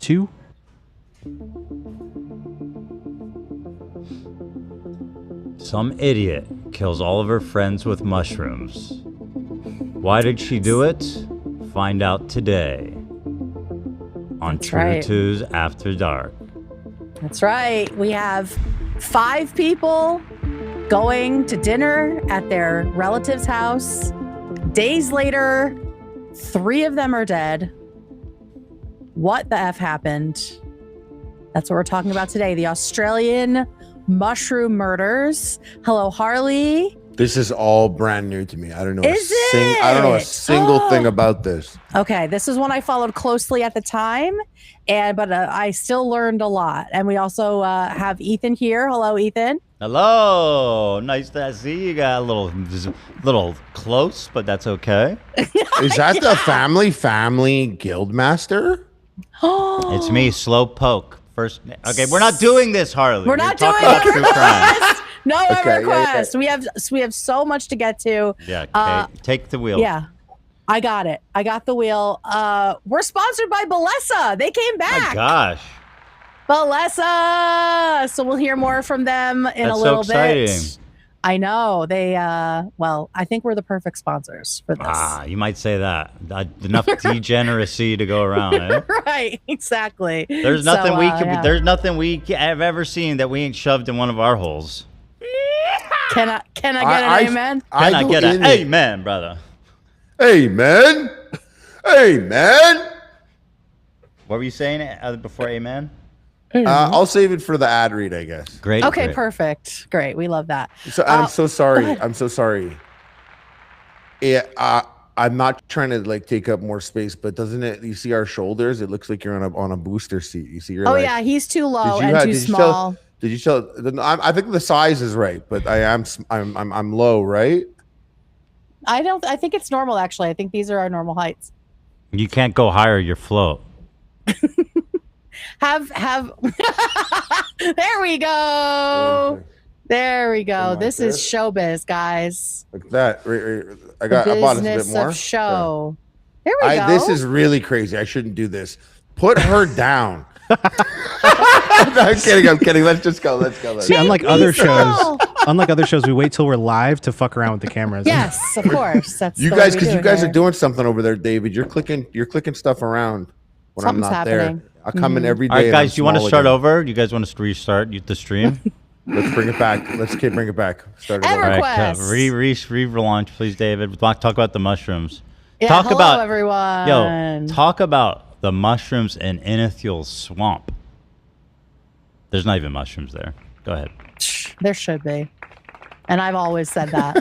2. Some idiot kills all of her friends with mushrooms. Why did she do it? Find out today on That's True right. Twos After Dark. That's right. We have 5 people going to dinner at their relative's house. Days later, 3 of them are dead. What the F happened? That's what we're talking about today. The Australian mushroom murders. Hello, Harley. This is all brand new to me. I don't know. Is I don't know a it? single thing about this. Okay, this is one I followed closely at the time, but I still learned a lot. And we also have Ethan here. Hello, Ethan. Hello, nice to see you. Got a little close, but that's okay. Is that the family guildmaster? It's me, Slowpoke. First, okay, we're not doing this, Harley. We're not talking doing about true crime. No Okay, request. yeah. We have so much to get to. Yeah, Kate, take the wheel. Yeah, I got it. I got the wheel. We're sponsored by Bellesa. They came back. My gosh, Bellesa. So we'll hear more from them in that's a little so exciting. bit. I know they. Well, I think we're the perfect sponsors for this. You might say that. Enough degeneracy to go around. Eh? Right. Exactly. There's nothing yeah. There's nothing we have ever seen that we ain't shoved in one of our holes. Can I get an amen? Can I get an amen, brother? Amen. Amen. What were you saying before amen? I'll save it for the ad read, I guess. Great. Okay, great. perfect. Great. We love that. So I'm so sorry. I'm so sorry. Yeah, I'm not trying to like take up more space, but doesn't it? You see our shoulders? It looks like you're on a booster seat. You see your. Oh like, yeah, he's too low and too did small. Did you tell? I think the size is right, but I'm low, right? I think it's normal actually. I think these are our normal heights. You can't go higher. You're float. Have there we go. There we go. Like This is showbiz, guys. Like that. I bought this a bit Business more. of show. There we go. This is really crazy. I shouldn't do this. Put her down. No, I'm kidding. Let's just go. Let's go. See, unlike other shows, we wait till we're live to fuck around with the cameras. Yes, of course. That's you the guys, way we because do you it guys here. are doing something over there, David. You're clicking stuff around when Something's I'm not happening. there. I come in every day. All right, and guys, I'm you want to small start again. over? You guys want to restart the stream? Let's bring it back. Bring it back. Start it Ever- over. All right, Request. relaunch, please, David. We'll talk about the mushrooms. Yeah, talk hello, about everyone. talk about the mushrooms in Inithiel's swamp. There's not even mushrooms there. Go ahead. There should be. And I've always said that.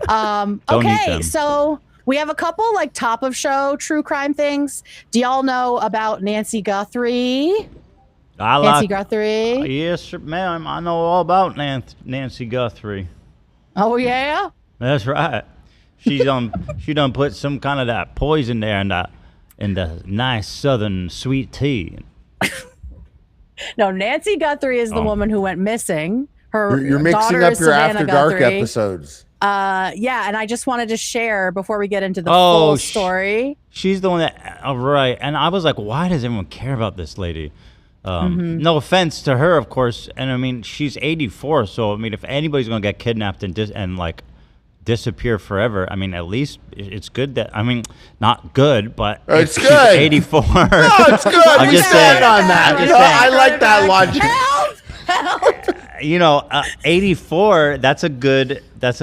Don't eat Okay, them. so we have a couple like top of show true crime things. Do y'all know about Nancy Guthrie? Nancy Guthrie? Yes, sir, ma'am. I know all about Nancy Guthrie. Oh yeah? That's right. She done put some kind of that poison there in the nice southern sweet tea. No, Nancy Guthrie is the woman who went missing. Her You're mixing daughter up is your Savannah After Dark Guthrie. episodes. Yeah, and I just wanted to share before we get into the full story. She's the one that, right. And I was like, why does everyone care about this lady? No offense to her, of course. And I mean, she's 84. So, I mean, if anybody's going to get kidnapped and like disappear forever, I mean, at least it's good that, I mean, not good, but It's she's good. 84. No, it's good. I'm We just stand saying. on that. I'm You just know, saying. I like that logic. Help! You know, 84, that's a good It's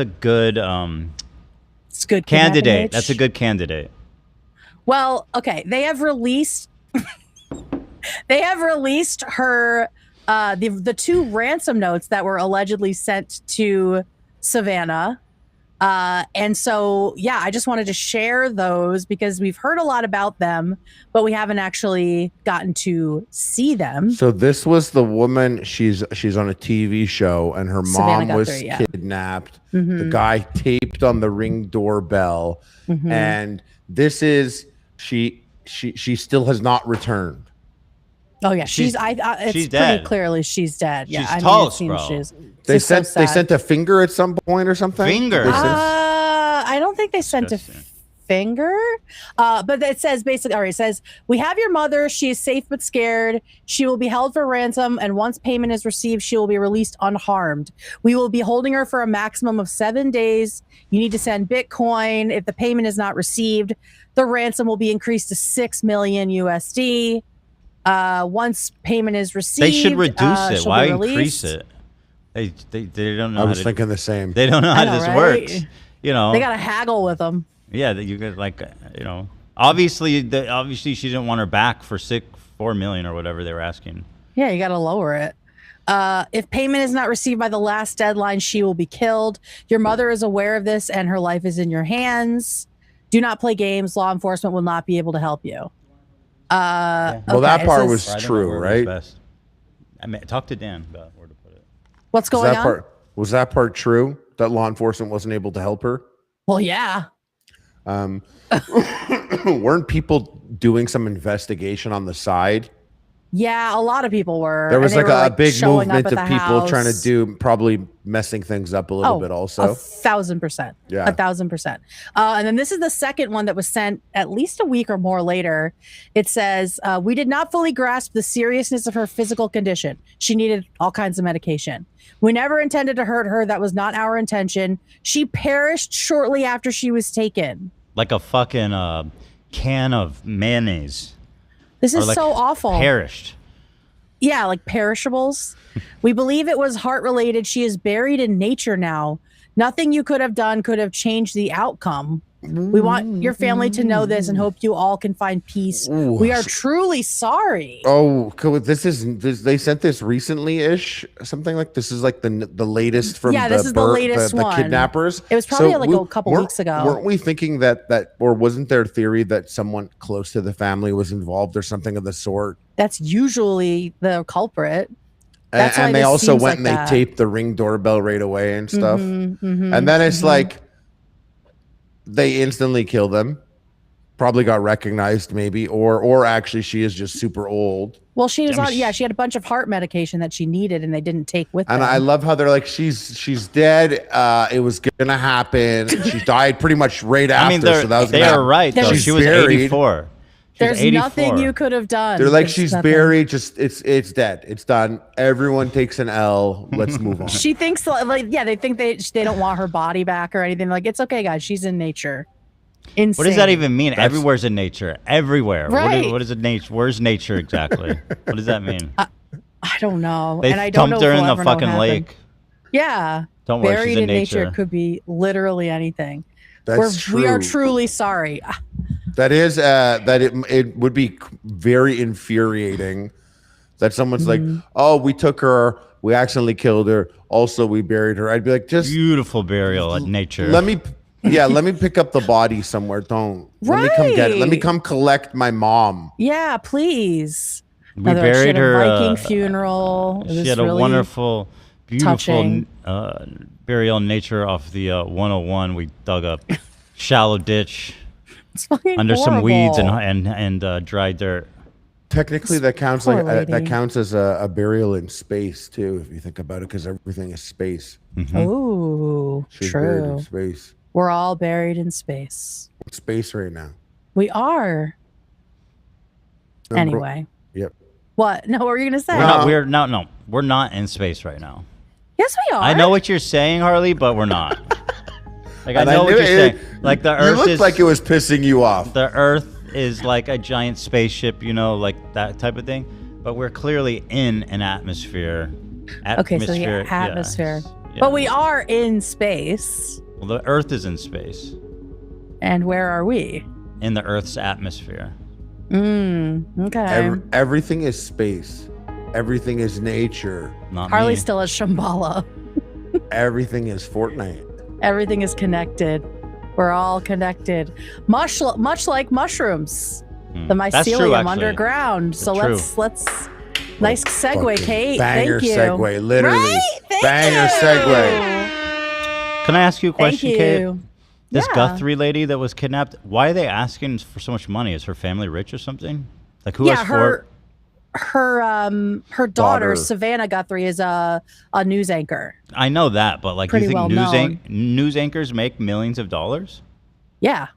good candidate. age. That's a good candidate. Well, okay, they have released her the 2 ransom notes that were allegedly sent to Savannah. And so, yeah, I just wanted to share those because we've heard a lot about them, but we haven't actually gotten to see them. So this was the woman. She's on a TV show, and her Savannah mom was Guthrie, yeah. kidnapped. The guy taped on the Ring doorbell, and this is she still has not returned. Oh yeah, it's she's pretty dead. clearly she's dead. Yeah, She's I mean, it toast, seems bro. she's. They it's sent so they sad. sent a finger at some point or something. Finger? They sent- I don't think they sent a Disgusting. finger. But it says basically, all right, it says, we have your mother. She is safe but scared. She will be held for ransom. And once payment is received, she will be released unharmed. We will be holding her for a maximum of 7 days. You need to send Bitcoin. If the payment is not received, the ransom will be increased to 6 million USD. Once payment is received, They should reduce it. Why released. increase it? They don't know. I was thinking the same. They don't know how this right? works. You know, They got to haggle with them. yeah, that you could like, you know, obviously she didn't want her back for 4 million or whatever they were asking. Yeah, you got to lower it. If payment is not received by the last deadline, she will be killed. Your mother is aware of this and her life is in your hands. Do not play games. Law enforcement will not be able to help you. Well, okay, that part it was says- true, right? I mean, talk to Dan about where to put it. What's going on? Was that part true? That law enforcement wasn't able to help her? Well, yeah. Weren't people doing some investigation on the side? Yeah, a lot of people were. There was and they like were, a big showing up movement at of the people trying to house. do, probably messing things up a little bit also. 1,000%. Yeah. 1,000%. And then this is the second one that was sent at least a week or more later. It says, we did not fully grasp the seriousness of her physical condition. She needed all kinds of medication. We never intended to hurt her. That was not our intention. She perished shortly after she was taken. Like a fucking can of mayonnaise. This Or is like so awful. Perished. Yeah, like perishables. We believe it was heart related. She is buried in nature now. Nothing you could have done could have changed the outcome. We want your family to know this and hope you all can find peace. Ooh. We are truly sorry. Oh, cool. They sent this recently-ish, something like this is like the latest from Yeah, this is the latest the one. kidnappers. It was probably like a couple weren't- weeks ago. Weren't we thinking that or wasn't there a theory that someone close to the family was involved or something of the sort? That's usually the culprit. That's why And they this also seems went like and that. they taped the Ring doorbell right away and stuff. Mhm, And then it's like they instantly kill them. Probably got recognized, maybe, or actually she is just super old. Well, she was I mean, on. Yeah, she had a bunch of heart medication that she needed, and they didn't take with And them. I love how they're like, she's dead. It was gonna happen. She died pretty much right after. I mean, so that was they gonna are happen. right, though. She's She was buried. 84. She was There's 84. nothing you could have done. They're like, There's she's nothing. buried. Just it's dead. It's done. Everyone takes an L. Let's move on. She thinks like yeah, they think they don't want her body back or anything. Like it's okay, guys. She's in nature. Insane. What does that even mean? Everywhere's in nature. Everywhere. Right. What is it? Nature? Where's nature exactly? What does that mean? I don't know. They and I don't know dumped her if in we'll the ever know fucking what happened. lake. Yeah. Don't worry, Buried she's in in nature nature. could be literally anything. That's We are true. truly sorry. That is that it would be very infuriating that someone's like, oh, we took her, we accidentally killed her, also we buried her. I'd be like, just Beautiful burial at nature. let me pick up the body somewhere. Don't let me come get it. Let me come collect my mom. Yeah, please. We Another- she buried had a her. Viking funeral. It She was had a really wonderful, beautiful touching. burial in nature off the 101. We dug a shallow ditch It's fucking under some weeds horrible. and dry dirt. Technically, that counts Poor that lady. counts as a burial in space too, if you think about it, because everything is space. Ooh, She's buried in true. space. We're all buried in space. Space right now. We are. Anyway. Yep. What? No, what were you gonna say? We're not in space right now. Yes, we are. I know what you're saying, Harley, but we're not. Like I And know what knew you're saying. it- Like the You Earth looked is like it was pissing you off. the Earth is like a giant spaceship, you know, like that type of thing. But we're clearly in an atmosphere. Okay, so the yes, atmosphere. yeah. But we are in space. Well, the Earth is in space, And where are we? in the Earth's atmosphere. Okay. Everything is space. Everything is nature. Not Harley me. still has Shambhala. Everything is Fortnite. Everything is connected. We're all connected. Much like mushrooms. The That's true, mycelium actually. underground. So True. let's nice segue, Fucking Kate. Banger Thank you. segue, literally. Right? Thank Banger you. segue. Can I ask you a Thank question, Kate? you. This Yeah. Guthrie lady that was kidnapped, why are they asking for so much money? Is her family rich or something? Like who has four? her daughter, Daughter. Savannah Guthrie, is a news anchor. I know that, but like, do you Pretty think well known. news anchors make millions of dollars? Yeah.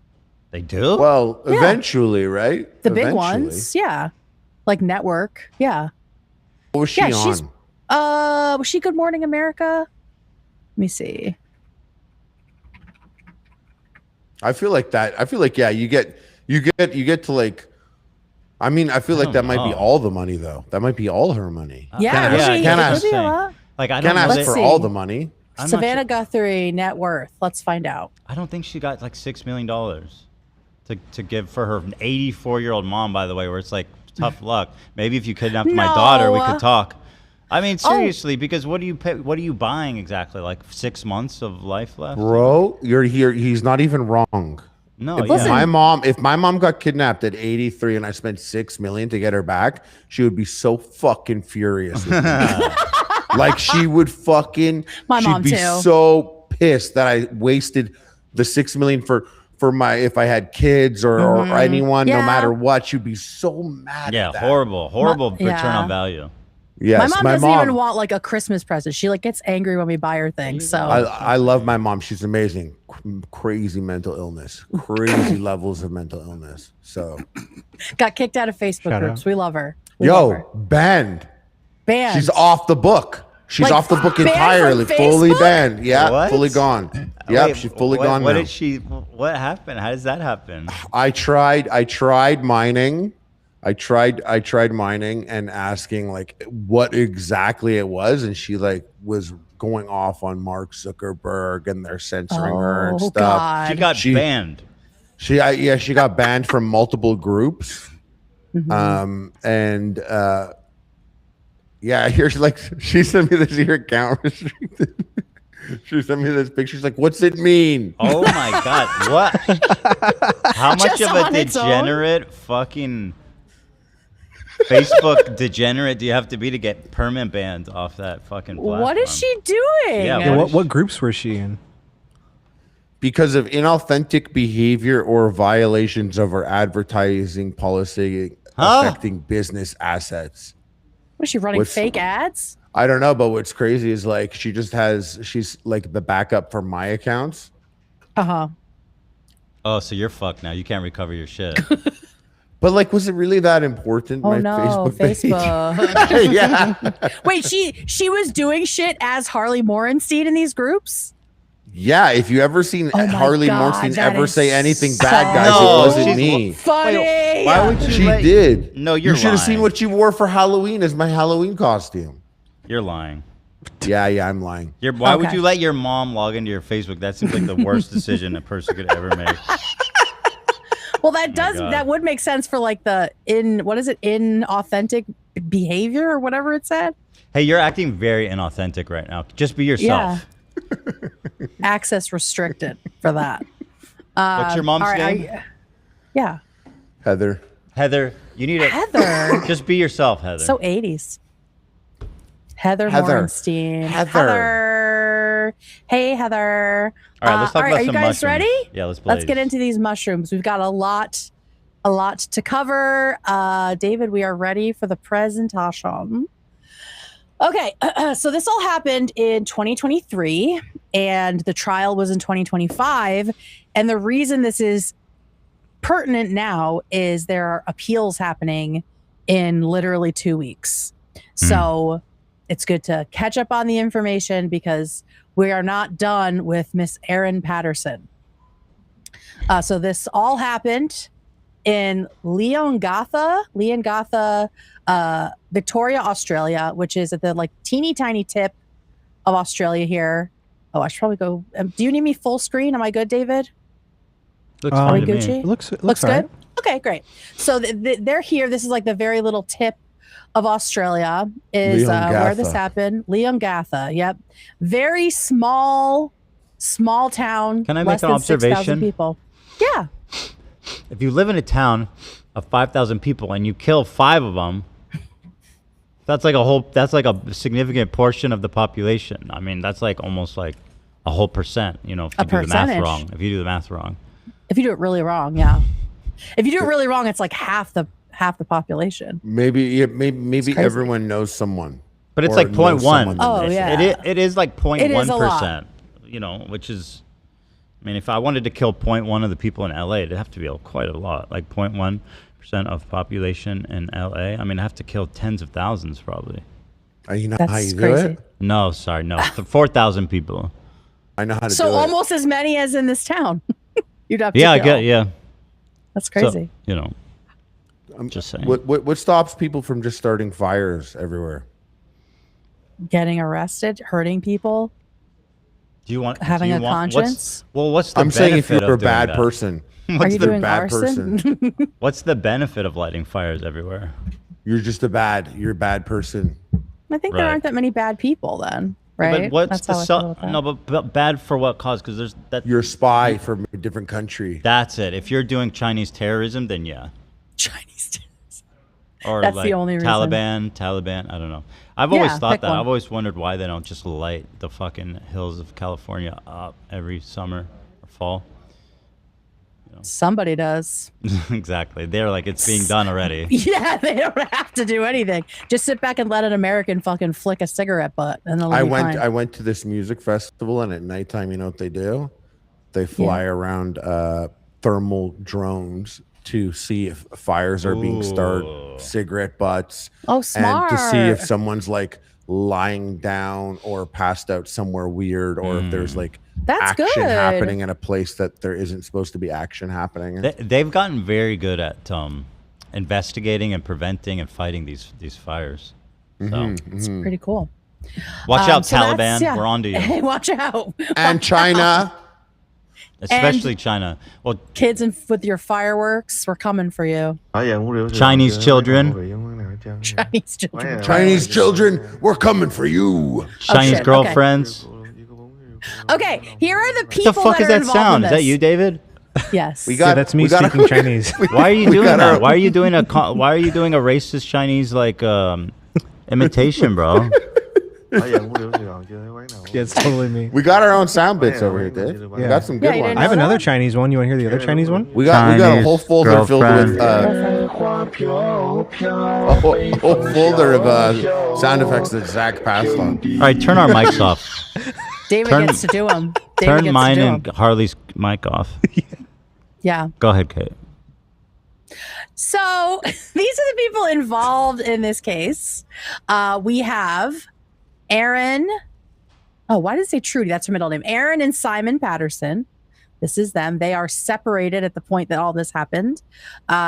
They do? Well, Yeah. eventually, right? The big Eventually. ones, yeah. Like network, yeah. What was she Yeah, she's- on? Was she Good Morning America? Let me see. I feel like yeah, you get to like. I mean, I feel like that might be all the money though. That might be all her money. Yeah, Can't ask- can't it ask- could be a lot. Like, I Can't don't know. ask for see. all the money. I'm not Savannah sure- Guthrie net worth. Let's find out. I don't think she got like $6 million to give for her 84-year-old mom, by the way, where it's like, tough luck. Maybe if you kidnapped my daughter, we could talk. I mean, seriously, because what do you pay? What are you buying exactly? Like 6 months of life left? Bro, you're here. He's not even wrong. No, If yeah. my mom got kidnapped at 83 and I spent $6 million to get her back, she would be so fucking furious with me. Like she would fucking. My she'd mom be too. so pissed that I wasted the $6 million for my if I had kids or anyone, no Yeah. matter what. She'd be so mad. Yeah, at that. horrible return yeah. on value. Yes, my mom doesn't even want like a Christmas present. She like gets angry when we buy her things. So I love my mom. She's amazing. Crazy mental illness. Crazy levels of mental illness. So got kicked out of Facebook Shout groups. out. We love her. We love her. banned. Banned. She's off the book. She's Like, off the book banned from entirely. Fully Facebook? banned. Yeah, What? fully gone. Yep, Wait, she's fully what, gone What now. did she? What happened? How does that happen? I tried mining. I tried mining and asking like what exactly it was, and she like was going off on Mark Zuckerberg and they're censoring her and stuff. God. She got She- banned. She got banned from multiple groups. Yeah, here's like she sent me this your account restricted. She sent me this picture. She's like, "What's it mean?" Oh my god! What? How much Just of a on its own? degenerate fucking Facebook degenerate do you have to be to get permanent banned off that fucking platform? What is she doing? Yeah, Yeah, What what groups was she in? Because of inauthentic behavior or violations of our advertising policy affecting business assets. Was she running What's- fake ads? I don't know, but what's crazy is like she's like the backup for my accounts. Uh-huh. Oh, so you're fucked now. You can't recover your shit. But like, was it really that important? Oh no, page? Facebook. Yeah. Wait, she was doing shit as Harley Morenstein in these groups? Yeah, if you ever seen Oh my Harley God, Morenstein that ever is say anything so bad, guys, No, it wasn't she's- me. Funny. Wait, why would you She let- did. No, you're You should have seen lying. what she wore for Halloween as my Halloween costume. You're lying. Yeah, I'm lying. Why would Okay. you let your mom log into your Facebook? That seems like the worst decision a person could ever make. Well, that God. would make sense for like inauthentic behavior or whatever it said. Hey, you're acting very inauthentic right now. Just be yourself. Access restricted for that. What's your mom's All right, name? yeah. Heather. Heather, you need to Heather. just be yourself, Heather. So 80s. Heather Heather. Morenstein. Heather. Heather. Hey, Heather. All right, let's talk about are you some guys mushrooms. ready? Yeah, let's Let's get blaze. into these mushrooms. We've got a lot to cover. David, we are ready for the presentation. Okay, so this all happened in 2023, and the trial was in 2025. And the reason this is pertinent now is there are appeals happening in literally 2 weeks. So it's good to catch up on the information because we are not done with Miss Erin Patterson. So this all happened in Leongatha, Victoria, Australia, which is at the like teeny tiny tip of Australia here. Oh, I should probably go. Do you need me full screen? Am I good, David? Looks Are fine we to me. Gucci? It looks Looks all good. right. Okay, great. So they're here. This is like the very little tip of Australia is where this Leongatha. happened. Leongatha. Yep. Very small town. Can I less make an than 6,000 observation? people. Yeah. If you live in a town of 5,000 people and you kill 5 of them, that's like a significant portion of the population. I mean, that's like almost like a whole percent, if you do the math percentage. wrong. If you do the math wrong. If you do it really wrong, yeah. If you do it really wrong, it's like half the population. Maybe crazy. everyone knows someone. But it's Or like knows 0.1. someone that Oh, knows yeah. someone. It is like It is a lot. 0.1%, which is I mean, if I wanted to kill 0.1 of the people in LA, it'd have to be quite a lot, like 0.1% of population in LA. I mean, I have to kill tens of thousands probably. You know That's how you crazy. do it? No, sorry, no, 4,000 people. I know how to do So it. almost as many as in this town. You'd have to Yeah, I kill. get, yeah. That's So, crazy. you know, just saying. What stops people from just starting fires everywhere? Getting arrested, hurting people, Do you want having do you a want, conscience. What's the I'm saying if benefit you're a of doing bad that? person, Are you the doing bad arson? What's the benefit of lighting fires everywhere? you're just you're a bad person. I think there Right. aren't that many bad people then, right? But what's That's the how I feel with that. no? But bad for what cause? Because there's that. You're a spy from a different country. That's it. If you're doing Chinese terrorism, then yeah. Chinese. Or That's like the only reason. Taliban. I don't know. I've always Yeah, thought pick that. one. I've always wondered why they don't just light the fucking hills of California up every summer or fall. Somebody does. Exactly. They're like, it's being done already. Yeah, they don't have to do anything. Just sit back and let an American fucking flick a cigarette butt, and they'll I be went. fine. I went to this music festival, and at nighttime, you know what they do? They fly around thermal drones to see if fires are being started, cigarette butts, Oh, smart. and to see if someone's like lying down or passed out somewhere weird, or if there's like That's action good. happening in a place that there isn't supposed to be action happening. They've gotten very good at investigating and preventing and fighting these fires. So It's pretty cool. watch out, So Taliban. that's- yeah. We're on to you. Hey, watch out. And China. Especially China. Well, Kids and with your fireworks, we're coming for you. Chinese children. Chinese children. Chinese children, we're coming for you. Chinese shit, okay. girlfriends. Okay, here are the people What the fuck that is are that involved sound? in Is that this. you, David? Yes. We got- Yeah, that's me we got- speaking Chinese. Why are you We doing got that? our- Why are you doing a racist Chinese like imitation, bro? Yeah, it's totally me. We got our own sound bits over here, Dave. We Yeah. got some Yeah, good you ones. didn't I have know another that? Chinese one. You want to hear the other Chinese one? We got a Chinese whole folder filled with girlfriend. a whole folder of sound effects that Zach passed on. All right, turn our mics off. David Turn- gets to do them. Turn mine and Harley's mic off. Yeah. Go ahead, Kate. So these are the people involved in this case. We have Erin. Oh, why did it say Trudy? That's her middle name. Erin and Simon Patterson. This is them. They are separated at the point that all this happened.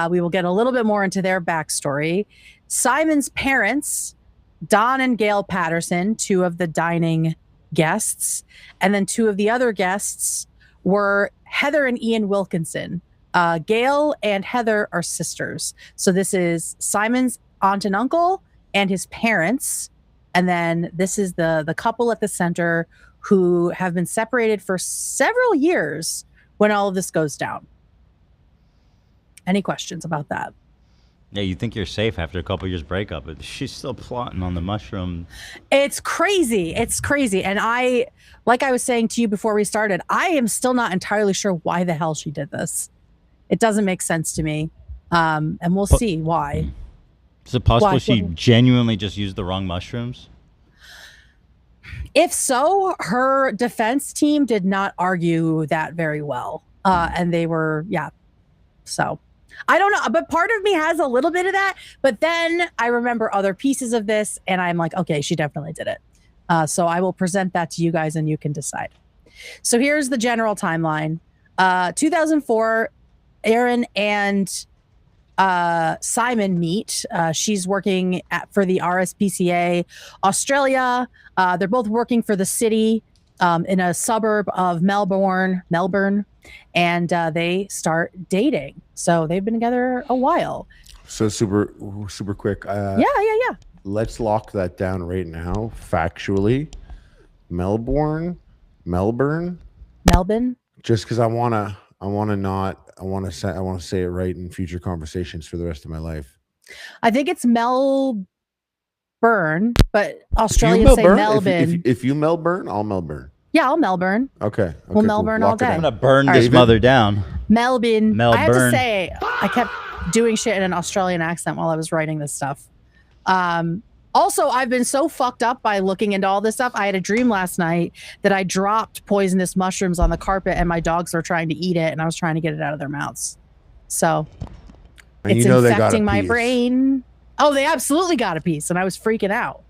We will get a little bit more into their backstory. Simon's parents, Don and Gail Patterson, two of the dining guests, and then two of the other guests were Heather and Ian Wilkinson. Gail and Heather are sisters. So this is Simon's aunt and uncle and his parents. And then this is the couple at the center who have been separated for several years when all of this goes down. Any questions about that? Yeah, you think you're safe after a couple years breakup, but she's still plotting on the mushroom. It's crazy. It's crazy. And like I was saying to you before we started, I am still not entirely sure why the hell she did this. It doesn't make sense to me. And we'll see why. Is it possible Why? she genuinely just used the wrong mushrooms? If so, her defense team did not argue that very well. And they were, yeah. So I don't know. But part of me has a little bit of that. But then I remember other pieces of this and I'm like, okay, she definitely did it. So I will present that to you guys and you can decide. So here's the general timeline. 2004, Erin and Simon meet. She's working for the RSPCA Australia. They're both working for the city in a suburb of Melbourne, and they start dating. So they've been together a while. So super quick. Yeah. Let's lock that down right now. Factually, Melbourne. Just because I want to say it right in future conversations for the rest of my life. I think it's Melbourne, but Australians say Melbourne. If you Melbourne, I'll Melbourne. Yeah, I'll Melbourne. Okay. Well, Melbourne all Lock it day. I'm in. gonna burn All this right. mother down. Melbourne. I have to Melbourne. say, I kept doing shit in an Australian accent while I was writing this stuff. Also, I've been so fucked up by looking into all this stuff. I had a dream last night that I dropped poisonous mushrooms on the carpet and my dogs were trying to eat it and I was trying to get it out of their mouths. So And it's you know they got a infecting my piece. brain. Oh, they absolutely got a piece and I was freaking out.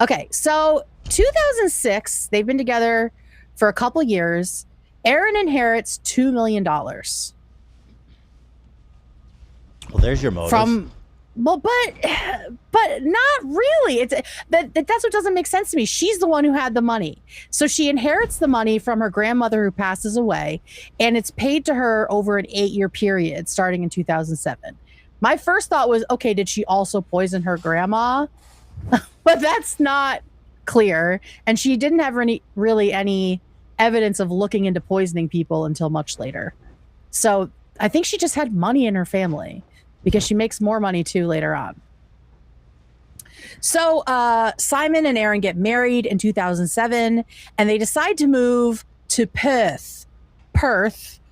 Okay, so 2006, they've been together for a couple years. Erin inherits $2 million Well, there's your motive. from, well, but not really. It's that's what doesn't make sense to me. She's the one who had the money, so she inherits the money from her grandmother who passes away, and it's paid to her over an 8-year period, starting in 2007. My first thought was, okay, did she also poison her grandma? But that's not clear, and she didn't have any evidence of looking into poisoning people until much later. So I think she just had money in her family because she makes more money too later on. So Simon and Erin get married in 2007 and they decide to move to Perth,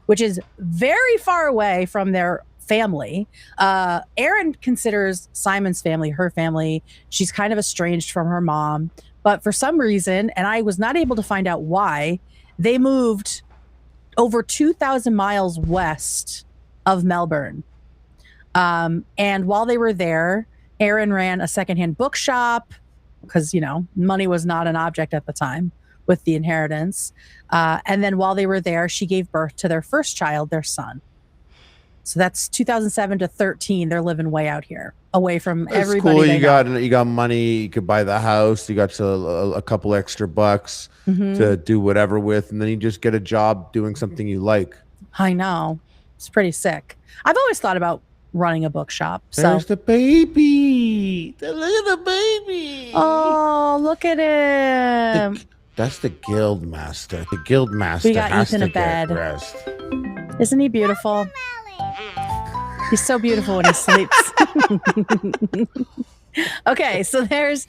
which is very far away from their family. Erin considers Simon's family her family. She's kind of estranged from her mom, but for some reason, and I was not able to find out why, they moved over 2,000 miles west of Melbourne. And while they were there, Erin ran a secondhand bookshop because, you know, money was not an object at the time with the inheritance. And then while they were there, she gave birth to their first child, their son. So that's 2007 to 13. They're living way out here, away from That's everybody. cool. they know. You got money. You could buy the house. You got a couple extra bucks Mhm. to do whatever with, and then you just get a job doing something you like. I know. It's pretty sick. I've always thought about running a bookshop. So, There's the baby. Look at the baby. oh, look at him. That's the guild master. The guild master We got has Ethan to in bed. get rest. Isn't he beautiful? He's so beautiful when he sleeps. Okay, so there's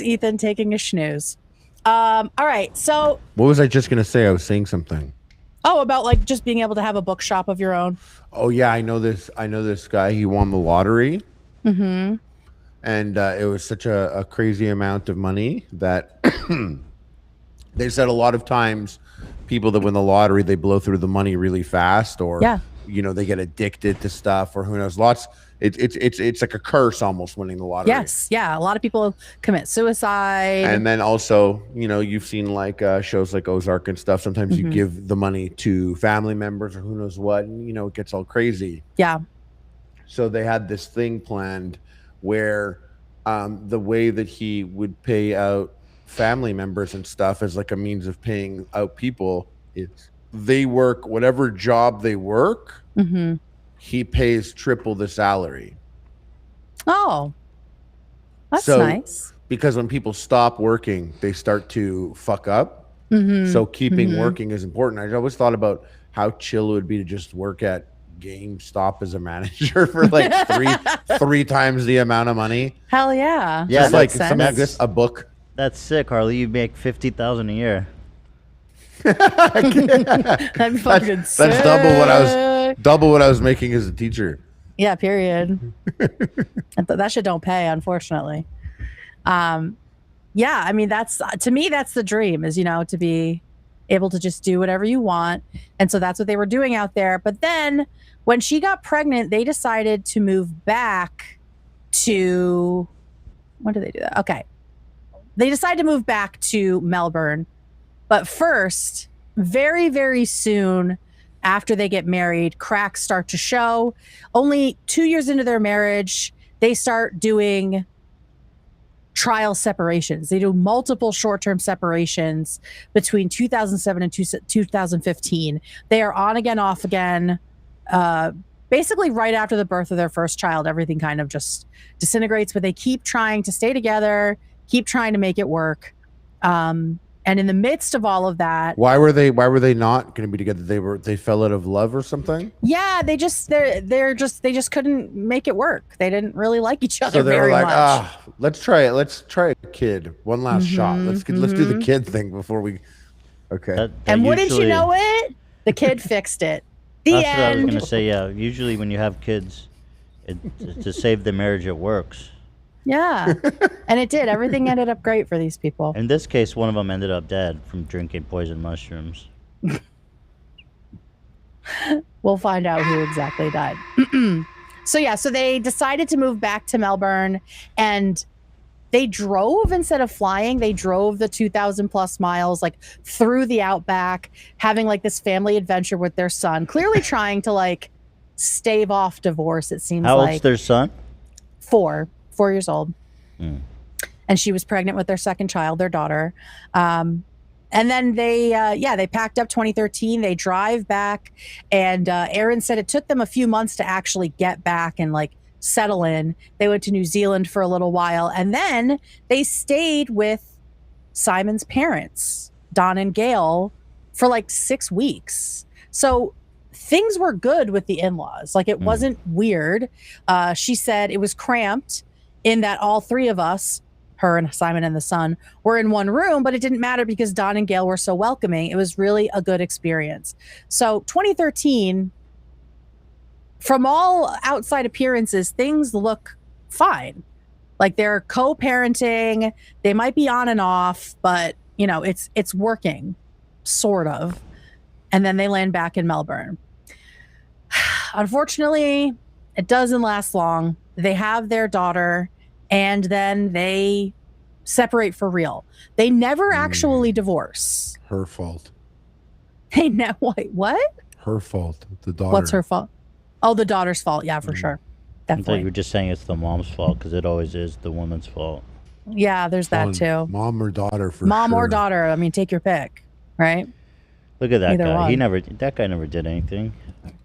Ethan taking a snooze. All right, so What was I just gonna say? I was saying something. about like just being able to have a bookshop of your own. Oh yeah, I know this guy. He won the lottery, Mm-hmm. and it was such a crazy amount of money that they said a lot of times people that win the lottery, they blow through the money really fast, or Yeah. you know, they get addicted to stuff, or who knows. It's like a curse almost winning the lottery. Yes, yeah. A lot of people commit suicide. And then also, you know, you've seen like shows like Ozark and stuff. Sometimes you give the money to family members or who knows what, and you know, it gets all crazy. Yeah. So they had this thing planned where the way that he would pay out family members and stuff as like a means of paying out people is they work whatever job they work, Mm-hmm. he pays triple the salary. Oh, that's So- nice. Because when people stop working, they start to fuck up. Mm-hmm. So keeping working is important. I always thought about how chill it would be to just work at GameStop as a manager for like three times the amount of money. Hell yeah. Yeah, Just That like makes something like sense. this, a book. That's sick, Harley. You make 50,000 a year. That'd be fucking That's double what I was making as a teacher. Yeah, period. And that shit don't pay, unfortunately. Yeah, I mean, that's to me, that's the dream, is, you know, to be able to just do whatever you want. And so that's what they were doing out there. But then when she got pregnant, they decided to move back to, when did they do that? Okay. They decided to move back to Melbourne. But first, very, very soon after they get married, cracks start to show. Only 2 years into their marriage, they start doing trial separations. They do multiple short-term separations between 2007 and 2015. They are on again, off again. Basically, right after the birth of their first child, everything kind of just disintegrates, but they keep trying to stay together, keep trying to make it work. And in the midst of all of that, Why were they not going to be together? They fell out of love or something. yeah, they just couldn't make it work. They didn't really like each other So they were very like, much. let's try it. Let's try a kid. One last shot. Let's do the kid thing before we. Okay. That And wouldn't you usually- know it? The kid fixed it. The That's what I was end. gonna say. Yeah, usually when you have kids, to save the marriage, it works. Yeah. And it did. Everything ended up great for these people. In this case, one of them ended up dead from drinking poison mushrooms. We'll find out who exactly died. So they decided to move back to Melbourne, and they drove instead of flying. They drove the 2,000 plus miles, like through the outback, having like this family adventure with their son, clearly trying to like stave off divorce. It seems How like. old's their son? 4 years old. And she was pregnant with their second child, their daughter. And then they packed up 2013. They drive back, and Erin said it took them a few months to actually get back and like settle in. They went to New Zealand for a little while, and then they stayed with Simon's parents, Don and Gail, for like 6 weeks. So things were good with the in-laws. Like it wasn't weird. She said it was cramped in that all 3 of us, her and Simon and the son, were in one room, but it didn't matter because Don and Gail were so welcoming. It was really a good experience. So 2013, from all outside appearances, things look fine. Like they're co-parenting. They might be on and off, but you know, it's working, sort of. And then they land back in Melbourne. Unfortunately, it doesn't last long. They have their daughter, and then they separate for real. They never actually divorce. Her fault. They never. Wait, what? Her fault. The daughter. What's her fault? Oh, the daughter's fault. Yeah, for sure. I thought you Definitely. were just saying it's the mom's fault because it always is the woman's fault. Yeah, there's that too. Mom or daughter for Mom sure. or daughter. I mean, take your pick, right? Look at that Either guy. one. That guy never did anything.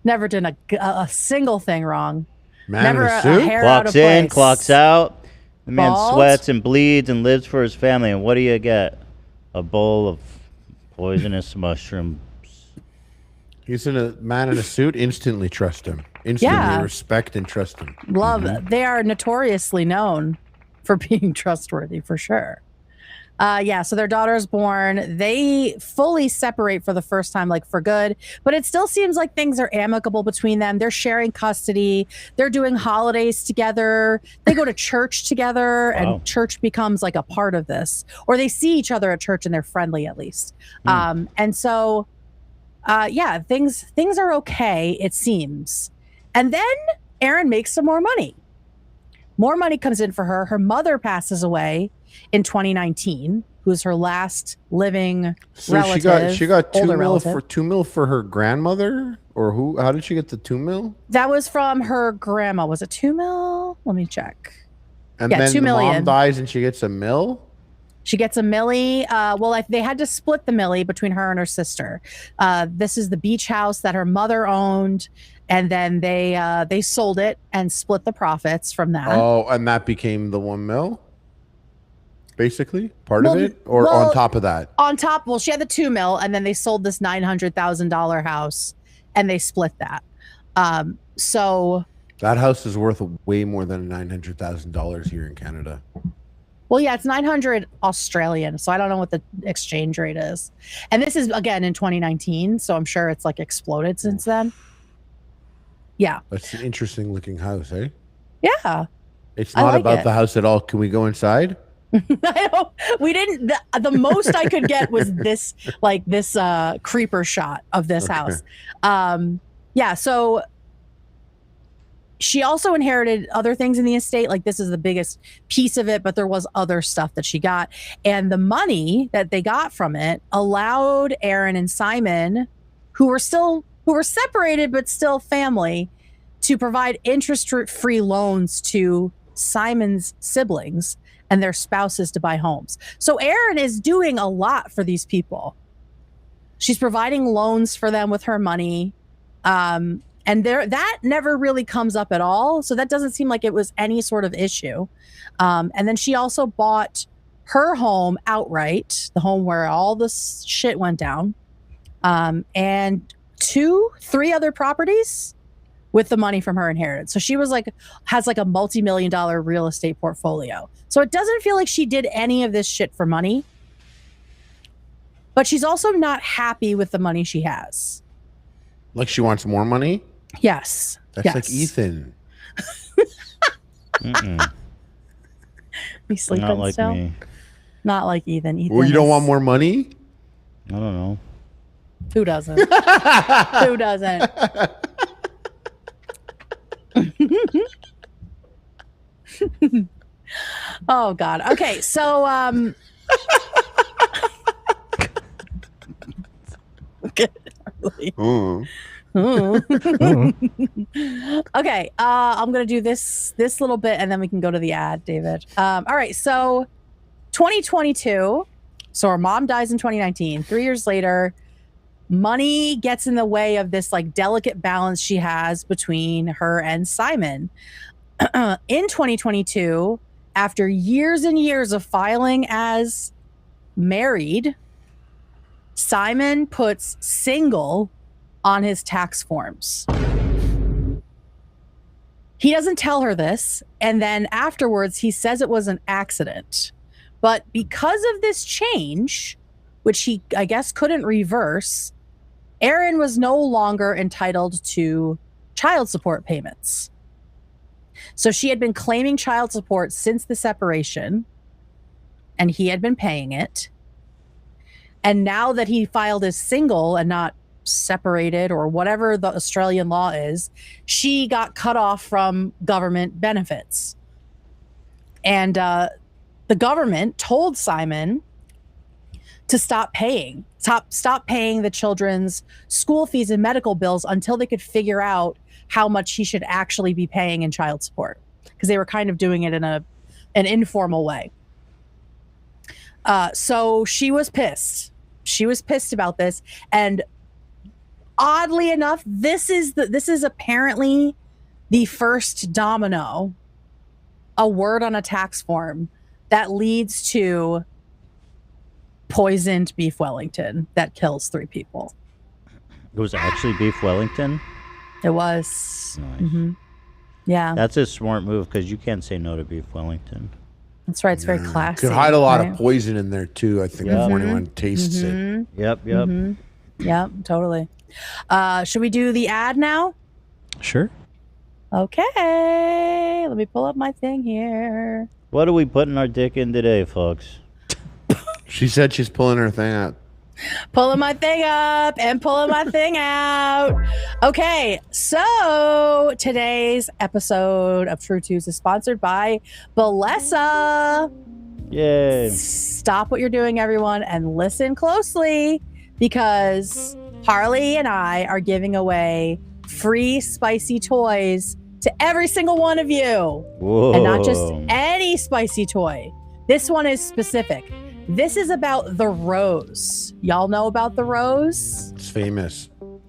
Never did a single thing wrong. Man Never in a a suit? hair out Clocks of in, place. clocks out. The man Bald? sweats and bleeds and lives for his family. And what do you get? A bowl of poisonous mushrooms. He's in a man in a suit. Instantly trust him. Instantly Yeah. respect and trust him. Love. They are notoriously known for being trustworthy, for sure. So their daughter is born. They fully separate for the first time, like for good, but it still seems like things are amicable between them. They're sharing custody. They're doing holidays together. They go to church together, Wow. and church becomes like a part of this, or they see each other at church and they're friendly at least. Things are okay, it seems. And then Erin makes some more money. More money comes in for her. Her mother passes away in 2019, who's her last living relative. She got older $2 million for her grandmother, or who? How did she get the $2 million? That was from her grandma. Was it $2 million? Let me check. And Yeah, then $2 the million. mom dies and she gets $1 million. She gets a milli. They had to split the milli between her and her sister. This is the beach house that her mother owned, and then they sold it and split the profits from that. Oh, and that became the $1 million. Basically, part of it, or on top of that. On top, well, she had the $2 million, and then they sold this $900,000 house, and they split that. So That house is worth way more than $900,000 here in Canada. well, yeah, it's 900 Australian, so I don't know what the exchange rate is. And this is again in 2019, so I'm sure it's like exploded since then. Yeah, That's an interesting looking house, eh? yeah. It's I not like about it. the house at all. Can we go inside? We didn't. The most I could get was this creeper shot of this house. So she also inherited other things in the estate. Like this is the biggest piece of it, but there was other stuff that she got, and the money that they got from it allowed Erin and Simon, who were separated but still family, to provide interest-free loans to Simon's siblings and their spouses to buy homes. So Erin is doing a lot for these people. She's providing loans for them with her money. And that never really comes up at all. So that doesn't seem like it was any sort of issue. And then she also bought her home outright, the home where all this shit went down, and 3 other properties with the money from her inheritance. So she has a multi-million-dollar real estate portfolio. So it doesn't feel like she did any of this shit for money. But she's also not happy with the money she has. Like she wants more money? Yes. That's yes. like Ethan. You sleeping Not like still? me. Not like Ethan. Ethan Well, you don't is- want more money? I don't know. Who doesn't? Who doesn't? Oh God. Okay, so Mm. okay, I'm gonna do this little bit and then we can go to the ad, David. All right, so 2022. So her mom dies in 2019. 3 years later, money gets in the way of this like delicate balance she has between her and Simon. In 2022, after years and years of filing as married, Simon puts single on his tax forms. He doesn't tell her this, and then afterwards he says it was an accident. But because of this change, which he, I guess, couldn't reverse, Erin was no longer entitled to child support payments. So she had been claiming child support since the separation, and he had been paying it. And now that he filed as single and not separated or whatever the Australian law is, she got cut off from government benefits. And the government told Simon to stop paying the children's school fees and medical bills until they could figure out how much he should actually be paying in child support, because they were kind of doing it in an informal way. So she was pissed. She was pissed about this, and oddly enough, this is apparently the first domino, a word on a tax form that leads to poisoned beef Wellington that kills 3 people. It was actually beef Wellington. It was. Nice. Mm-hmm. Yeah, That's a smart move because you can't say no to beef Wellington. that's right. It's very classy. Could hide a lot right? of poison in there too, I think, before anyone tastes it. Mm-hmm. Yep. Yeah, totally. Should we do the ad now? Sure. Okay, let me pull up my thing here. What are we putting our dick in today, folks? She said she's pulling her thing out. Pulling my thing up and pulling my thing out. Okay, so today's episode of True Twos is sponsored by Bellesa. Yay. Stop what you're doing, everyone, and listen closely, because Harley and I are giving away free spicy toys to every single one of you. Whoa. And not just any spicy toy. This one is specific. This is about the rose. Y'all know about the rose? It's famous.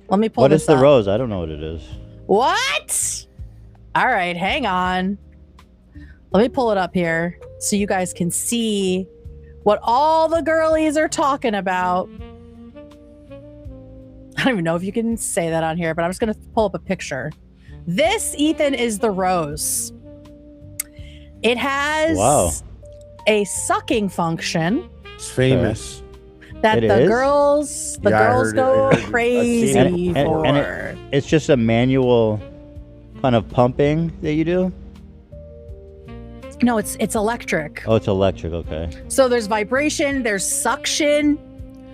Let me pull What this is the up. rose? I don't know what it is. What? All right, hang on. Let me pull it up here so you guys can see what all the girlies are talking about. I don't even know if you can say that on here, but I'm just going to pull up a picture. This, Ethan, is the rose. It has a sucking function It's famous. that It the is? girls Yeah, I heard it. go I heard it. crazy I've seen it. for. And it's just a manual kind of pumping that you do? No, it's electric. Oh, it's electric. Okay. So there's vibration, there's suction.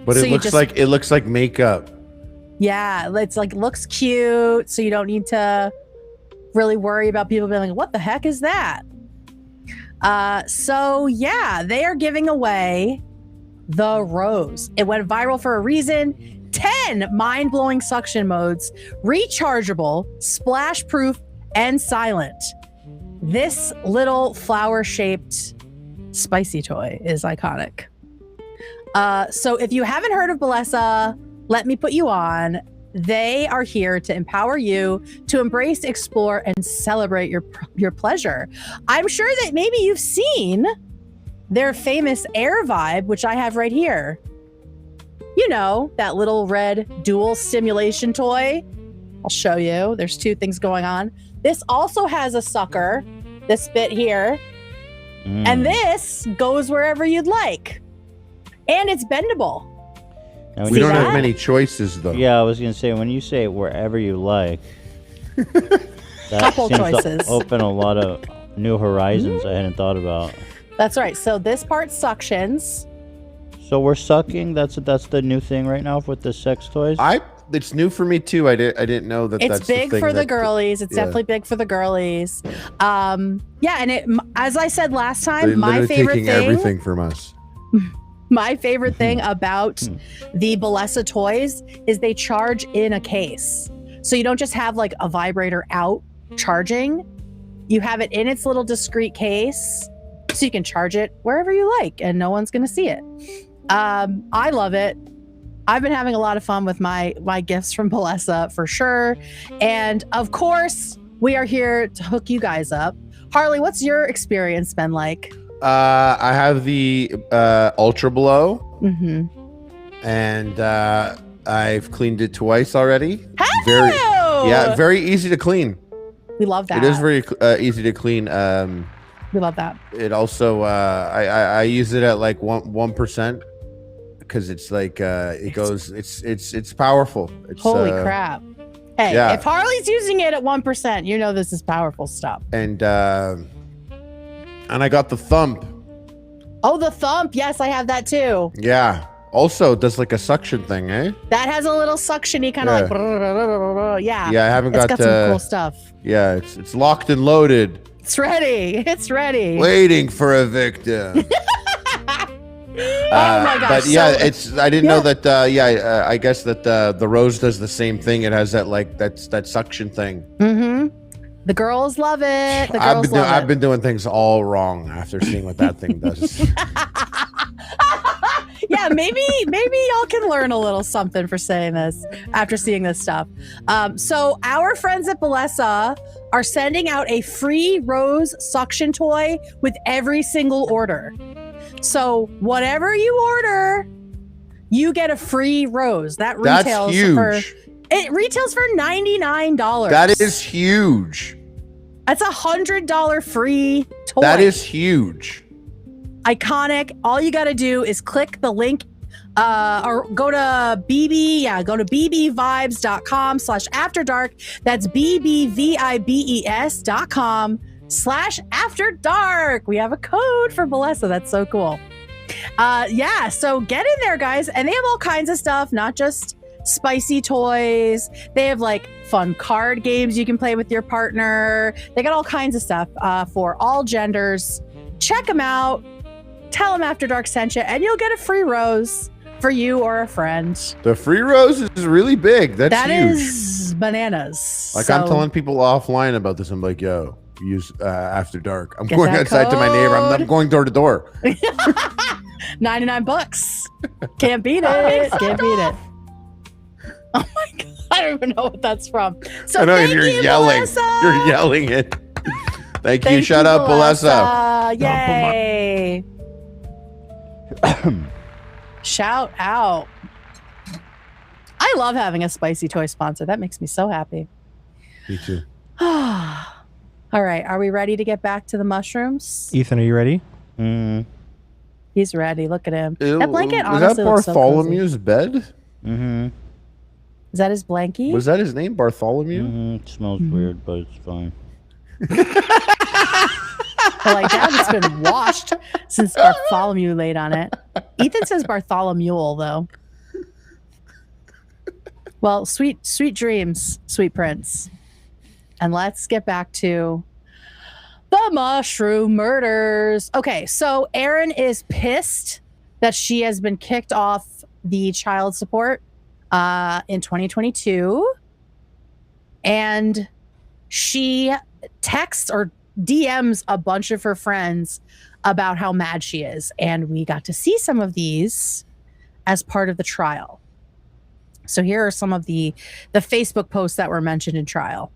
But So it you looks like makeup. Yeah, it's like looks cute, so you don't need to really worry about people being like, "What the heck is that?" So yeah, they are giving away the rose. It went viral for a reason. 10 mind-blowing suction modes, rechargeable, splash-proof, and silent. This little flower-shaped spicy toy is iconic. So if you haven't heard of Bellesa, let me put you on. They are here to empower you to embrace, explore, and celebrate your pleasure. I'm sure that maybe you've seen their famous Air Vibe, which I have right here. You know, that little red dual stimulation toy. I'll show you. There's 2 things going on. This also has a sucker, this bit here. And this goes wherever you'd like. And it's bendable. Now, when We you don't say- have many choices though. Yeah, I was gonna say when you say wherever you like, that Couple seems choices. to open a lot of new horizons I hadn't thought about. That's right. So this part suctions. So we're sucking. That's the new thing right now with the sex toys. It's new for me too. I didn't know that. It's that's big the thing for the that- girlies. It's yeah. definitely big for the girlies. Yeah, and it, as I said last They're time, my literally favorite taking thing. everything from us. My favorite thing about the Bellesa toys is they charge in a case. So you don't just have like a vibrator out charging. You have it in its little discreet case so you can charge it wherever you like and no one's going to see it. I love it. I've been having a lot of fun with my gifts from Bellesa for sure. And of course, we are here to hook you guys up. Harley, what's your experience been like? I have the Ultra Blow, Mm-hmm. and I've cleaned it twice already. Hello! Very easy to clean. We love that. It is very easy to clean. We love that. It also I use it at like 1% because it's like it's powerful. It's, Holy crap. Hey, yeah. if Harley's using it at 1%, you know this is powerful stuff. And I got the Thump. Oh, the Thump. Yes, I have that too. Yeah. Also, it does like a suction thing, eh? That has a little suction-y kind of like, yeah. Yeah, I haven't It's got some cool stuff. Yeah, it's locked and loaded, It's ready. It's ready. waiting for a victim. Oh my gosh. But yeah, So- I didn't know that. I guess that the Rose does the same thing. It has that suction thing. Mm-hmm. The girls love it. The girls love I've it. been doing things all wrong after seeing what that thing does. Yeah, maybe y'all can learn a little something for saying this after seeing this stuff. So our friends at Bellesa are sending out a free Rose suction toy with every single order. So whatever you order, you get a free Rose. That That's retails huge. it retails for $99. That is huge. That's $100 free toy. That is huge. Iconic. All you got to do is click the link or go to bbvibes.com/afterdark. That's bbvibes.com/afterdark. We have a code for Bellesa. That's so cool. Yeah, so get in there, guys. And they have all kinds of stuff, not just spicy toys. They have like fun card games you can play with your partner. They got all kinds of stuff for all genders. Check them out. Tell them After Dark sent you, and you'll get a free Rose for you or a friend. The free Rose is really big. That's That huge. is bananas. Like So, I'm telling people offline about this. I'm like, yo, use After Dark. I'm Get going that outside to my neighbor. I'm code. going door to door. $99. Can't beat it. Can't beat it. Oh my god! I don't even know what that's from. So I know thank you're you, yelling. Bellesa. You're yelling it. Thank you. Thank Shut you, up, Bellesa. Yay! Shout out. I love having a spicy toy sponsor. That makes me so happy. Me too. All right, are we ready to get back to the mushrooms? Ethan, are you ready? He's ready. Look at him. Ew, That blanket was honestly that looks so cozy. Bartholomew's bed? Mm-hmm. Is that his blankie? Was that his name, Bartholomew? Mm-hmm. It smells weird, but it's fine. Well, I doubt it's been washed since Bartholomew laid on it. Ethan says Bartholomew, though. Well, sweet dreams, sweet prince. And let's get back to the mushroom murders. Okay, so Erin is pissed that she has been kicked off the child support in 2022. And she texts or DMs a bunch of her friends about how mad she is. And we got to see some of these as part of the trial. So here are some of the Facebook posts that were mentioned in trial.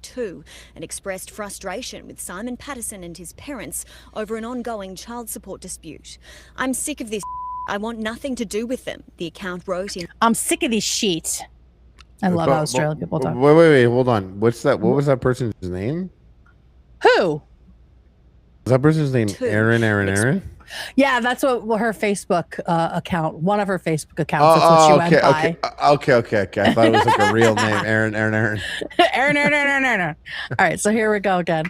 Too, and expressed frustration with Simon Patterson and his parents over an ongoing child support dispute. I'm sick of this. I want nothing to do with them, the account wrote in. I'm sick of this shit. I love how Australian people talk. Wait, hold on. What's that? What was that person's name? Who? Was that person's name Two. Erin? Yeah, that's what her Facebook account, one of her Facebook accounts. That's what she went by. Okay. I thought it was like a real name, Erin. Erin. All right, so here we go again.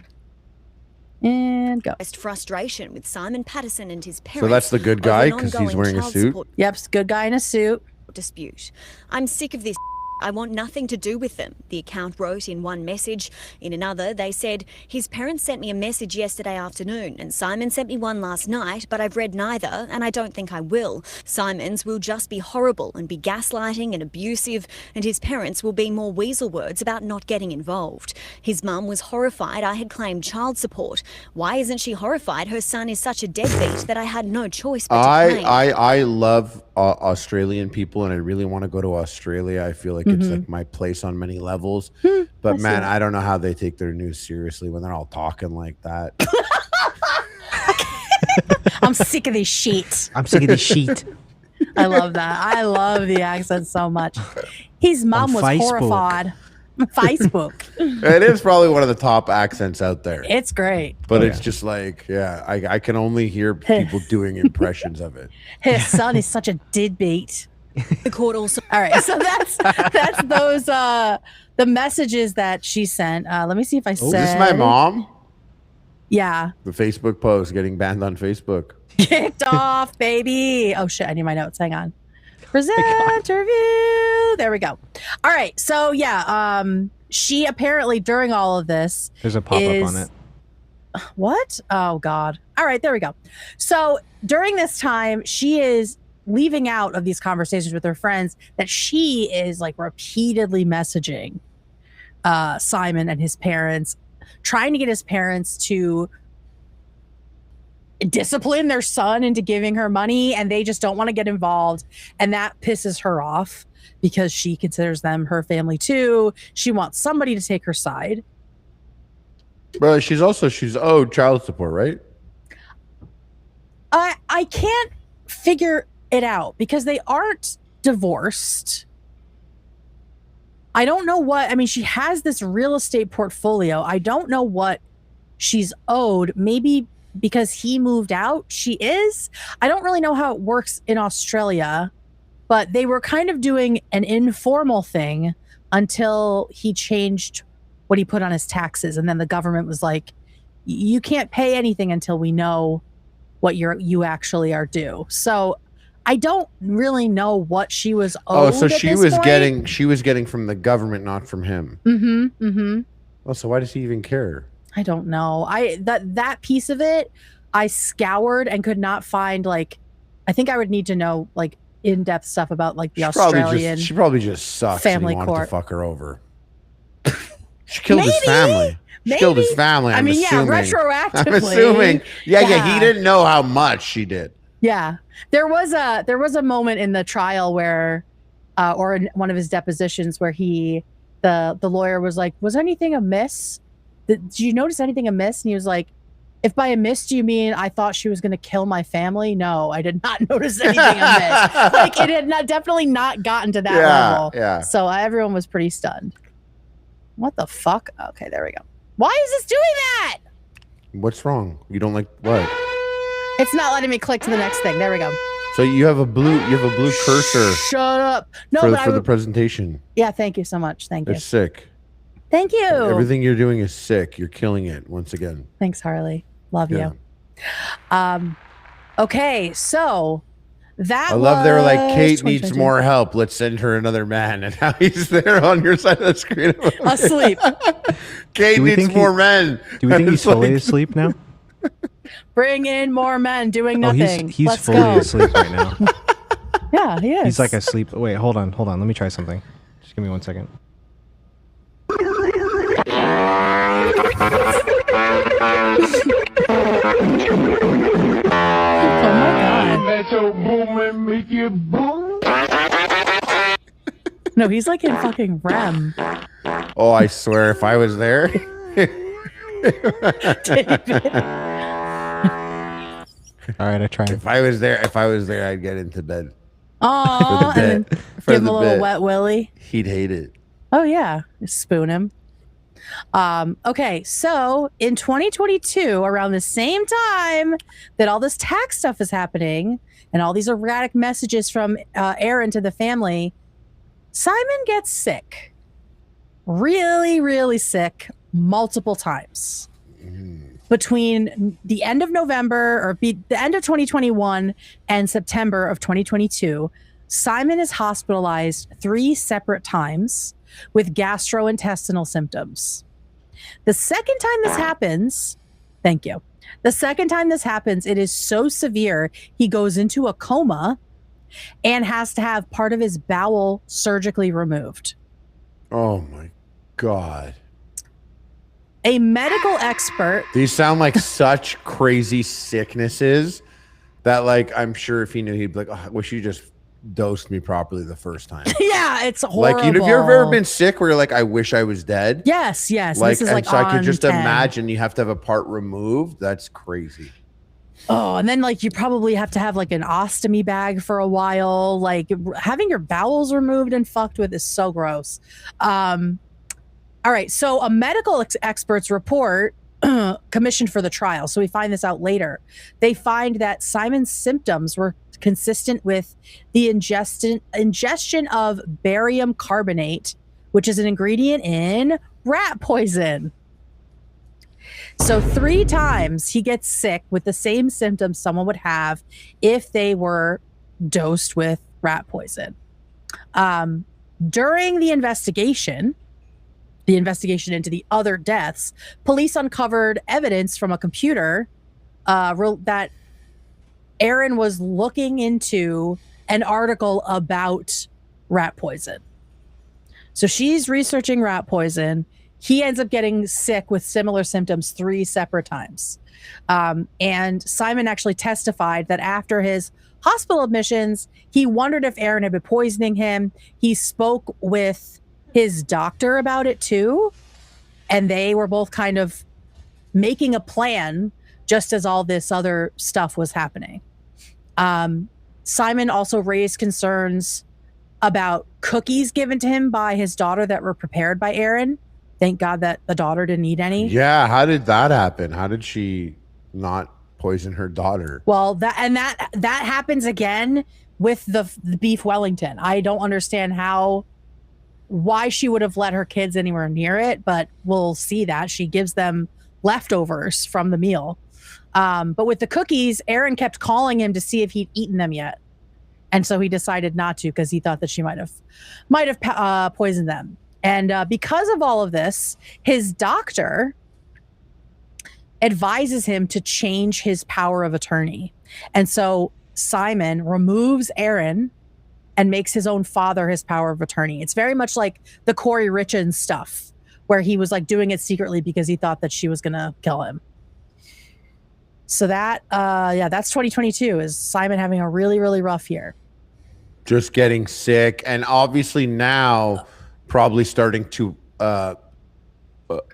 And go. Frustration with Simon Patterson and his parents. So that's the good over guy an because he's ongoing wearing a child suit. support Yep, good guy in a suit. dispute. I'm sick of this. I want nothing to do with them, the account wrote in one message. In another, they said, his parents sent me a message yesterday afternoon and Simon sent me one last night, but I've read neither and I don't think I will. Simon's will just be horrible and be gaslighting and abusive, and his parents will be more weasel words about not getting involved. His mum was horrified I had claimed child support. Why isn't she horrified her son is such a deadbeat that I had no choice but to claim? I love Australian people, and I really want to go to Australia. I feel like it's like my place on many levels. But man, I don't know how they take their news seriously when they're all talking like that. I'm sick of this shit. I'm sick of this sheet. I love that. I love the accent so much. His mom was Facebook. horrified. Facebook. It is probably one of the top accents out there. It's great. But it's just like, yeah, I can only hear people doing impressions of it. His son is such a deadbeat. The court also. All right, so that's those the messages that she sent. Let me see if I said. Is this my mom? Yeah. The Facebook post getting banned on Facebook. Kicked off, baby. Oh shit, I need my notes. Hang on. Present review. There we go. All right. So yeah, she apparently during all of this. There's a pop-up on it. What? Oh God. All right, there we go. So during this time, she is leaving out of these conversations with her friends that she is like repeatedly messaging Simon and his parents, trying to get his parents to discipline their son into giving her money, and they just don't want to get involved, and that pisses her off because she considers them her family too. She wants somebody to take her side. Bro, she's owed child support, right? I can't figure it out because they aren't divorced. I don't know what, I mean, she has this real estate portfolio. I don't know what she's owed. Maybe because he moved out, she is. I don't really know how it works in Australia, but they were kind of doing an informal thing until he changed what he put on his taxes. And then the government was like, you can't pay anything until we know what you actually are due. So I don't really know what she was owed. Oh, so she was getting from the government, not from him. Mm-hmm. Mm-hmm. Oh, so why does he even care? I don't know. That piece of it, I scoured and could not find, like, I think I would need to know like in-depth stuff about like the Australian. She probably just sucks. Family and he wanted court. to fuck her over. She killed his family. She killed his family. I'm assuming. Retroactively. I'm assuming. Yeah. He didn't know how much she did. Yeah, there was a moment in the trial where, or in one of his depositions where the lawyer was like, "Was anything amiss? Did you notice anything amiss?" And he was like, "If by amiss do you mean I thought she was going to kill my family? No, I did not notice anything amiss." Like it had definitely not gotten to that level. Yeah. So everyone was pretty stunned. What the fuck? Okay, there we go. Why is this doing that? What's wrong? You don't like what? It's not letting me click to the next thing. There we go. So you have a blue cursor. Shut up. No, for the presentation. Yeah, thank you so much. Thank you. It's sick. Thank you. Everything you're doing is sick. You're killing it once again. Thanks, Harley. Love Yeah. you. Okay, so that I love they were like, Kate 2022. needs more help. Let's send her another man. And now he's there on your side of the screen. Asleep. Kate Do we needs think more men. Do we think he's It's like- fully asleep now? Bring in more men doing Oh, nothing. he's Let's fully go. asleep right now. Yeah, he is. He's like asleep. Wait, hold on. Let me try something. Just give me 1 second. Oh my god. No, he's like in fucking REM. Oh, I swear, if I was there. All right, I tried. If I was there, I'd get into bed. Oh, For the and bit. then For give him the a little bit. wet willy. He'd hate it. Oh yeah, just spoon him. Okay, so in 2022, around the same time that all this tax stuff is happening and all these erratic messages from Erin to the family, Simon gets sick. Really, really sick multiple times. between the end of November or the end of 2021 and September of 2022, Simon is hospitalized 3 separate times with gastrointestinal symptoms. The second time this happens, thank you. The second time this happens, it is so severe, he goes into a coma and has to have part of his bowel surgically removed. Oh my God. A medical expert. These sound like such crazy sicknesses that, like, I'm sure if he knew, he'd be like, oh, I wish you just dosed me properly the first time. Yeah, it's horrible. Like, have you ever been sick where you're like, I wish I was dead? Yes. Like, This is like so I could just 10. imagine you have to have a part removed. That's crazy. Oh, and then like you probably have to have like an ostomy bag for a while. Like having your bowels removed and fucked with is so gross. All right, so a medical expert's report commissioned for the trial. So we find this out later. They find that Simon's symptoms were consistent with the ingestion of barium carbonate, which is an ingredient in rat poison. So 3 times he gets sick with the same symptoms someone would have if they were dosed with rat poison. During the investigation into the other deaths, police uncovered evidence from a computer that Erin was looking into an article about rat poison. So she's researching rat poison. He ends up getting sick with similar symptoms 3 separate times. And Simon actually testified that after his hospital admissions, he wondered if Erin had been poisoning him. He spoke with his doctor about it too. And they were both kind of making a plan just as all this other stuff was happening. Simon also raised concerns about cookies given to him by his daughter that were prepared by Erin. Thank God that the daughter didn't eat any. Yeah, how did that happen? How did she not poison her daughter? Well, that happens again with the beef Wellington. I don't understand why she would have let her kids anywhere near it, but we'll see that. She gives them leftovers from the meal. But with the cookies, Erin kept calling him to see if he'd eaten them yet. And so he decided not to because he thought that she might have poisoned them. And because of all of this, his doctor advises him to change his power of attorney. And so Simon removes Erin and makes his own father his power of attorney. It's very much like the Corey Richins stuff, where he was like doing it secretly because he thought that she was going to kill him. So that's 2022 is Simon having a really, really rough year. Just getting sick. And obviously now probably starting to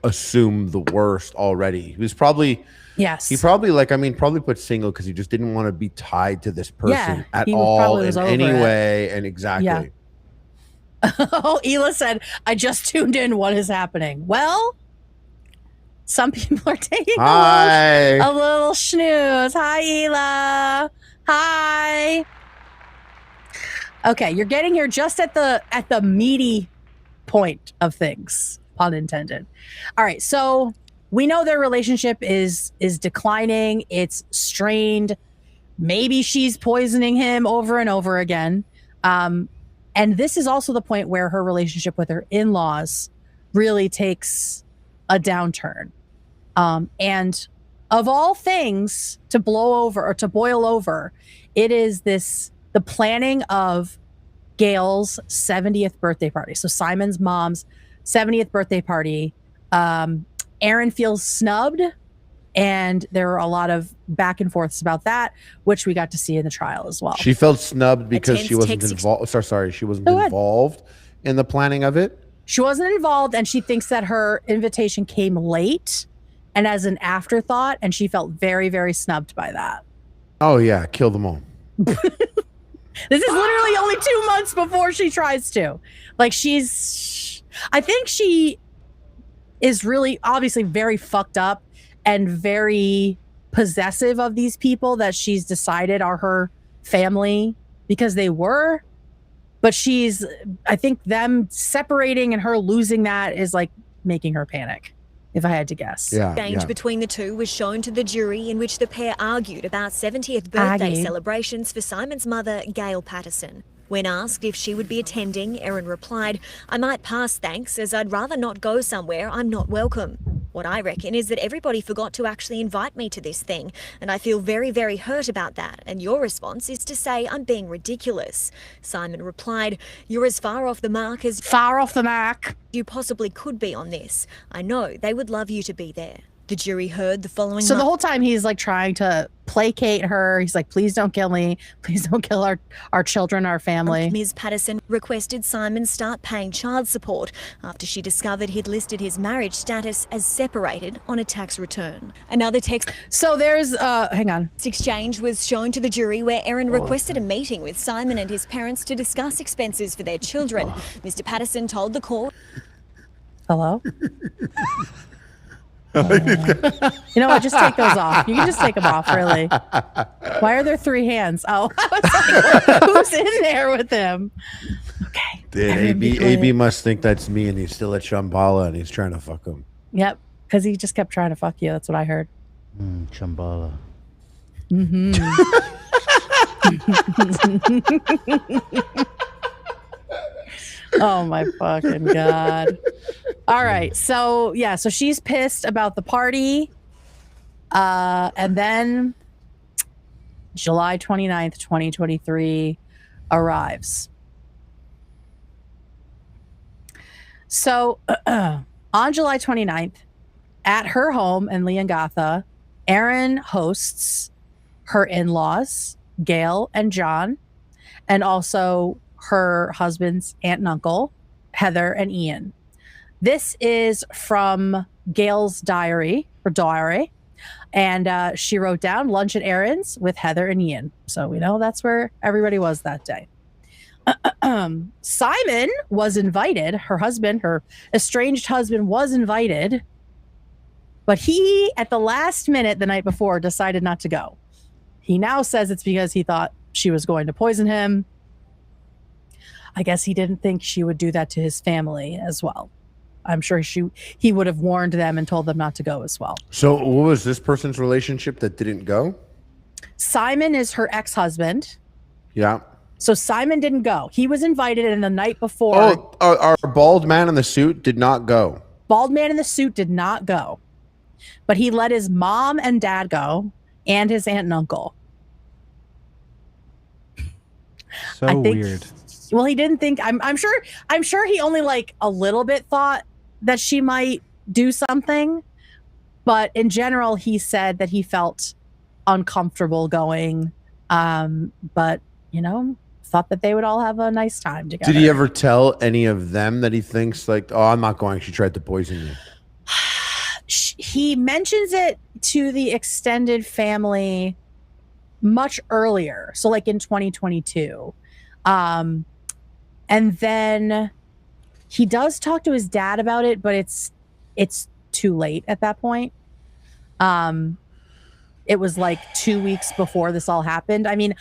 assume the worst already. He was probably... Yes. He probably probably put single because he just didn't want to be tied to this person at all in any way. And exactly. Yeah. Oh, Hila said, I just tuned in. What is happening? Well, some people are taking a little snooze. Hi, Hila. Hi. Okay, you're getting here just at the meaty point of things, pun intended. All right, so we know their relationship is declining. It's strained. Maybe she's poisoning him over and over again. And this is also the point where her relationship with her in-laws really takes a downturn. And of all things to boil over, it is the planning of Gail's 70th birthday party. So Simon's mom's 70th birthday party. Erin feels snubbed, and there are a lot of back and forths about that, which we got to see in the trial as well. She felt snubbed because she wasn't involved. Sorry, she wasn't involved in the planning of it. She wasn't involved, and she thinks that her invitation came late and as an afterthought, and she felt very, very snubbed by that. Oh yeah, kill them all. This is literally only 2 months before she tries to. Like I think she is really obviously very fucked up and very possessive of these people that she's decided are her family because they were. But I think them separating and her losing that is like making her panic. if I had to guess. Yeah. Exchange Yeah. between the two was shown to the jury, in which the pair argued about 70th birthday Aggie. celebrations for Simon's mother, Gail Patterson. When asked if she would be attending, Erin replied, "I might pass, thanks, as I'd rather not go somewhere I'm not welcome. What I reckon is that everybody forgot to actually invite me to this thing, and I feel very, very hurt about that, and your response is to say I'm being ridiculous." Simon replied, "You're as far off the mark as Far off the mark. you possibly could be on this. I know they would love you to be there." The jury heard the following So the whole time he's like trying to placate her. He's like, please don't kill me. Please don't kill our children, our family. Ms. Patterson requested Simon start paying child support after she discovered he'd listed his marriage status as separated on a tax return. Another text So there's, hang on. exchange was shown to the jury where Erin requested a meeting with Simon and his parents to discuss expenses for their children. Mr. Patterson told the court, Hello? You know what? Just take those off. You can just take them off, really. Why are there 3 hands? Oh, I was like, who's in there with him? Okay. Dude, AB must think that's me, and he's still at Shambhala, and he's trying to fuck him. Yep. Because he just kept trying to fuck you. That's what I heard. Chambala. Oh my fucking God. All right. So yeah, so she's pissed about the party. And then July 29th, 2023 arrives. So on July 29th, at her home in Leongatha, Erin hosts her in-laws, Gail and John, and also her husband's aunt and uncle, Heather and Ian. This is from Gail's diary, and she wrote down lunch at Erin's with Heather and Ian. So we know that's where everybody was that day. Simon was invited. Her husband, her estranged husband, was invited, but he, at the last minute the night before, decided not to go. He now says it's because he thought she was going to poison him. I guess he didn't think she would do that to his family as well. I'm sure he would have warned them and told them not to go as well. So what was this person's relationship that didn't go? Simon is her ex-husband. Yeah. So Simon didn't go. He was invited, and the night before... Oh, our bald man in the suit did not go. Bald man in the suit did not go. But he let his mom and dad go, and his aunt and uncle. So weird. Well, he didn't think... I'm sure he only like a little bit thought that she might do something. But in general, he said that he felt uncomfortable going. But, you know, thought that they would all have a nice time together. Did he ever tell any of them that he thinks like, oh, I'm not going, she tried to poison you? He mentions it to the extended family much earlier. So like in 2022. And then he does talk to his dad about it, but it's too late at that point. It was like 2 weeks before this all happened. I mean,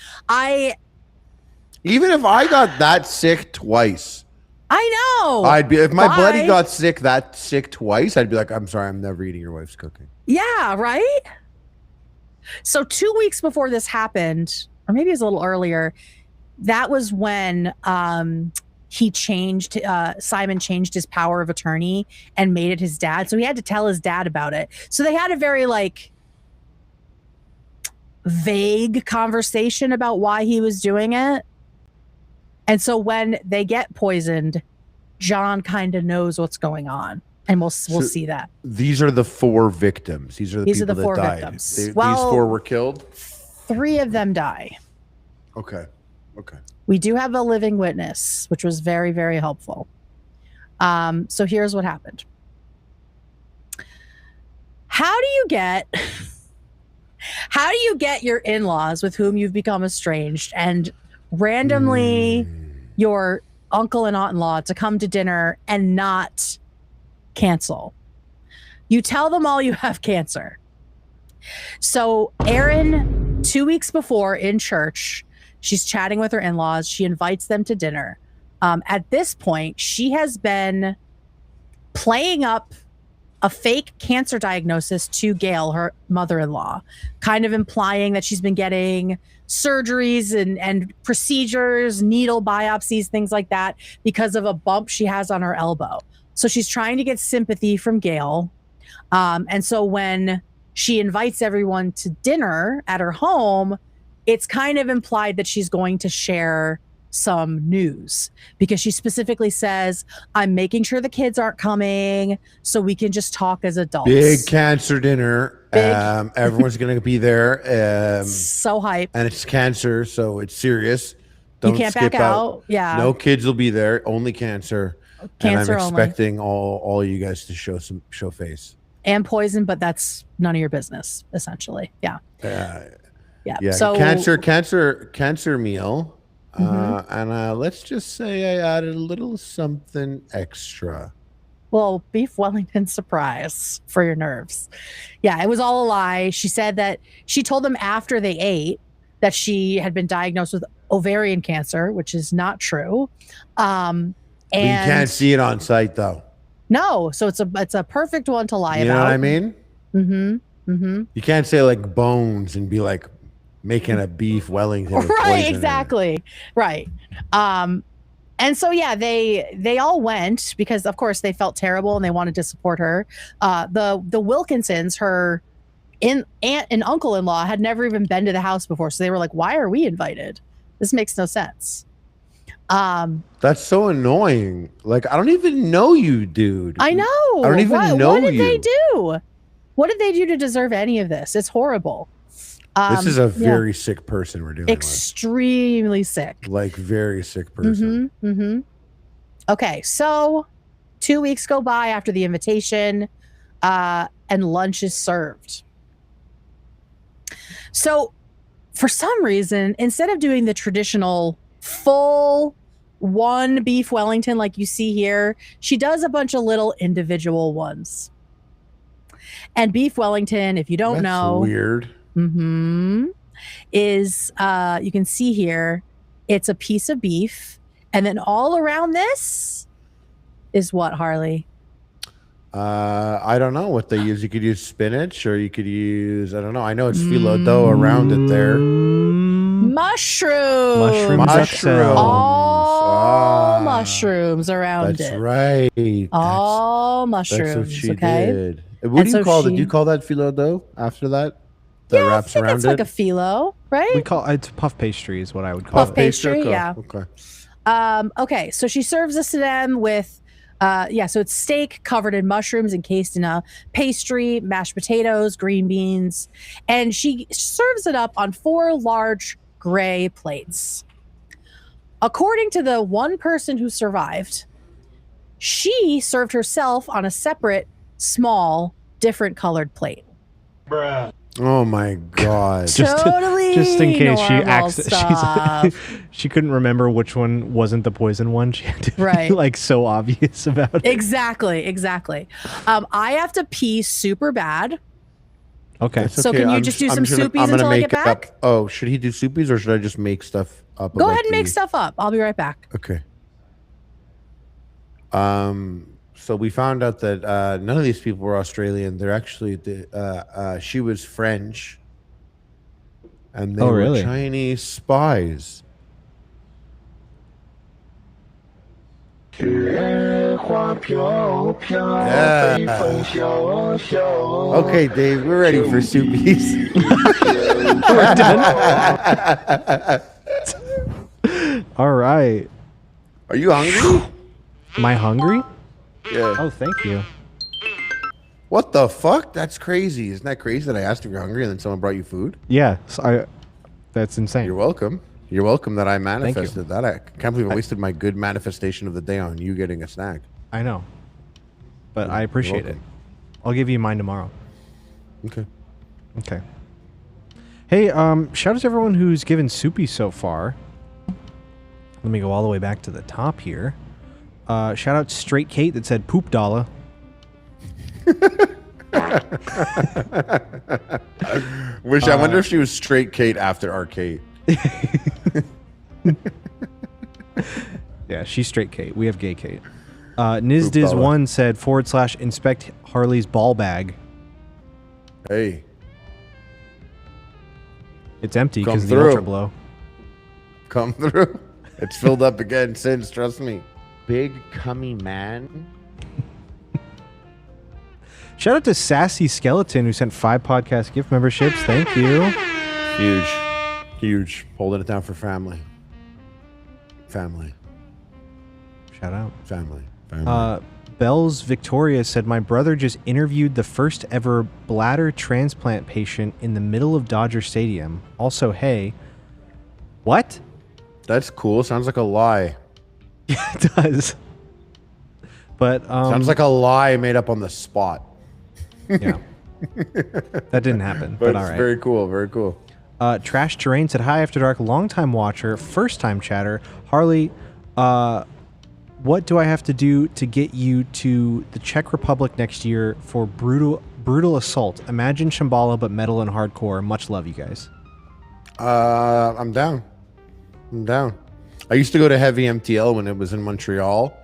even if I got that sick twice, I know. I'd be, if my buddy got that sick twice, I'd be like, I'm sorry, I'm never eating your wife's cooking. Yeah, right? So 2 weeks before this happened, or maybe it was a little earlier, that was when Simon changed his power of attorney and made it his dad. So he had to tell his dad about it. So they had a very like vague conversation about why he was doing it. And so when they get poisoned, John kind of knows what's going on, and we'll see that. These are the 4 victims. These are the people that died. Victims. These 4 were killed? 3 of them die. Okay. We do have a living witness, which was very, very helpful. So here's what happened. How do you get your in-laws with whom you've become estranged and randomly your uncle and aunt-in-law to come to dinner and not cancel? You tell them all you have cancer. So Erin, 2 weeks before in church, she's chatting with her in-laws. She invites them to dinner. At this point, she has been playing up a fake cancer diagnosis to Gail, her mother-in-law, kind of implying that she's been getting surgeries and procedures, needle biopsies, things like that, because of a bump she has on her elbow. So she's trying to get sympathy from Gail. And so when she invites everyone to dinner at her home, it's kind of implied that she's going to share some news, because she specifically says, I'm making sure the kids aren't coming so we can just talk as adults. Big cancer dinner. Everyone's going to be there. So hype. And it's cancer, so it's serious. Don't you can't skip back out. Yeah. No kids will be there. Only cancer. Cancer and I'm only. expecting all you guys to show face. And poison, but that's none of your business, essentially. Yeah. Yeah. So Cancer meal. And let's just say I added a little something extra. Well, beef Wellington surprise for your nerves. Yeah, it was all a lie. She said that she told them after they ate that she had been diagnosed with ovarian cancer, which is not true. And you can't see it on site though. No, so it's a perfect one to lie about. You know what I mean? Mm-hmm. You can't say like bones and be like making a beef Wellington. With Right, poison exactly. Right. And so yeah, they all went because of course they felt terrible and they wanted to support her. The Wilkinsons, her aunt and uncle-in-law, had never even been to the house before, so they were like, "Why are we invited? This makes no sense." That's so annoying. Like, I don't even know you, dude. I know. I don't even know What did you. they do? What did they do to deserve any of this? It's horrible. This is a very sick person we're dealing extremely sick. Like, very sick person. Okay, so 2 weeks go by after the invitation, and lunch is served. So for some reason, instead of doing the traditional full one beef Wellington like you see here, she does a bunch of little individual ones. And beef Wellington, if you don't know, weird. Is you can see here, it's a piece of beef, and then all around this is what, Harley? I don't know what they use. You could use spinach, or you could use, I don't know. I know it's phyllo dough around it there. Mushrooms. All mushrooms around that's it. Right. All mushrooms. That's what she okay. did. What do you call it? Do you call that phyllo dough after that? That Yeah, I wraps think around it's it? like a phyllo, right? We call it's puff pastry is what I would call Puff it. pastry, Okay. yeah. Okay. Okay, so she serves this to them with, so it's steak covered in mushrooms encased in a pastry, mashed potatoes, green beans, and she serves it up on 4 large gray plates. According to the one person who survived, she served herself on a separate, small, different colored plate. Oh my God. Totally just in case she normal stuff. she couldn't remember which one wasn't the poison one. She had to Right. be like so obvious about it. Exactly. I have to pee super bad. Okay. It's So can you just do some soupies until I get back? Oh, should he do soupies or should I just make stuff up? Go about ahead and make the- stuff up. I'll be right back. Okay. So we found out that none of these people were Australian. They're actually she was French, and they were really? Chinese spies. Okay, Dave, we're ready for soupies. All right. Are you hungry? Am I hungry? Yeah. Oh, thank you. What the fuck? That's crazy. Isn't that crazy that I asked if you're hungry and then someone brought you food? Yeah. So that's insane. You're welcome. You're welcome that I manifested that. I can't believe I wasted my good manifestation of the day on you getting a snack. I know. But I appreciate it. welcome. I'll give you mine tomorrow. Okay. Okay. Hey, shout out to everyone who's given soupy so far. Let me go all the way back to the top here. Shout out Straight Kate that said poop dollar. I wonder if she was straight Kate after our Kate. Yeah, she's Straight Kate. We have Gay Kate. Nizdiz1 said / inspect Harley's ball bag. Hey. It's empty Come because of the through. ultra blow. Come through. It's filled up again since, trust me. Big cummy man. Shout out to Sassy Skeleton who sent 5 podcast gift memberships. Thank you. Huge. Holding it down for family. Shout out. Family. Bells Victoria said, my brother just interviewed the first ever bladder transplant patient in the middle of Dodger Stadium. Also, hey, what? That's cool. Sounds like a lie. Yeah, it does. But sounds like a lie made up on the spot. Yeah. That didn't happen, but all it's right. Very cool. Very cool. Trash Terrain said, hi, After Dark, longtime watcher, first time chatter. Harley, what do I have to do to get you to the Czech Republic next year for brutal assault? Imagine Shambhala, but metal and hardcore. Much love, you guys. I'm down. I used to go to Heavy MTL when it was in Montreal.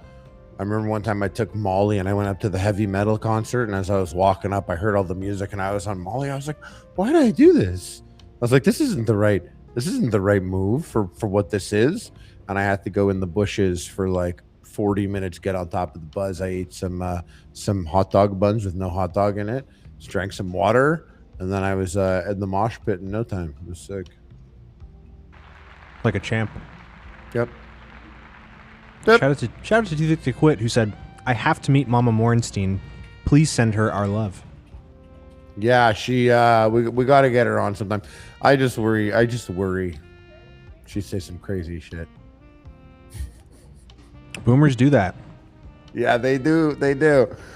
I remember one time I took Molly and I went up to the heavy metal concert, and as I was walking up, I heard all the music and I was on Molly. I was like, why did I do this? I was like, this isn't the right move for what this is. And I had to go in the bushes for like 40 minutes, get on top of the buzz. I ate some hot dog buns with no hot dog in it, just drank some water, and then I was in the mosh pit in no time. It was sick. Like a champ. Yep. Shout out to Too Thick to Quit, who said, I have to meet Mama Morenstein. Please send her our love. Yeah, she we got to get her on sometime. I just worry she says some crazy shit. Boomers do that. Yeah, they do.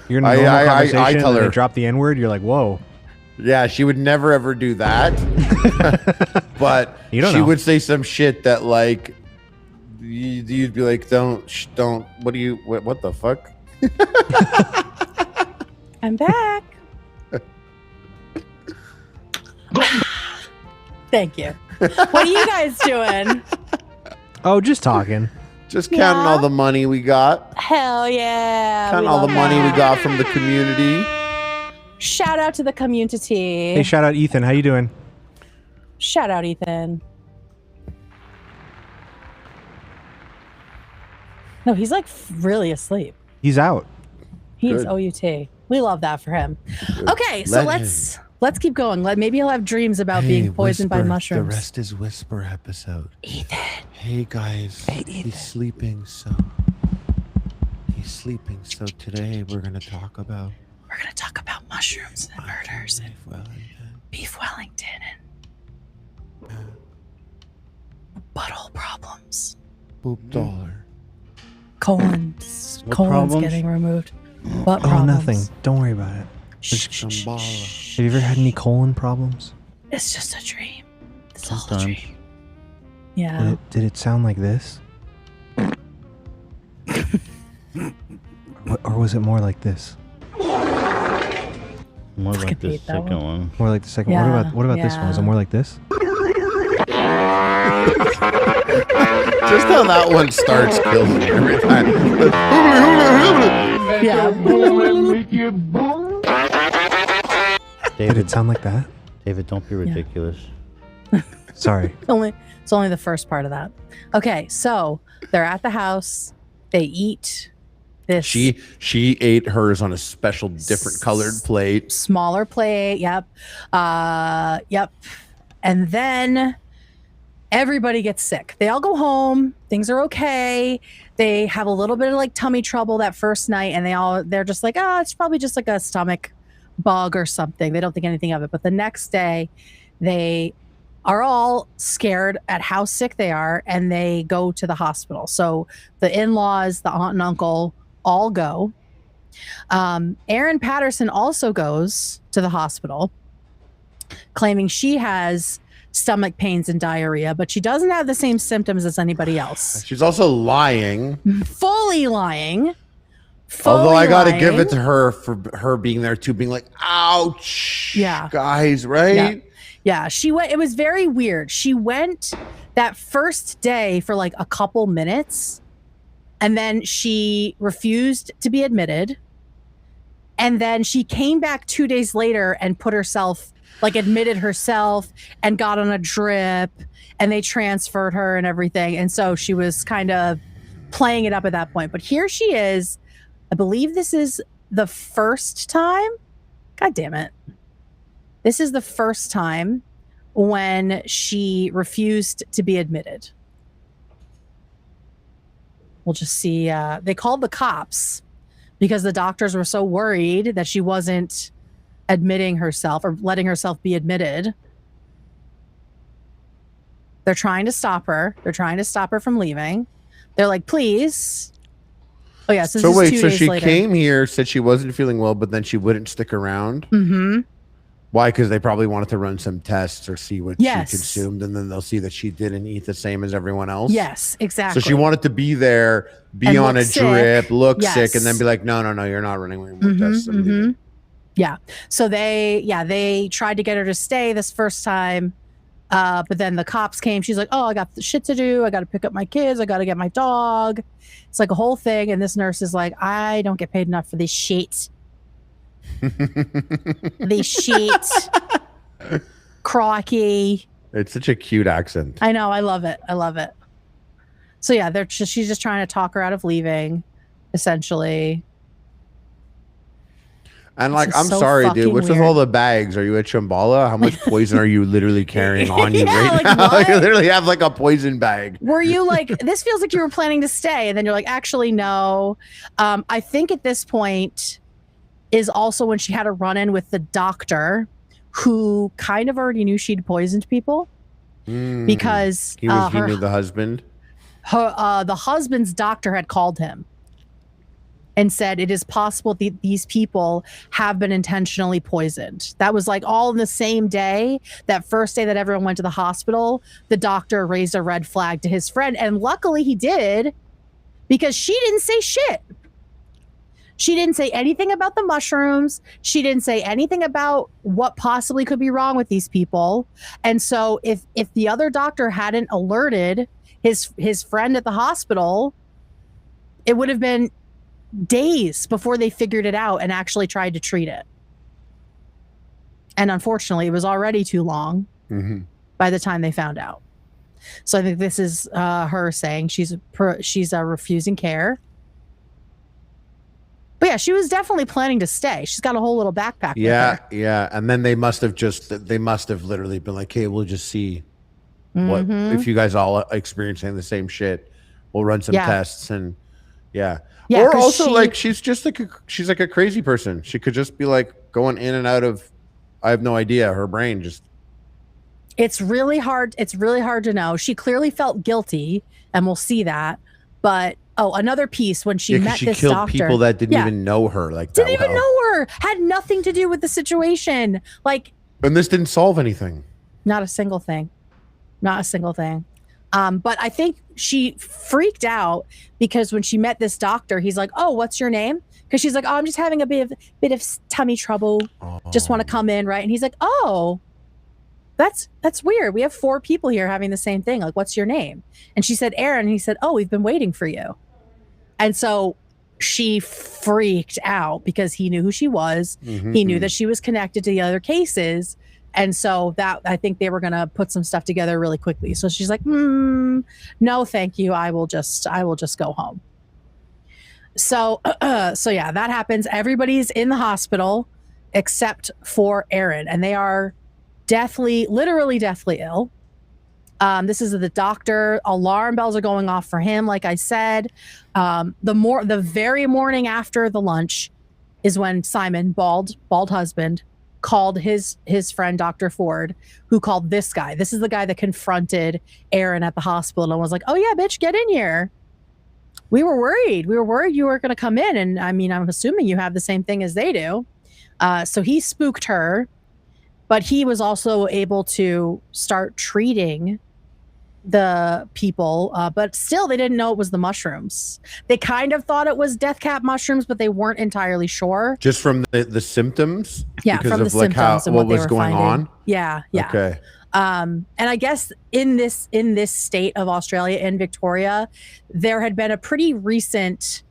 You're in a normal conversation I tell and her, they drop the N-word, you're like, whoa. Yeah, she would never ever do that. But You don't she know. would say some shit that like you'd be like, don't. What the fuck? I'm back. Thank you. What are you guys doing? Oh, just talking. Just counting all the money we got. Hell yeah. Counting we all the love money that. we got from the community. Shout out to the community. Hey, shout out Ethan. How you doing? Shout out Ethan. No, he's like really asleep. He's out. He's Good. OUT. We love that for him. Okay, so Let let's keep going. Maybe he'll have dreams about being poisoned by mushrooms. The rest is whisper episode. Ethan. Hey guys. Hey, Ethan. He's sleeping, so today we're gonna talk about mushrooms and murders and beef Wellington and butthole problems. Boop dollar. Colon's problems? getting removed. Butt Oh, problems. nothing. Don't worry about it. Shambhala. Have you ever had any colon problems? It's just a dream. It's all a Sometimes. dream. Yeah. Did it sound like this? or was it more like this? More Fucking like the hate that second one. one. More like the second Yeah, one? What about this one? Was it yeah. more like this? Just how that one starts kills me every time. Yeah. Did it David, sound like that? David, don't be ridiculous. Sorry. It's only the first part of that. Okay, so they're at the house. They eat this She ate hers on a special different colored plate. smaller plate. Yep. Yep. And then everybody gets sick. They all go home. Things are okay. They have a little bit of like tummy trouble that first night, and they're just like, it's probably just like a stomach bug or something. They don't think anything of it. But the next day, they are all scared at how sick they are, and they go to the hospital. So the in-laws, the aunt and uncle all go. Erin Patterson also goes to the hospital, claiming she has stomach pains and diarrhea, but she doesn't have the same symptoms as anybody else. She's also lying. Fully lying. Although I got to give lying. it to her for her being there too, being like, ouch. Yeah. Guys, right? Yeah, she went. It was very weird. She went that first day for like a couple minutes, And then she refused to be admitted. And then she came back 2 days later and put herself, like admitted herself and got on a drip, and they transferred her and everything. And so she was kind of playing it up at that point. But here she is. I believe this is the first time. God damn it. This is the first time when she refused to be admitted. We'll just see. They called the cops because the doctors were so worried that she wasn't admitting herself or letting herself be admitted. They're trying to stop her. They're trying to stop her from leaving. They're like, please. Oh, yeah. So wait, 2 so days she later. came here, said she wasn't feeling well, but then she wouldn't stick around? Mm-hmm. Why? Because they probably wanted to run some tests or see what Yes. she consumed, and then they'll see that she didn't eat the same as everyone else. Yes, exactly. So she wanted to be there, be And on a look sick. drip, look Yes. sick, and then be like, no, you're not running away with tests. I'm leaving. Yeah. So they tried to get her to stay this first time. But then the cops came. She's like, oh, I got shit to do. I got to pick up my kids. I got to get my dog. It's like a whole thing. And this nurse is like, I don't get paid enough for this shit. This shit. Crocky. It's such a cute accent. I know. I love it. I love it. So yeah, she's just trying to talk her out of leaving, essentially. And This like, is I'm so sorry, dude. fucking What's with weird. all the bags? Are you at Shambhala? How much poison are you literally carrying on you Yeah, right like, now? what? You literally have like a poison bag. Were you like, this feels like you were planning to stay, and then you're like, actually, no. I think at this point is also when she had a run-in with the doctor, who kind of already knew she'd poisoned people because He knew the husband. the husband's doctor had called him and said it is possible these people have been intentionally poisoned. That was like all in the same day. That first day that everyone went to the hospital, the doctor raised a red flag to his friend. And luckily he did, because she didn't say shit. She didn't say anything about the mushrooms. She didn't say anything about what possibly could be wrong with these people. And so if the other doctor hadn't alerted his friend at the hospital, it would have been days before they figured it out and actually tried to treat it. And unfortunately, it was already too long by the time they found out. So I think this is her saying she's refusing care. But yeah, she was definitely planning to stay. She's got a whole little backpack with her. Yeah. And then they must have literally been like, hey, we'll just see what if you guys all are experiencing the same shit. We'll run some tests and yeah. Yeah, or 'cause also like she's like a crazy person. She could just be like going in and out of, I have no idea. Her brain just. It's really hard. It's really hard to know. She clearly felt guilty, and we'll see that. But another piece when she met she this killed doctor, people that didn't even know her, like didn't that even well. know her, had nothing to do with the situation. Like, And this didn't solve anything. not a single thing, not a single thing. But I think she freaked out because when she met this doctor, he's like, "Oh, what's your name?" Because she's like, "Oh, I'm just having a bit of tummy trouble. Just want to come in, right?" And he's like, "Oh, that's weird. We have 4 people here having the same thing. Like, what's your name?" And she said, "Erin." And he said, "Oh, we've been waiting for you." And so she freaked out because he knew who she was. He knew that she was connected to the other cases. And so that, I think they were going to put some stuff together really quickly. So she's like, no, thank you. I will just go home. So yeah, that happens. Everybody's in the hospital except for Erin, and they are literally deathly ill. This is the doctor. Alarm bells are going off for him. Like I said, the very morning after the lunch is when Simon, bald husband, called his friend, Dr. Ford, who called this guy. This is the guy that confronted Erin at the hospital and was like, "Oh yeah, bitch, get in here. We were worried. We were worried you weren't going to come in. And I mean, I'm assuming you have the same thing as they do." So he spooked her, but he was also able to start treating the people, but still they didn't know it was the mushrooms. They kind of thought it was death cap mushrooms, but they weren't entirely sure. Just from the symptoms? Yeah, because from of the like symptoms and what what they was were going finding. on? Yeah. Okay. And I guess in this state of Australia, in Victoria, there had been a pretty recent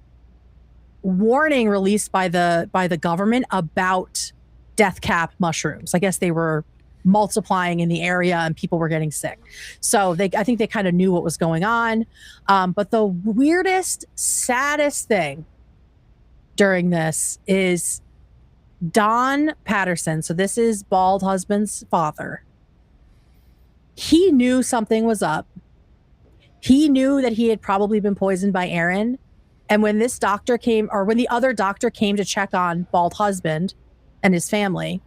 warning released by the government about death cap mushrooms. I guess they were multiplying in the area and people were getting sick. So I think they kind of knew what was going on. But the weirdest, saddest thing during this is Don Patterson. So this is bald husband's father. He knew something was up. He knew that he had probably been poisoned by Erin. And when this doctor came, or when the other doctor came to check on bald husband and his family,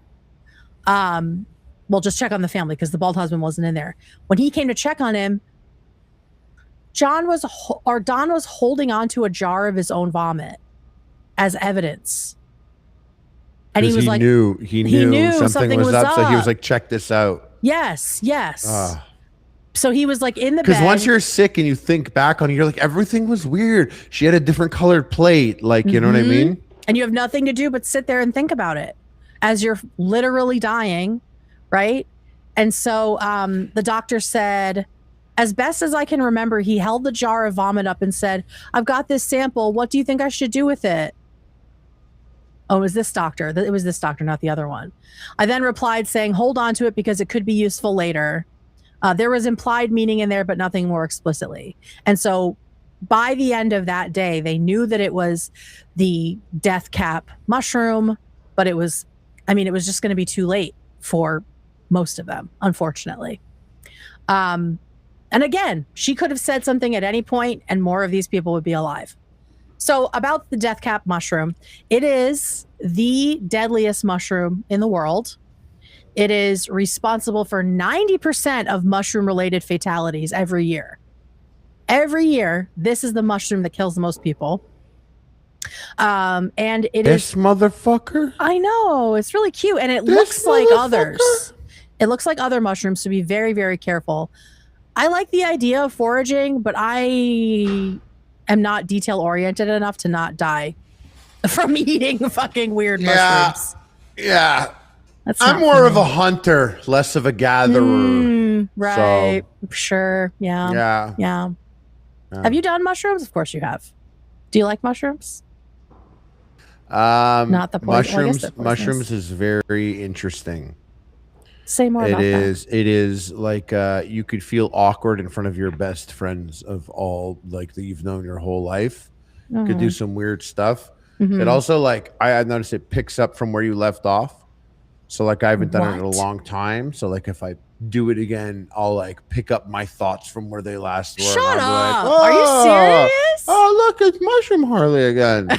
well, just check on the family because the bald husband wasn't in there. When he came to check on him, Don was holding onto a jar of his own vomit as evidence. And he was like, he knew something was up. So he was like, check this out. Yes. So he was like in the bed. Because once you're sick and you think back on it, you're like, everything was weird. She had a different colored plate. Like, you know what I mean? And you have nothing to do but sit there and think about it as you're literally dying. Right. And so the doctor said, as best as I can remember, he held the jar of vomit up and said, I've got this sample. What do you think I should do with it? Oh, it was this doctor. It was this doctor, not the other one. I then replied saying, hold on to it because it could be useful later. There was implied meaning in there, but nothing more explicitly. And so by the end of that day, they knew that it was the death cap mushroom, but it was just going to be too late for most of them, unfortunately. And again, she could have said something at any point and more of these people would be alive. So about the death cap mushroom, it is the deadliest mushroom in the world. It is responsible for 90% of mushroom-related fatalities every year. Every year, this is the mushroom that kills the most people. And this motherfucker. I know, it's really cute, and it looks like others. It looks like other mushrooms, so be very, very careful. I like the idea of foraging, but I am not detail-oriented enough to not die from eating fucking weird mushrooms. Yeah. I'm more of a hunter, less of a gatherer. Right. So, sure. Yeah. Yeah. Have you done mushrooms? Of course you have. Do you like mushrooms? Not the mushrooms. Mushrooms is very interesting. Say more about that. It is like you could feel awkward in front of your best friends of all like that you've known your whole life. Could do some weird stuff. It also like I noticed it picks up from where you left off. So like I haven't done it in a long time. So like if I do it again, I'll like pick up my thoughts from where they last were. Shut up! Like, Are you serious? Oh look, it's Mushroom Harley again.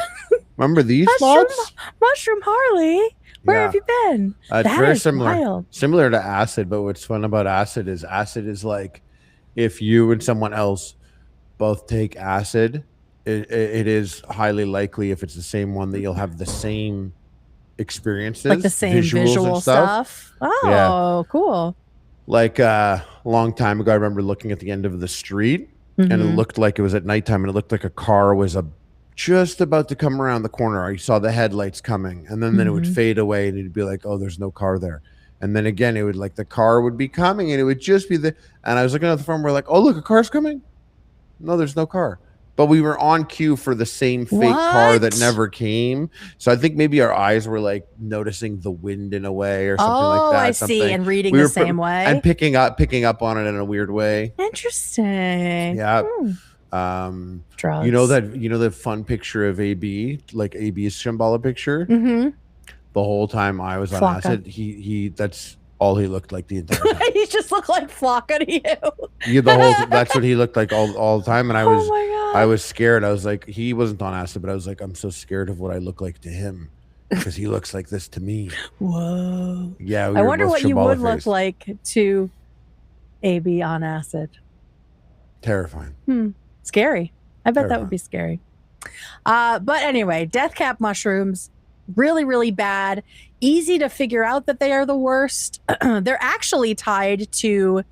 Remember these thoughts? Mushroom Harley. Where have you been? It's very similar to acid, but what's fun about acid is like if you and someone else both take acid, it is highly likely if it's the same one that you'll have the same experiences, like the same visual stuff. Oh, yeah. Cool. Like a long time ago, I remember looking at the end of the street and it looked like it was at nighttime and it looked like a car was just about to come around the corner. I saw the headlights coming and then it would fade away and it'd be like, oh, there's no car there. And then again, it would like the car would be coming and it would just be the, and I was looking at the phone, we're like, oh, look, a car's coming. No, there's no car. But we were on cue for the same fake car that never came. So I think maybe our eyes were like noticing the wind in a way or something like that. I see. And reading the same way. And picking up on it in a weird way. Interesting. Yeah. Drugs. You know the fun picture of AB, like AB's Shambhala picture? The whole time I was on acid, he that's all he looked like the entire time. He just looked like Flocka to you. That's what he looked like all the time. And I was scared. I was like, he wasn't on acid, but I was like, I'm so scared of what I look like to him because he looks like this to me. Whoa. Yeah. I wonder what you would look like to AB on acid. Terrifying. Scary. I bet that would be scary. But anyway, death cap mushrooms, really, really bad. Easy to figure out that they are the worst. They're actually tied to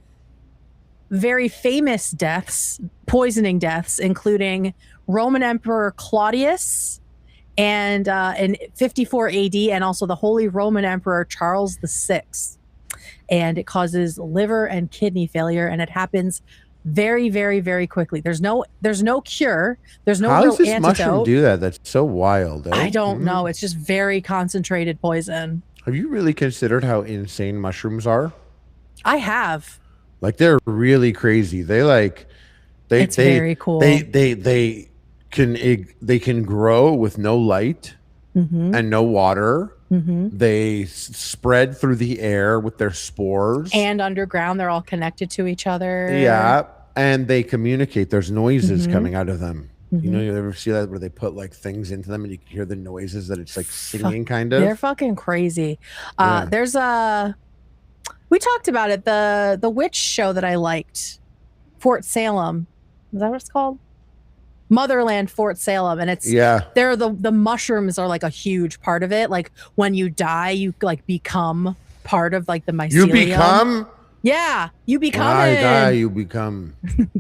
very famous deaths, poisoning deaths, including Roman Emperor Claudius and in 54 AD, and also the Holy Roman Emperor Charles VI. and it causes liver and kidney failure, and it happens very, very, very quickly. There's no cure. There's no How real does this antidote. mushroom do that? That's so wild. Eh? I don't know. It's just very concentrated poison. Have you really considered how insane mushrooms are? I have. Like they're really crazy. It's very cool. They can grow with no light and no water. They spread through the air with their spores. And underground, they're all connected to each other. Yeah, and they communicate. There's noises coming out of them. You know, you ever see that where they put like things into them and you can hear the noises that it's like singing kind of? They're fucking crazy. There's we talked about it, the witch show that I liked, Fort Salem. Is that what it's called? Motherland Fort Salem, and it's they're the mushrooms are like a huge part of it. Like when you die, you like become part of like the mycelium. You become? Yeah, you become. When I die, you become.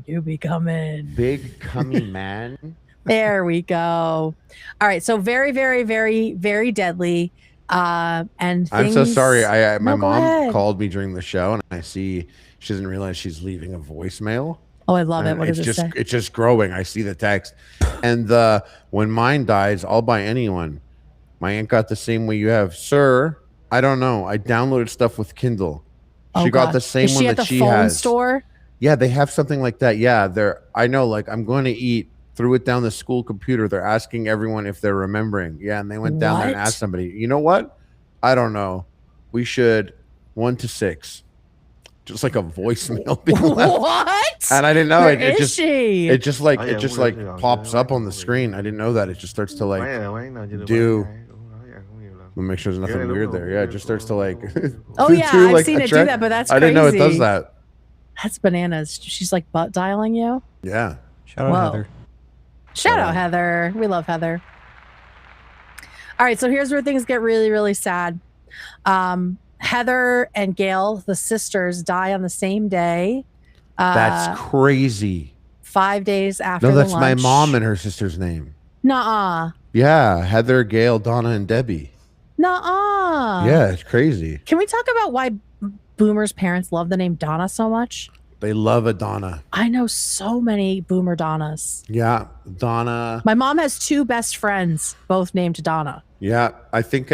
You become in Big cummy man. There we go. All right, so very, very, very, very deadly. And I'm so sorry. My No, go mom ahead. called me during the show, and I see she doesn't realize she's leaving a voicemail. Oh, I love it. And What does it say? It's just growing. I see the text, and when mine dies, I'll buy anyone. My aunt got the same way you have, sir. I don't know. I downloaded stuff with Kindle. Oh, She got God. the same Is one she at that the she phone has. store? Yeah, they have something like that. Yeah, I know. Like I'm going to eat. Threw it down the school computer. They're asking everyone if they're remembering. Yeah, and they went down there and What? asked somebody. You know what? I don't know. We should 1 to 6. Just like a voicemail being left. What? And I didn't know Where it. It is just she? it just like pops up on the screen. I didn't know that. It just starts to like do. We'll make sure there's nothing weird there. Yeah, it just starts to like. Oh, yeah, do, I've like, seen a it do track. that, but that's I didn't know it does crazy. that. That's bananas. She's like butt dialing you. Yeah. Shout out Whoa. Heather. Shout out Heather. We love Heather. All right, so here's where things get really, really sad. Heather and Gail, the sisters, die on the same day. That's crazy. 5 days after No, the that's my lunch. mom and her sister's name. Nuh-uh. Yeah, Heather, Gail, Donna, and Debbie. Nuh-uh. Yeah, it's crazy. Can we talk about why Boomer's parents love the name Donna so much? They love a Donna. I know so many Boomer Donnas. Yeah, Donna. My mom has 2 best friends, both named Donna. Yeah, I think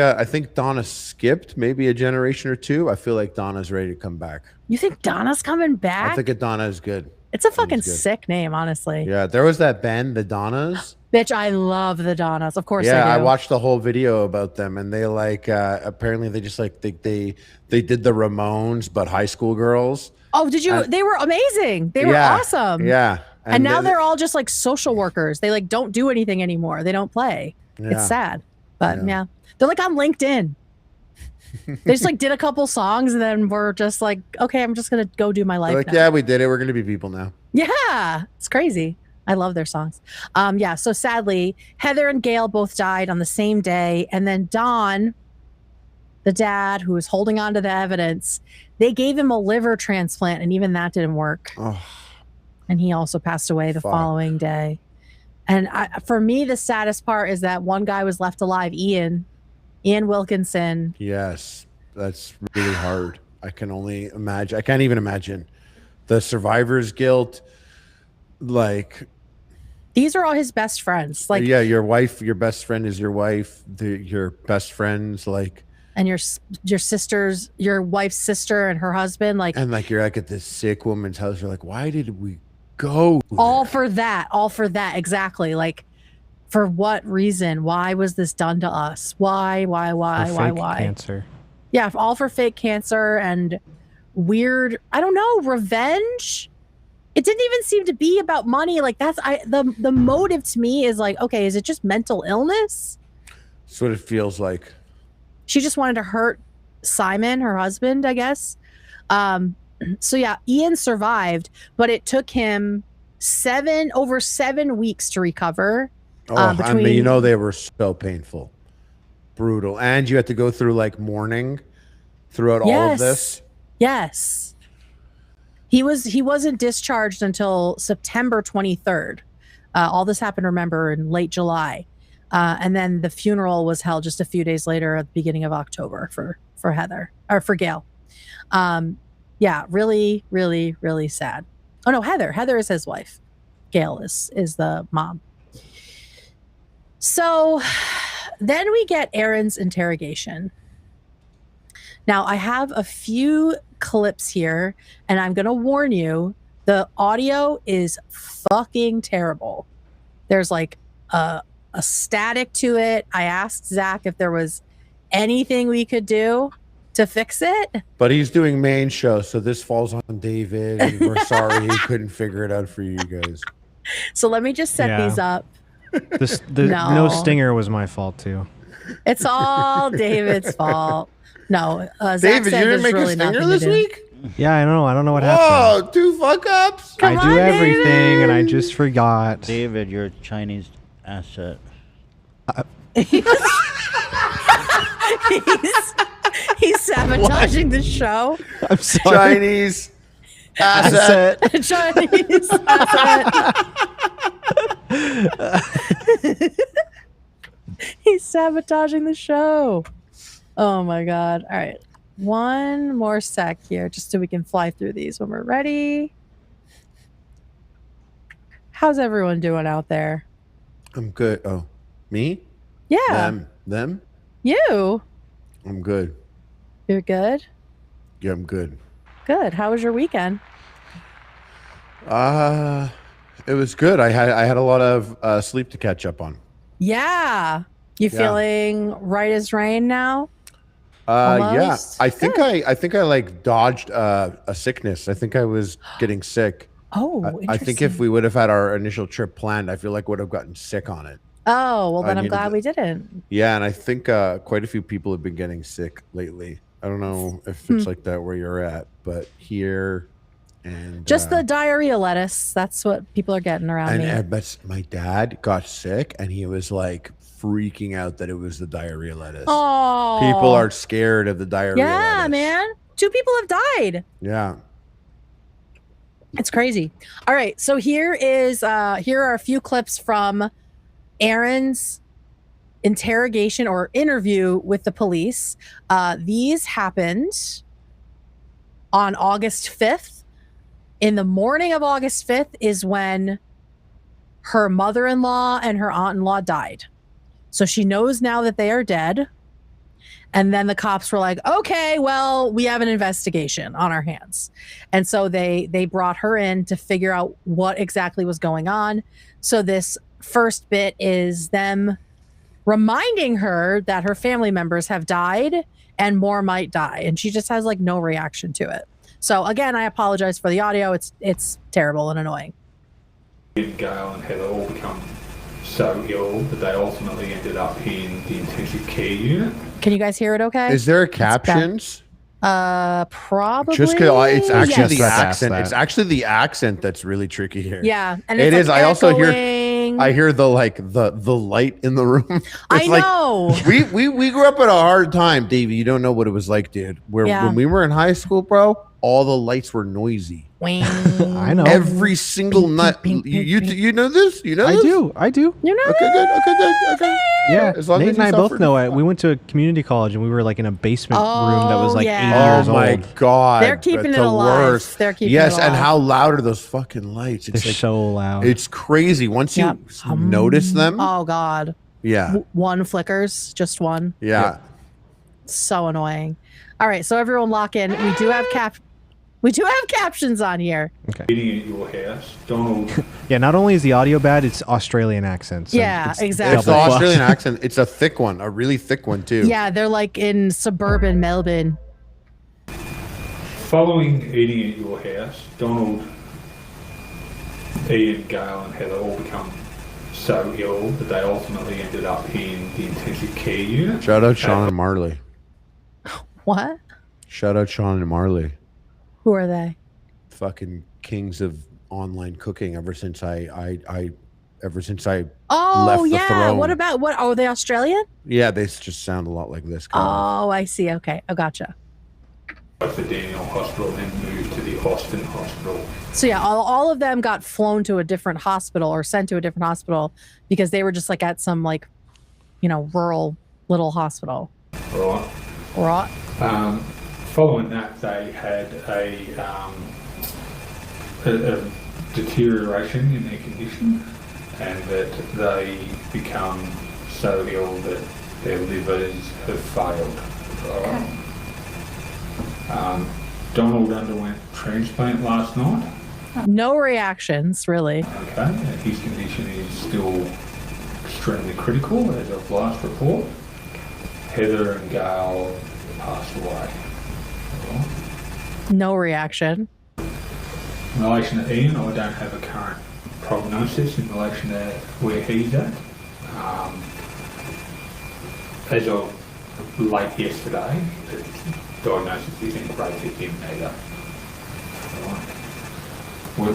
Donna skipped maybe a generation or 2. I feel like Donna's ready to come back. You think Donna's coming back? I think a Donna is good. It's a fucking good. sick name, honestly. Yeah, there was that band, the Donnas. Bitch, I love the Donnas. Of course Yeah, I I do. watched the whole video about them, and they like apparently they just like they did the Ramones, but high school girls. Oh, did you? They were amazing. They were awesome. Yeah, And now they're all just like social workers. They like don't do anything anymore. They don't play. Yeah. It's sad. But yeah. They're like on LinkedIn. They just like did a couple songs and then we're just like, okay, I'm just gonna go do my life. They're like, now. yeah, we did it. We're gonna be people now. Yeah, it's crazy. I love their songs. Yeah, so sadly, Heather and Gail both died on the same day. And then Don, the dad who was holding on to the evidence, they gave him a liver transplant and even that didn't work. Oh, And he also passed away the Fuck. following day. And for me, the saddest part is that one guy was left alive, Ian Wilkinson. yes, that's really hard. I can only imagine. I can't even imagine the survivor's guilt. Like, These are all his best friends. Like, yeah, your wife, your best friend is your wife. Your best friends, like, and your sisters, your wife's sister and her husband, like, and like you're like at this sick woman's house. You're like, why did we go? all there? for that, exactly. Like, for what reason? Why was this done to us? Why? For fake cancer. Yeah, all for fake cancer and weird, I don't know, revenge. It didn't even seem to be about money. Like, that's the motive to me is like, okay, is it just mental illness? That's what it feels like. She just wanted to hurt Simon, her husband, I guess. So yeah, Ian survived, but it took him over 7 weeks to recover. Oh, I mean, you know, they were so painful, brutal, and you had to go through like mourning throughout all of this. Yes. He wasn't discharged until September 23rd. All this happened, remember, in late July. And then the funeral was held just a few days later at the beginning of October for Heather or for Gail. Yeah, really, really, really sad. Oh no, Heather is his wife. Gail is the mom. So then we get Erin's interrogation. Now I have a few clips here, and I'm gonna warn you, the audio is fucking terrible. There's like a static to it. I asked Zach if there was anything we could do to fix it. But he's doing main show, so this falls on David. And we're sorry he couldn't figure it out for you guys. So let me just set these up. No stinger was my fault too. It's all David's fault. No, Zach David, said you didn't there's make really a stinger nothing this to do. week? Yeah, I know. I don't know what happened. Whoa, 2 fuck ups. Come I do on, everything David. and I just forgot. David, you're a Chinese asset. He's sabotaging the show. I'm sorry. Chinese asset. Chinese asset. He's sabotaging the show. Oh my god. All right. One more sec here just so we can fly through these when we're ready. How's everyone doing out there? I'm good. Oh, me? Yeah. Them? You. I'm good. You're good? Yeah, I'm good. Good. How was your weekend? It was good. I had a lot of sleep to catch up on. Yeah. You Yeah. feeling right as rain now? Yeah. Almost? I think I like dodged a sickness. I think I was getting sick. Oh, I think if we would have had our initial trip planned, I feel like would have gotten sick on it. Oh, well then I I'm needed glad to- we didn't. Yeah, and I think quite a few people have been getting sick lately. I don't know if it's like that where you're at, but here and Just the diarrhea lettuce. That's what people are getting around me. but my dad got sick and he was like freaking out that it was the diarrhea lettuce. Oh, People are scared of the diarrhea yeah, lettuce. man. 2 people have died. Yeah. It's crazy. All right, so here are a few clips from Erin's interrogation or interview with the police. These happened on August 5th. In the morning of August 5th is when her mother-in-law and her aunt-in-law died. So she knows now that they are dead. And then the cops were like, okay, well, we have an investigation on our hands. And so they brought her in to figure out what exactly was going on. So this first bit is them reminding her that her family members have died and more might die. And she just has like no reaction to it. So again, I apologize for the audio. It's terrible and annoying. Gail and Heather all become so ill that they ultimately ended up in the intensive care unit. Can you guys hear it okay? Is there captions? Probably. Just because it's actually Yes. the Let's ask accent. that. It's actually the accent that's really tricky here. Yeah, and It it's is. like I also hear. echoing. I hear the light in the room. I It's like, know. we grew up at a hard time, Davey. You don't know what it was like, dude. Where Yeah. when we were in high school, bro, all the lights were noisy. I know. Every single night. You know this? You know I this? do. I do. You know Okay, good. Okay, good. Okay. Yeah. As long Nate as and you I both suffered. know it. We went to a community college and we were like in a basement room that was like yeah. 80 years Oh my old. god. They're keeping that's it the alive. worst. They're keeping yes, it and alive. how loud are those fucking lights? It's They're like so loud. it's crazy. Once you Yep. notice them, Oh God. yeah. One flickers, just one. Yeah. So annoying. All right, so everyone lock in. We do have captions on here. Eating at your house, Donald. Yeah, not only is the audio bad, it's Australian accent. So Yeah, it's exactly. It's the double fucked. Australian accent. It's a thick one, a really thick one too. Yeah, they're like in suburban Melbourne. Following eating at your house, Donald, Ian, Gail, and Heather all become so ill that they ultimately ended up in the intensive care unit. Shout out Sean and Marley. What? Shout out Sean and Marley. Who are they? Fucking kings of online cooking ever since I Oh left the yeah. throne. What about what? Oh, are they Australian? yeah, they just sound a lot like this guy. Oh, I see. Okay, I gotcha. Both the Daniel Hospital and then moved to the Austin Hospital. So yeah, all of them got flown to a different hospital or sent to a different hospital because they were just like at some like, rural little hospital. Right. Right. Following that, they had a deterioration in their condition, and that they become so ill that their livers have failed. Donald underwent transplant last night. No reactions, really. Okay, and his condition is still extremely critical as of last report. Heather and Gail passed away. No reaction. In relation to Ian, I don't have a current prognosis in relation to where he's at. As of late yesterday, the diagnosis isn't great for him either.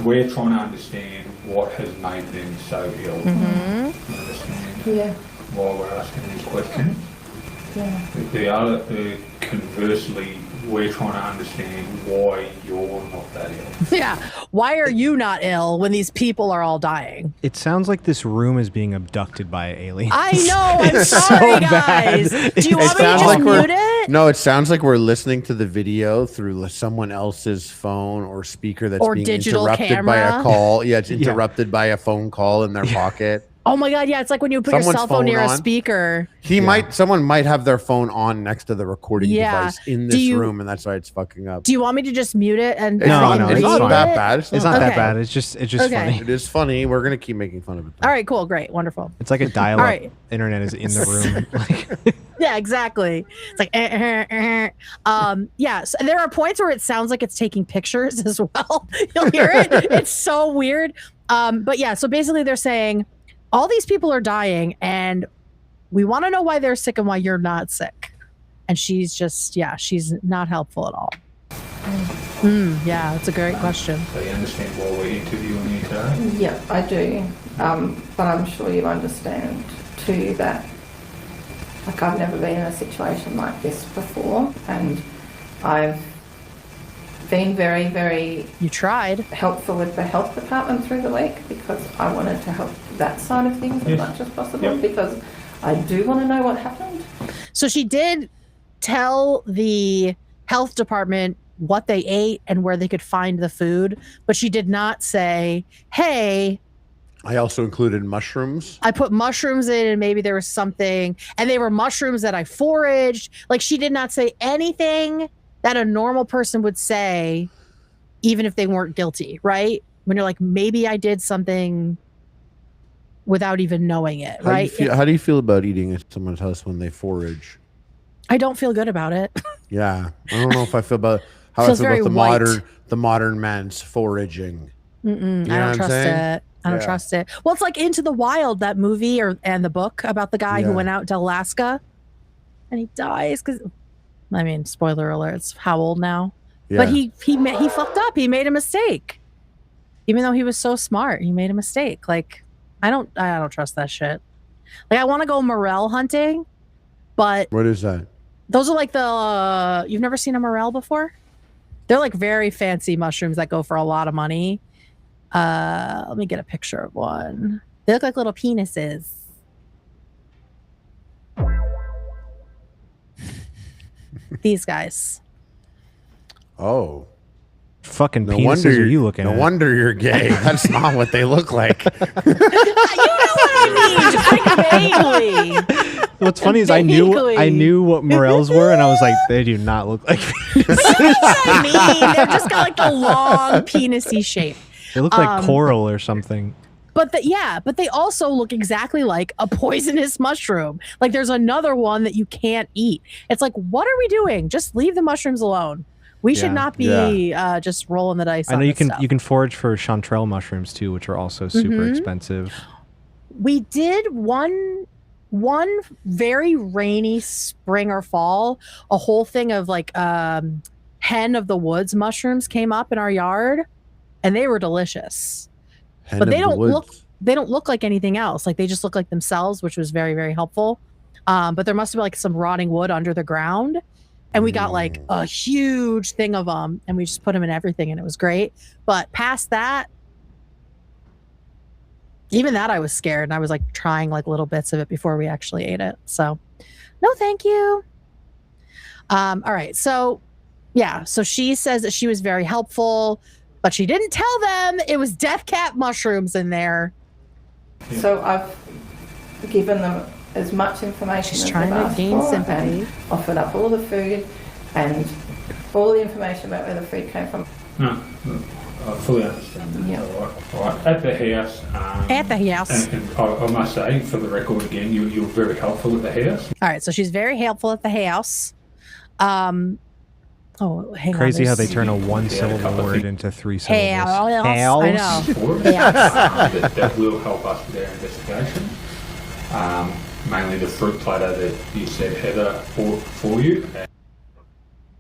We're trying to understand what has made them so ill. Mm-hmm. Understand why we're asking these questions. Conversely, we're trying to understand why you're not that ill. Yeah. Why are you not ill when these people are all dying? It sounds like this room is being abducted by aliens. I know. I'm sorry, guys. Do you want me to just mute it? No, it sounds like we're listening to the video through someone else's phone or speaker that's or being digital interrupted by camera. a call. Yeah, it's interrupted by a phone call in their pocket. Oh my God, yeah, it's like when you put Someone's your cell phone near a phone on. speaker. Someone might have their phone on next to the recording device in this room, and that's why it's fucking up. Do you want me to just mute it? And it's not that bad. It's not that bad. It's just funny. It is funny. We're gonna keep making fun of it. All right, cool, great, wonderful. It's like a dial-up internet is in the room. Yeah, exactly. It's like, yeah. So there are points where it sounds like it's taking pictures as well. You'll hear it. It's so weird. But yeah, so basically they're saying all these people are dying, and we want to know why they're sick and why you're not sick. And she's just, she's not helpful at all. Yeah, that's a great question. So you understand why we're interviewing you today? Yeah, I do. But I'm sure you understand too that, like, I've never been in a situation like this before, and I've been very, very helpful with the health department through the week, because I wanted to help that side of things as much as possible, because I do want to know what happened. So she did tell the health department what they ate and where they could find the food, but she did not say, hey, I also included mushrooms. I put mushrooms in, and maybe there was something, and they were mushrooms that I foraged. Like, she did not say anything that a normal person would say, even if they weren't guilty, right? When you're like, maybe I did something without even knowing it, right? How do you feel about eating at someone's house when they forage? I don't feel good about it. Yeah, I don't know if I feel about how I feel about the modern man's foraging. I don't trust it. I don't trust it. Well, it's like Into the Wild, that movie and the book about the guy who went out to Alaska and he dies because, I mean, spoiler alert, it's how old now? Yeah. But he fucked up. He made a mistake. Even though he was so smart, he made a mistake. Like, I don't trust that shit. Like, I want to go morel hunting, but what is that? Those are like you've never seen a morel before? They're like very fancy mushrooms that go for a lot of money. Let me get a picture of one. They look like little penises. These guys. Oh. Fucking no penises wonder are you looking at? No wonder you're gay. That's not what they look like. You know what I mean? Just like vaguely. What's funny is I knew what morels were, and I was like, they do not look like penises. But you know what I mean? They're just got like the long penisy shape. They look like coral or something. But they also look exactly like a poisonous mushroom. Like, there's another one that you can't eat. It's like, what are we doing? Just leave the mushrooms alone. We should not be just rolling the dice. I know you can forage for chanterelle mushrooms too, which are also super expensive. We did one very rainy spring or fall, a whole thing of like hen of the woods mushrooms came up in our yard, and they were delicious. But they don't look like anything else. Like, they just look like themselves, which was very, very helpful. But there must have been like some rotting wood under the ground. And we got like a huge thing of them, and we just put them in everything, and it was great. But past that, even that, I was scared, and I was like trying like little bits of it before we actually ate it. So no, thank you. All right. So Yeah, so she says that she was very helpful, but she didn't tell them it was death cap mushrooms in there. So I've given them as much information She's as trying they've to asked gain for sympathy. and offered up all the food and all the information about where the food came from. No, I fully understand that. Yeah. All right. At the house. At the house. And I must say, for the record again, you're very helpful at the house. All right, so she's very helpful at the house. Oh, hang Crazy on. how they there's- turn a Yeah, a one-syllable couple of word things. into 3 syllables. House. I House. know. For it. Yes. That will help us with our investigation. Mainly the fruit platter that you said Heather bought for you.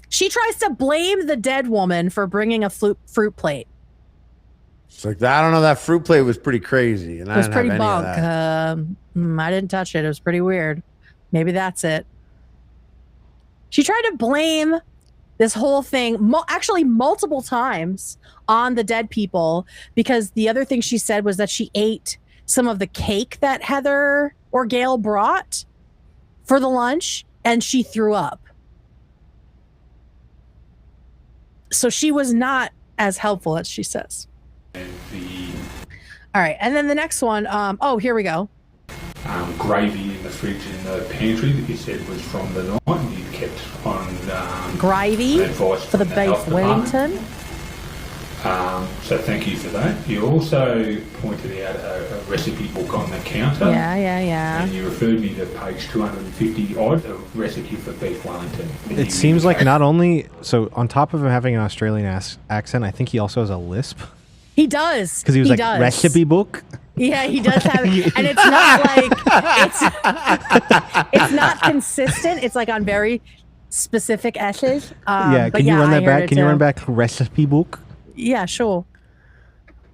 She tries to blame the dead woman for bringing a fruit plate. It's like, I don't know, that fruit plate was pretty crazy. And It was I pretty didn't have any of bunk. that. I didn't touch it. It was pretty weird. Maybe that's it. She tried to blame this whole thing, actually multiple times, on the dead people, because the other thing she said was that she ate some of the cake that Heather or Gail brought for the lunch, and she threw up. So she was not as helpful as she says. And the All right, and then the next one. Oh, here we go. gravy in the fridge in the pantry that you said was from the night and you kept on Gravy advice for the from health beef department. Wellington. So thank you for that. You also pointed out a recipe book on the counter. Yeah. And you referred me to page 250 odd, a recipe for beef Wellington. And It you seems like indicated- not only so on top of him having an Australian accent, I think he also has a lisp He does. because he was like does. recipe book. Yeah, he does have, and it's not like it's not consistent. It's like on very specific S's. Yeah, but can you run I that heard back? it Can you too. run back recipe book? Yeah, sure.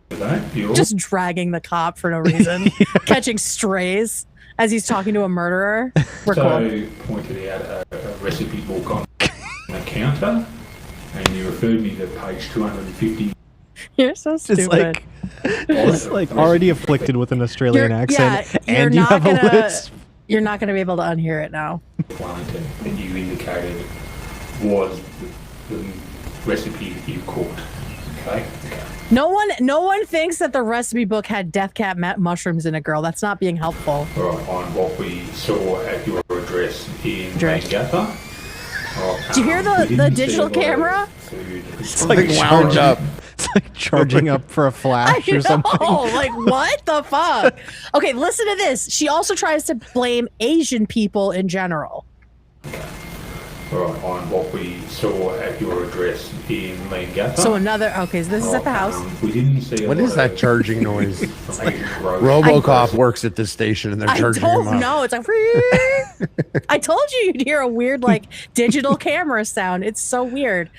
for that. You Just dragging the cop for no reason, catching strays as he's talking to a murderer. We're cool. also pointed out a recipe book on the counter, and you referred me to page 250. You're so stupid. It's like it's like already afflicted with an Australian accent, you're and you not have a gonna- lisp. You're not going to be able to unhear it now. Wellington that you indicated was the recipe that you cooked. Okay. No one thinks that the recipe book had death cap mushrooms in it, girl. That's not being helpful. All right, on what we saw at your address in Address. Mangatha. Do you hear the digital camera? It's like wound up. It's like charging up for a flash or something. Like what the fuck? Okay, listen to this. She also tries to blame Asian people in general. All right, on what we saw at your address in Mangatha. So okay, so this is at the house. We didn't see a What lot is that of charging noise? from Asian growth. RoboCop works at this station and they're I charging him don't up. know. It's like I told you you'd hear a weird like digital camera sound. It's so weird.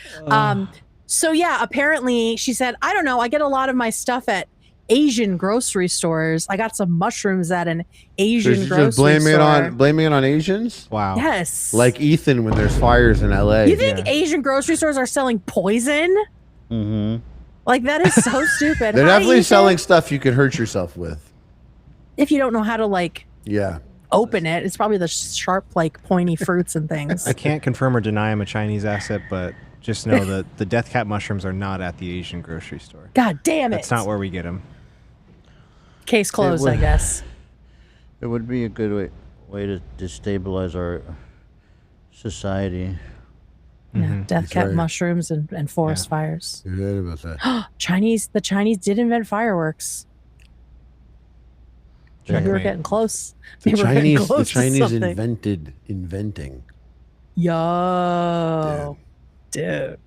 So yeah, apparently she said, I don't know, I get a lot of my stuff at Asian grocery stores. I got some mushrooms at an Asian She's grocery just blaming store. blaming it on Asians, Wow. Yes. like Ethan when there's fires in LA. you think Asian grocery stores are selling poison? Mm-hmm. Like that is so stupid. They're Hi, definitely Ethan. selling stuff you could hurt yourself with. If you don't know how to like Yeah. open it, it's probably the sharp like pointy fruits and things. I can't confirm or deny I'm a Chinese asset, but just know that the death cap mushrooms are not at the Asian grocery store. God damn it. That's not where we get them. Case closed, I would- guess. It would be a good way to destabilize our society. Yeah, death That's cap right. mushrooms and forest fires. You're right about that. The Chinese did invent fireworks. Maybe we're Checkmate. getting close. The Maybe we're getting Chinese, the close to Chinese something. invented inventing. Yo, dude.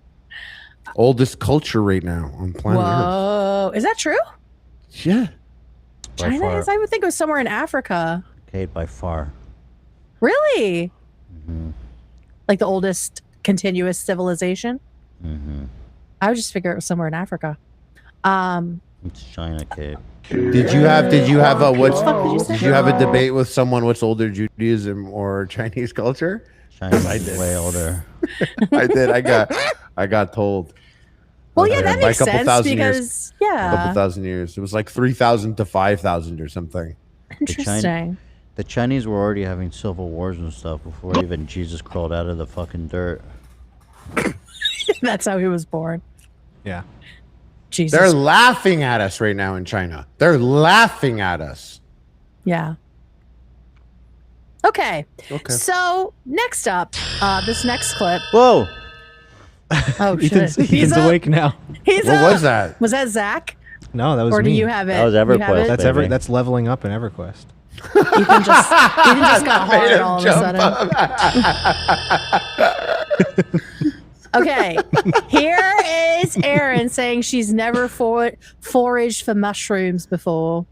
Oldest culture right now on planet Earth. Whoa. Is that true? Yeah. By China far. is? I would think it was somewhere in Africa. Kate, by far. Really? Mm-hmm. Like the oldest continuous civilization? Mm-hmm. I would just figure it was somewhere in Africa. It's China, Kate. Did you have a what's fuck did you say? did you have a debate with someone what's older, Judaism or Chinese culture? China's I did. way older. I did. I got told. Well, yeah, that By a makes couple sense thousand because, years. A couple yeah. thousand years. It was like 3,000 to 5,000 or something. Interesting. The Chinese were already having civil wars and stuff before even Jesus crawled out of the fucking dirt. That's how he was born. Yeah. Jesus. They're laughing at us right now in China. They're laughing at us. Yeah. Okay. Okay. So next up, this next clip. Whoa. Oh shit. Ethan's up. awake now. He's What up. was that? Was that Zach? No, that was Or do me. you have it? That was You have EverQuest. it? That's baby. that's leveling up in EverQuest. Ethan just got hard all of a sudden. Okay, here is Erin saying she's never foraged for mushrooms before.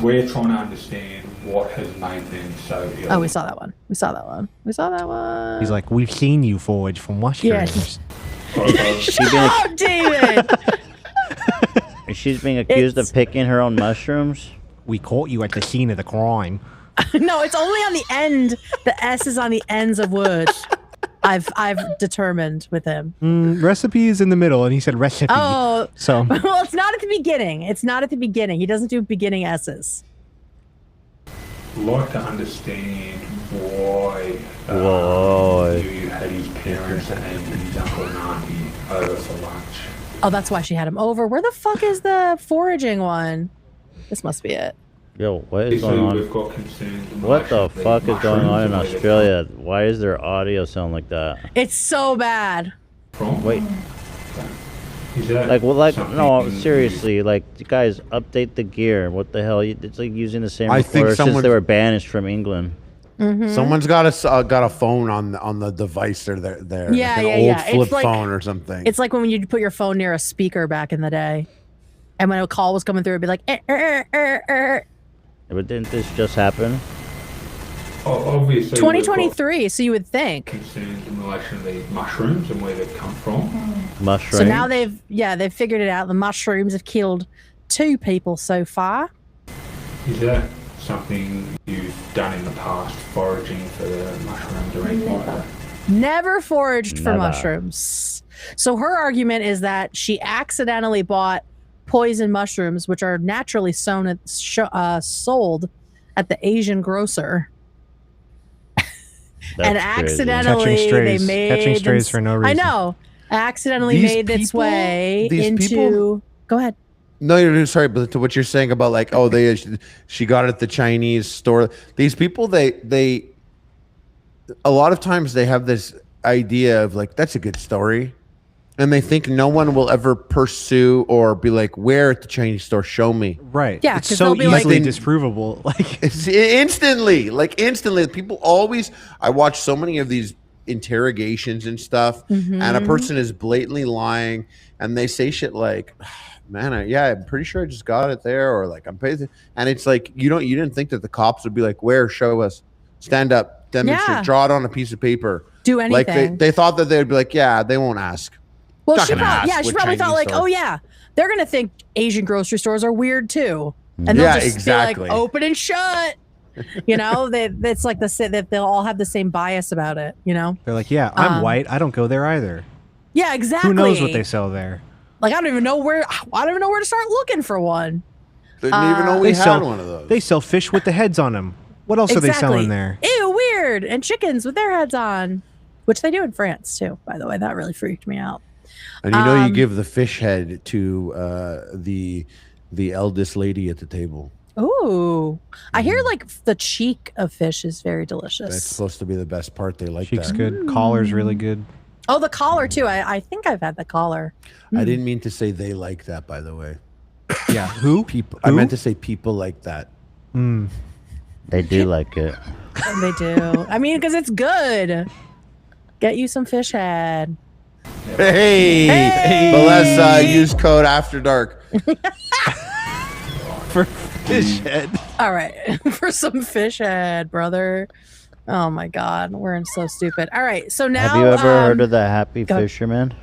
We're trying to understand what has made them so ill. Oh, we saw that one. We saw that one. We saw that one. He's like, we've seen you forage for mushrooms. Shut up, David! She's being accused of picking her own mushrooms. We caught you at the scene of the crime. No, it's only on the end. The S is on the ends of words. I've determined with him. Recipe is in the middle, and he said recipe. Oh, So well, it's not at the beginning. It's not at the beginning. He doesn't do beginning S's. Like to understand why you had his parents and his uncle and auntie over for lunch. Oh, that's why she had him over. Where the fuck is the foraging one? This must be it. Yo, what is going on? We've got concerns in What the relation to fuck is going on in mushrooms and where they're Australia? Why is their audio sound like that? It's so bad. From? Wait, Is that like, well, like, something no, you- seriously, like, you guys, update the gear. What the hell? It's like using the same I think recorder since someone- they were banished from England. Someone's got a phone on the device there. Yeah, like an yeah, old yeah. flip It's like- phone or something. It's like when you put your phone near a speaker back in the day. And when a call was coming through, it'd be like, But didn't this just happen? Obviously, 2023, so you would think. concerns in relation to these mushrooms and where they've come from. Mushrooms. So now they've figured it out. The mushrooms have killed 2 people so far. Is that something you've done in the past, foraging for the mushrooms or anything like that? Never foraged for Never. mushrooms. So her argument is that she accidentally bought poison mushrooms, which are naturally sold at the Asian grocer. That's And crazy. accidentally Catching strays. they made Catching strays for no I reason. know. Accidentally These made its people- way these into. people- Go ahead. No, you're sorry, but to what you're saying about like, oh, she got it at the Chinese store. These people, they a lot of times they have this idea of like, that's a good story, and they think no one will ever pursue or be like, where at the Chinese store? Show me. right. Yeah, it's 'cause so they'll be like- easily disprovable. Like It's instantly. People always. I watch so many of these interrogations and stuff, and a person is blatantly lying, and they say shit like, "Man, I'm pretty sure I just got it there," or like, "I'm paid," and it's like you didn't think that the cops would be like, "Where? Show us. Stand up. Demonstrate. Yeah. Draw it on a piece of paper." Do Like anything. they thought that they'd be like, "Yeah, they won't ask." Well, Not she gonna probably, ask she what probably thought Chinese like, store. oh yeah, they're gonna think Asian grocery stores are weird too, and they'll Yeah, just exactly. be like open and shut. You know, it's like that they'll all have the same bias about it. You know? they're like, yeah, I'm white. I don't go there either. Yeah, exactly. Who knows what they sell there? Like I don't even know where to start looking for one. Didn't even know we They had sell one of those. They sell fish with the heads on them. What else are they selling there? Ew, weird. And chickens with their heads on, which they do in France too. By the way, that really freaked me out. And you give the fish head to the eldest lady at the table. Ooh, I hear like the cheek of fish is very delicious. That's supposed to be the best part. They like Cheek's that. good. Collar's really good. Oh, the collar too. I think I've had the collar. I didn't mean to say they like that, by the way. Yeah. Who? People. I meant to say people like that. They do like it. They do. I mean, because it's good. Get you some fish head. Hey, Bellesa, use code After Dark. For fish head. All right, for some fish head, brother. Oh my God, we're so stupid. All right, so now Have you ever heard of the Happy go ahead. Fisherman?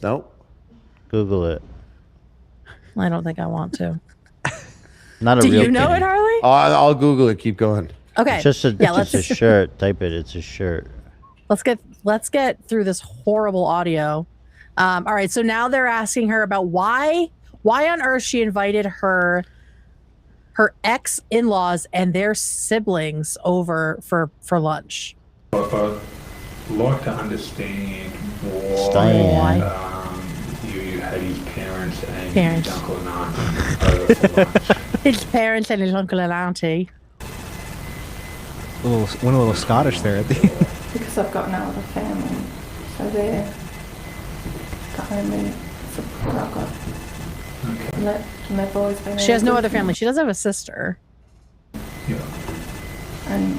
Nope. Google it. I don't think I want to. Not a Do real you know thing. it, Harley? I'll Google it. Keep going. Okay. It's just a, yeah, it's just a shirt. Type it. It's a shirt. let's get through this horrible audio. All right, so now they're asking her about why on earth she invited her ex-in-laws and their siblings over for lunch. But like to understand Stan. why you had his parents and Parents. his uncle and aunt over for lunch. His parents and his uncle and auntie. Went a little Scottish there at the end. Because I've got no other family. So they're the only support I've got. Okay. And they've always been She has no really other good to me. family. She does have a sister. Yeah. And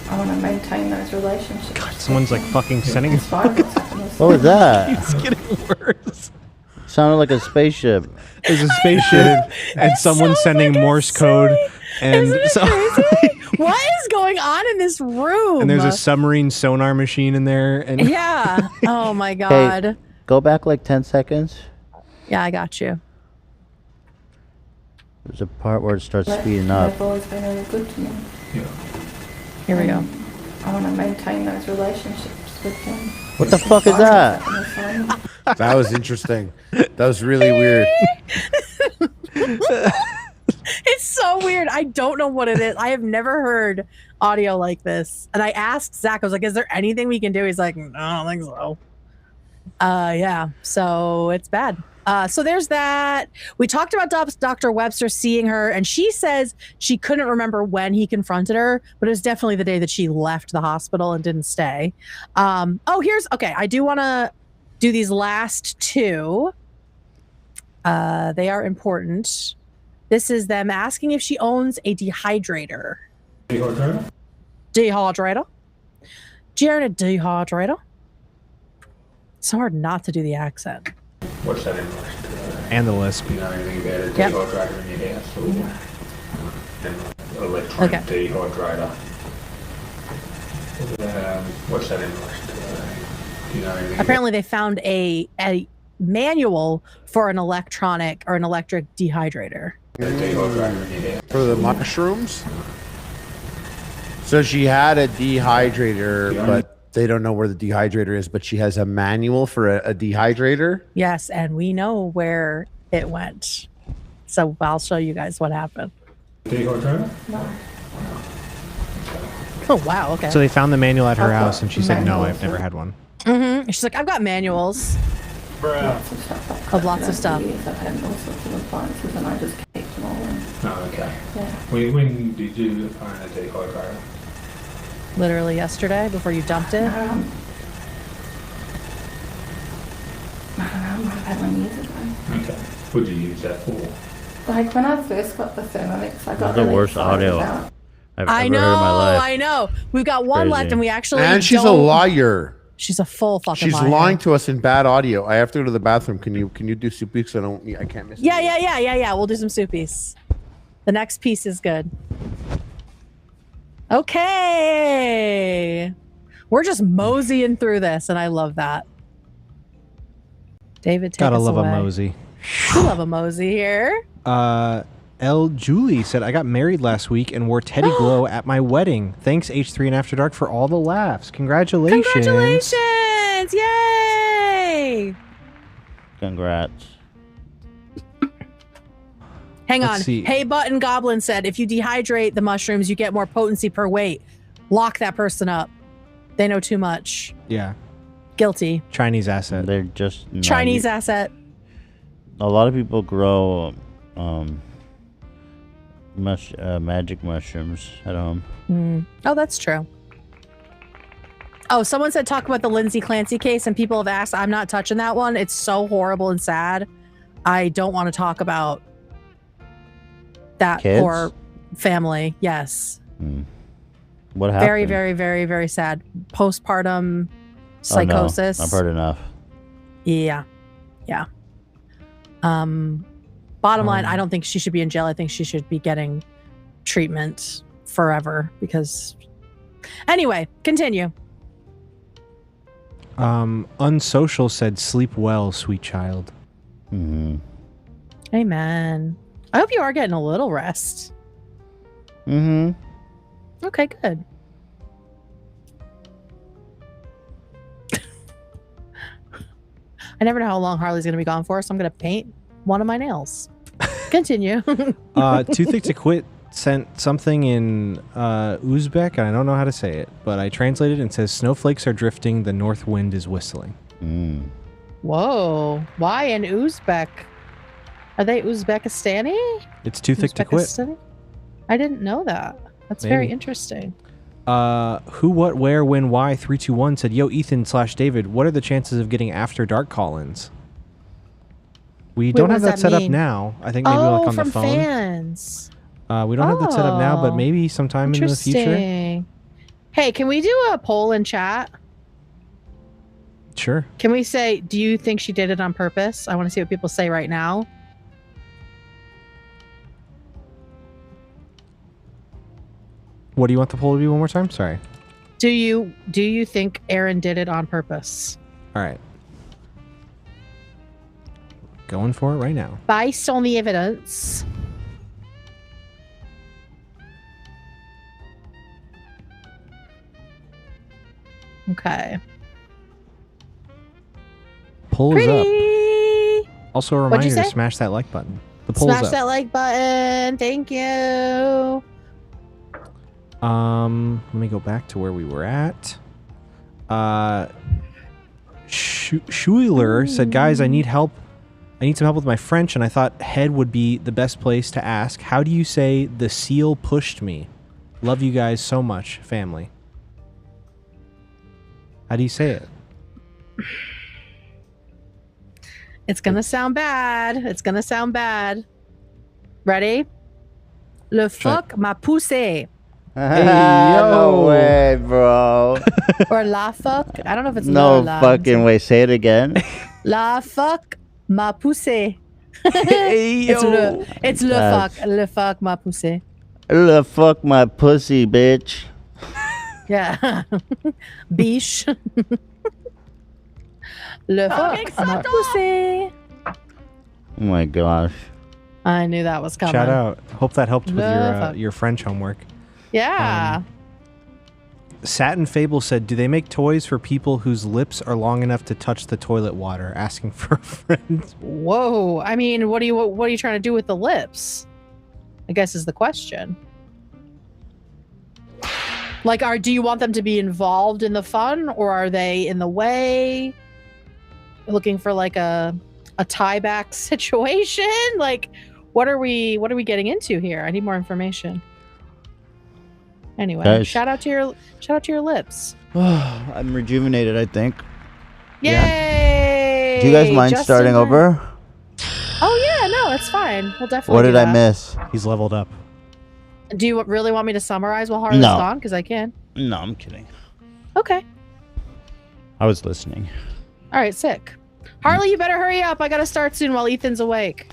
I want to maintain those relationships. God, someone's like fucking sending. In spite of what's happened with What was that? It's getting worse. Sounded like a spaceship. There's a spaceship and someone's sending Morse code, and Isn't it so crazy? What is going on in this room? and there's a submarine sonar machine in there, and Yeah. Oh my god. Go back like 10 seconds. Yeah, I got you. There's a part where it starts Like, speeding up. They've always been really good to me. Yeah. Here we go. I want to maintain those relationships with them. What the fuck is that? That was interesting. That was really weird. It's so weird. I don't know what it is. I have never heard audio like this. And I asked Zach, I was like, is there anything we can do? He's like, no, I don't think so. Yeah. So it's bad. So there's that. We talked about Dr. Webster seeing her, and she says she couldn't remember when he confronted her, but it was definitely the day that she left the hospital and didn't stay. Okay. I do want to do these last two. They are important. This is them asking if she owns a dehydrator. Dehydrator? Dehydrator? Do you own a dehydrator? It's hard not to do the accent. What's that in relation to? and the lisp. Do you know anything about a Yep. dehydrator in your house or an electronic Okay. dehydrator? What's that in relation to? Do you know anything Apparently, they found a manual for an electronic or an electric dehydrator. about a dehydrator in your house? For the mushrooms? So she had a dehydrator, Yeah. but they don't know where the dehydrator is, but she has a manual for a dehydrator. Yes, and we know where it went. So I'll show you guys what happened. Dehydrator? Oh, wow. Okay. So they found the manual at her Okay. house, and she said, "No, Manual, I've never so- had one." She's like, I've got manuals. Lots of stuff. Of lots of stuff. Years I've had all sorts of appliances and I just keep them all in. Oh, okay. Yeah. When did you find a dehydrator? Literally yesterday before you dumped it. I don't know, I might have had one years ago. Okay. What did you use that for? Like when I first got the Thermomix, I got That's the really worst excited audio about I've I ever know, heard in my life. I know. We've got one Crazy. left, and we actually And she's a don't- liar. She's a full fucking She's liar. lying to us in bad audio. I have to go to the bathroom. Can you do soup weeks? I can't miss. Yeah. We'll do some soupies. The next piece is good. Okay. We're just moseying through this, and I love that. David, take Gotta us love away. a mosey. We love a mosey here. L. Julie said, "I got married last week and wore Teddy Glow at my wedding. Thanks H3 and After Dark for all the laughs. Congratulations!" Congratulations! Yay! Congrats. Hang Let's on. see. Hey, Button Goblin said, if you dehydrate the mushrooms, you get more potency per weight. Lock that person up. They know too much. Yeah, Guilty. Chinese asset. They're just not Chinese u- asset. A lot of people grow magic mushrooms at home. Oh, that's true. Oh, someone said talk about the Lindsay Clancy case, and people have asked. I'm not touching that one. It's so horrible and sad. I don't want to talk about that Kids? poor family. Yes. What happened? Very, very, very, very sad. Postpartum Oh, no. psychosis. I've heard enough. Yeah. Yeah. Bottom line, I don't think she should be in jail. I think she should be getting treatment forever because anyway, continue. Unsocial said, "Sleep well, sweet child." Amen. I hope you are getting a little rest. Okay, good. I never know how long Harley's going to be gone for, so I'm going to paint one of my nails. Continue. Too Thick to Quit sent something in Uzbek, and I don't know how to say it, but I translated and it says, snowflakes are drifting, the north wind is whistling. Whoa. Why in Uzbek? Are they Uzbekistani? It's too thick to quit. I didn't know that. That's very interesting. Who, what, where, when, why, 321 said, yo, Ethan/David, what are the chances of getting After Dark call-ins? We don't have that set up now. I think maybe like on the phone. Fans. We don't have that set up now, but maybe sometime in the future. Hey, can we do a poll in chat? Sure. Can we say, do you think she did it on purpose? I want to see what people say right now. What do you want the poll to be one more time? Sorry. Do you think Erin did it on purpose? All right. Going for it right now. Based on the evidence. Okay. Poll is Pretty. up. Also a reminder to smash that like button. The poll's up. Smash that like button. Thank you. Let me go back to where we were at. Schuler said, guys, I need help. I need some help with my French, and I thought head would be the best place to ask. How do you say the seal pushed me? Love you guys so much, family. How do you say it? It's gonna sound bad. It's gonna sound bad. Ready? Le fuck m'a poussé. Hey, yo. No way, bro. Or la fuck. I don't know if it's no la fucking way. Say it again. La fuck m'a poussé. Hey, yo. It's le fuck. Le fuck m'a poussé. Le fuck my pussy, bitch. Yeah. Biche. Le fuck m'a poussé. Oh my gosh. I knew that was coming. Shout out. Hope that helped with your French homework. Yeah. Satin Fable said, do they make toys for people whose lips are long enough to touch the toilet water? Asking for a friend. Whoa. I mean, what are you trying to do with the lips? I guess is the question. Like, do you want them to be involved in the fun, or are they in the way? Looking for like a tie back situation? Like, what are we getting into here? I need more information. Anyway, Guys. shout out to your lips. I'm rejuvenated, I think. Yay! Do you guys mind Justin starting over? Oh yeah, no, it's fine. We'll definitely. What do did I that. miss? He's leveled up. Do you really want me to summarize while Harley's No. gone? Because I can. No, I'm kidding. Okay. I was listening. All right, sick. Harley, you better hurry up. I gotta start soon while Ethan's awake.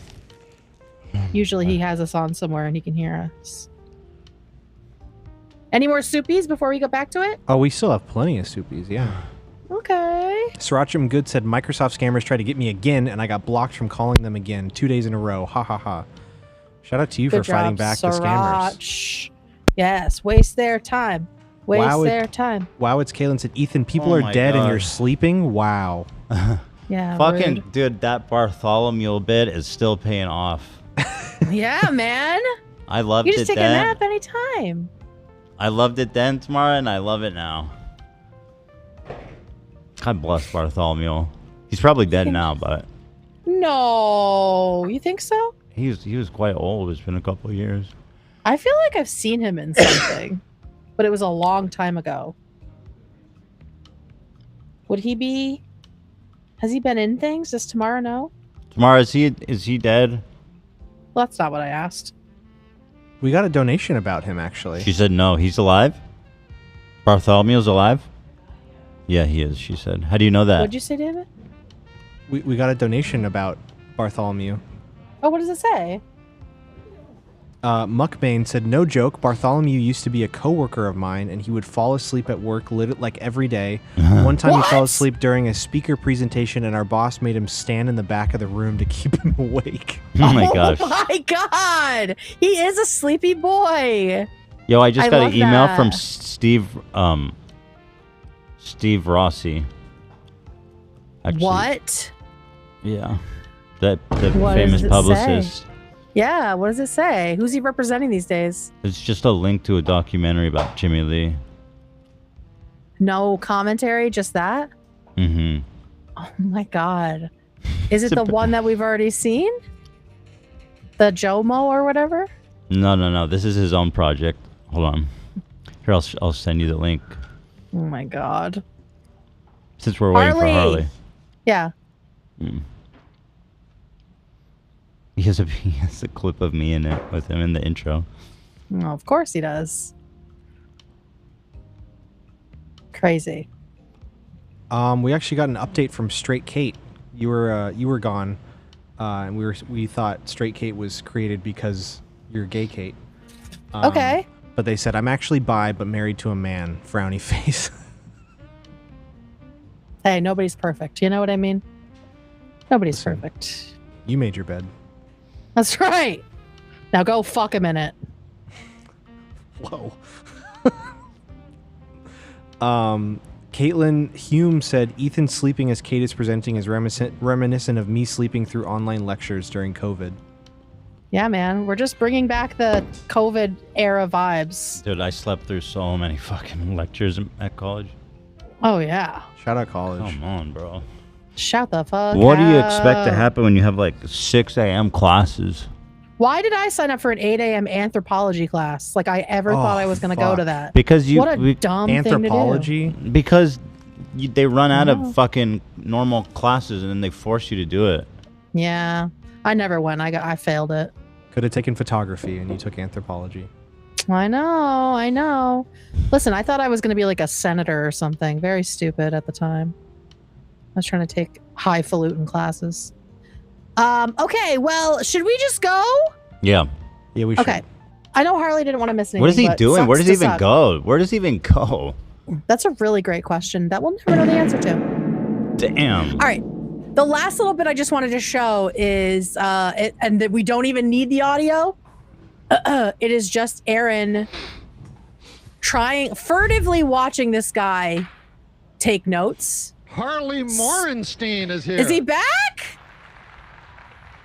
Usually he has us on somewhere and he can hear us. Any more soupies before we go back to it? Oh, we still have plenty of soupies, yeah. Okay. Sriracha Good said, Microsoft scammers tried to get me again, and I got blocked from calling them again 2 days in a row. Ha ha ha. Shout out to you Good for fighting job, back the scammers. Sriracha. Yes, waste their time. Waste their time. Wow, it's Kaylin said, Ethan, people Oh are my dead and God. you're sleeping? Wow. Yeah. Fucking rude. dude, that Bartholomew bit is still paying off. Yeah, man. I loved You it just take then. a nap anytime. I loved it then, Tamara, and I love it now. God bless Bartholomew. He's probably dead now, but No, you think so? he was quite old. It's been a couple of years. I feel like I've seen him in something, but it was a long time ago. Would he be? Has he been in things? Does Tamara know? Tamara, is he dead? Well, that's not what I asked. We got a donation about him, actually. She said no. He's alive. Bartholomew's alive. Yeah, he is. She said. How do you know that? What'd you say, David? We got a donation about Bartholomew. Oh, what does it say? Muckbane said, no joke, Bartholomew used to be a coworker of mine, and he would fall asleep at work like every day. One time he fell asleep during a speaker presentation, and our boss made him stand in the back of the room to keep him awake. Oh my gosh. Oh my god! He is a sleepy boy. Yo, I just got love an email that. from Steve Rossi. Actually, What? yeah. The What famous does it publicist. Yeah, what does it say? Who's he representing these days? It's just a link to a documentary about Jimmy Lee. No commentary, just that? Mm-hmm. Oh my god. Is it the one that we've already seen? The Jomo or whatever? No. This is his own project. Hold on. Here, I'll send you the link. Oh my god. Since we're waiting for Harley. Yeah. He has a clip of me in it with him in the intro. Oh, of course he does. Crazy. We actually got an update from Straight Kate. You were gone, and we thought Straight Kate was created because you're gay, Kate. Okay. But they said I'm actually bi, but married to a man. Frowny face. Hey, nobody's perfect. You know what I mean? Nobody's perfect. You made your bed. That's right. Now go fuck him in it. Whoa. Caitlin Hume said Ethan sleeping as Kate is presenting is reminiscent of me sleeping through online lectures during COVID. Yeah, man. We're just bringing back the COVID era vibes. Dude, I slept through so many fucking lectures at college. Oh, yeah. Shout out college. Come on, bro. Shout the fuck What do you out. expect to happen when you have like 6 a.m. classes? Why did I sign up for an 8 a.m. anthropology class? Like I ever thought I was going to go to that. Because what a dumb anthropology? thing to do. Because they run out of fucking normal classes and then they force you to do it. Yeah. I never went. I failed it. Could have taken photography and you took anthropology. I know. Listen, I thought I was going to be like a senator or something. Very stupid at the time. I was trying to take highfalutin classes. Okay, well, should we just go? Yeah. Yeah, we should. Okay. I know Harley didn't want to miss anything. What is he but doing? Where sucks does he to even suck. go? Where does he even go? That's a really great question that we'll never know the answer to. Damn. All right. The last little bit I just wanted to show is, and that we don't even need the audio. It is just Erin furtively watching this guy take notes. Harley Morenstein is here. Is he back?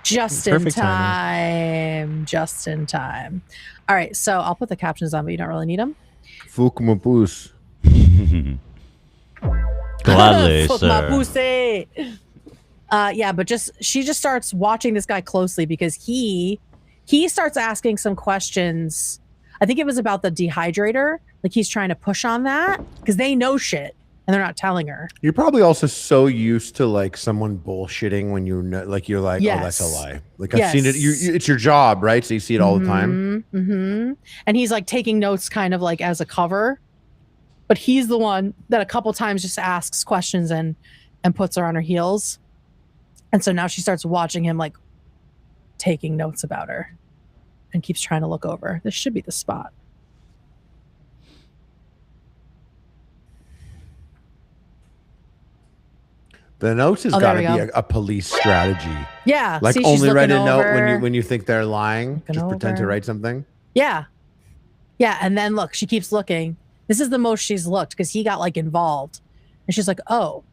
Just in Perfect time. Just in time. All right, so I'll put the captions on, but you don't really need them. Fuck my puss. Gladly, Fuck my sir. pussy. Yeah, but she just starts watching this guy closely because he starts asking some questions. I think it was about the dehydrator. Like he's trying to push on that because they know shit and they're not telling her. You're probably also so used to like someone bullshitting when you know, like you're like, Yes. oh, that's a lie. Like I've seen it. It's your job, right? So you see it all the time. Mm-hmm. And he's like taking notes kind of like as a cover, but he's the one that a couple times just asks questions and puts her on her heels. And so now she starts watching him like taking notes about her and keeps trying to look over. This should be the spot. The notes has Oh, got there to we be go. a police strategy. Yeah. Like see, she's only write a looking note over. when you think they're lying. Looking Just pretend to over. write something. Yeah. Yeah. And then look, she keeps looking. This is the most she's looked because he got like involved. And she's like, oh,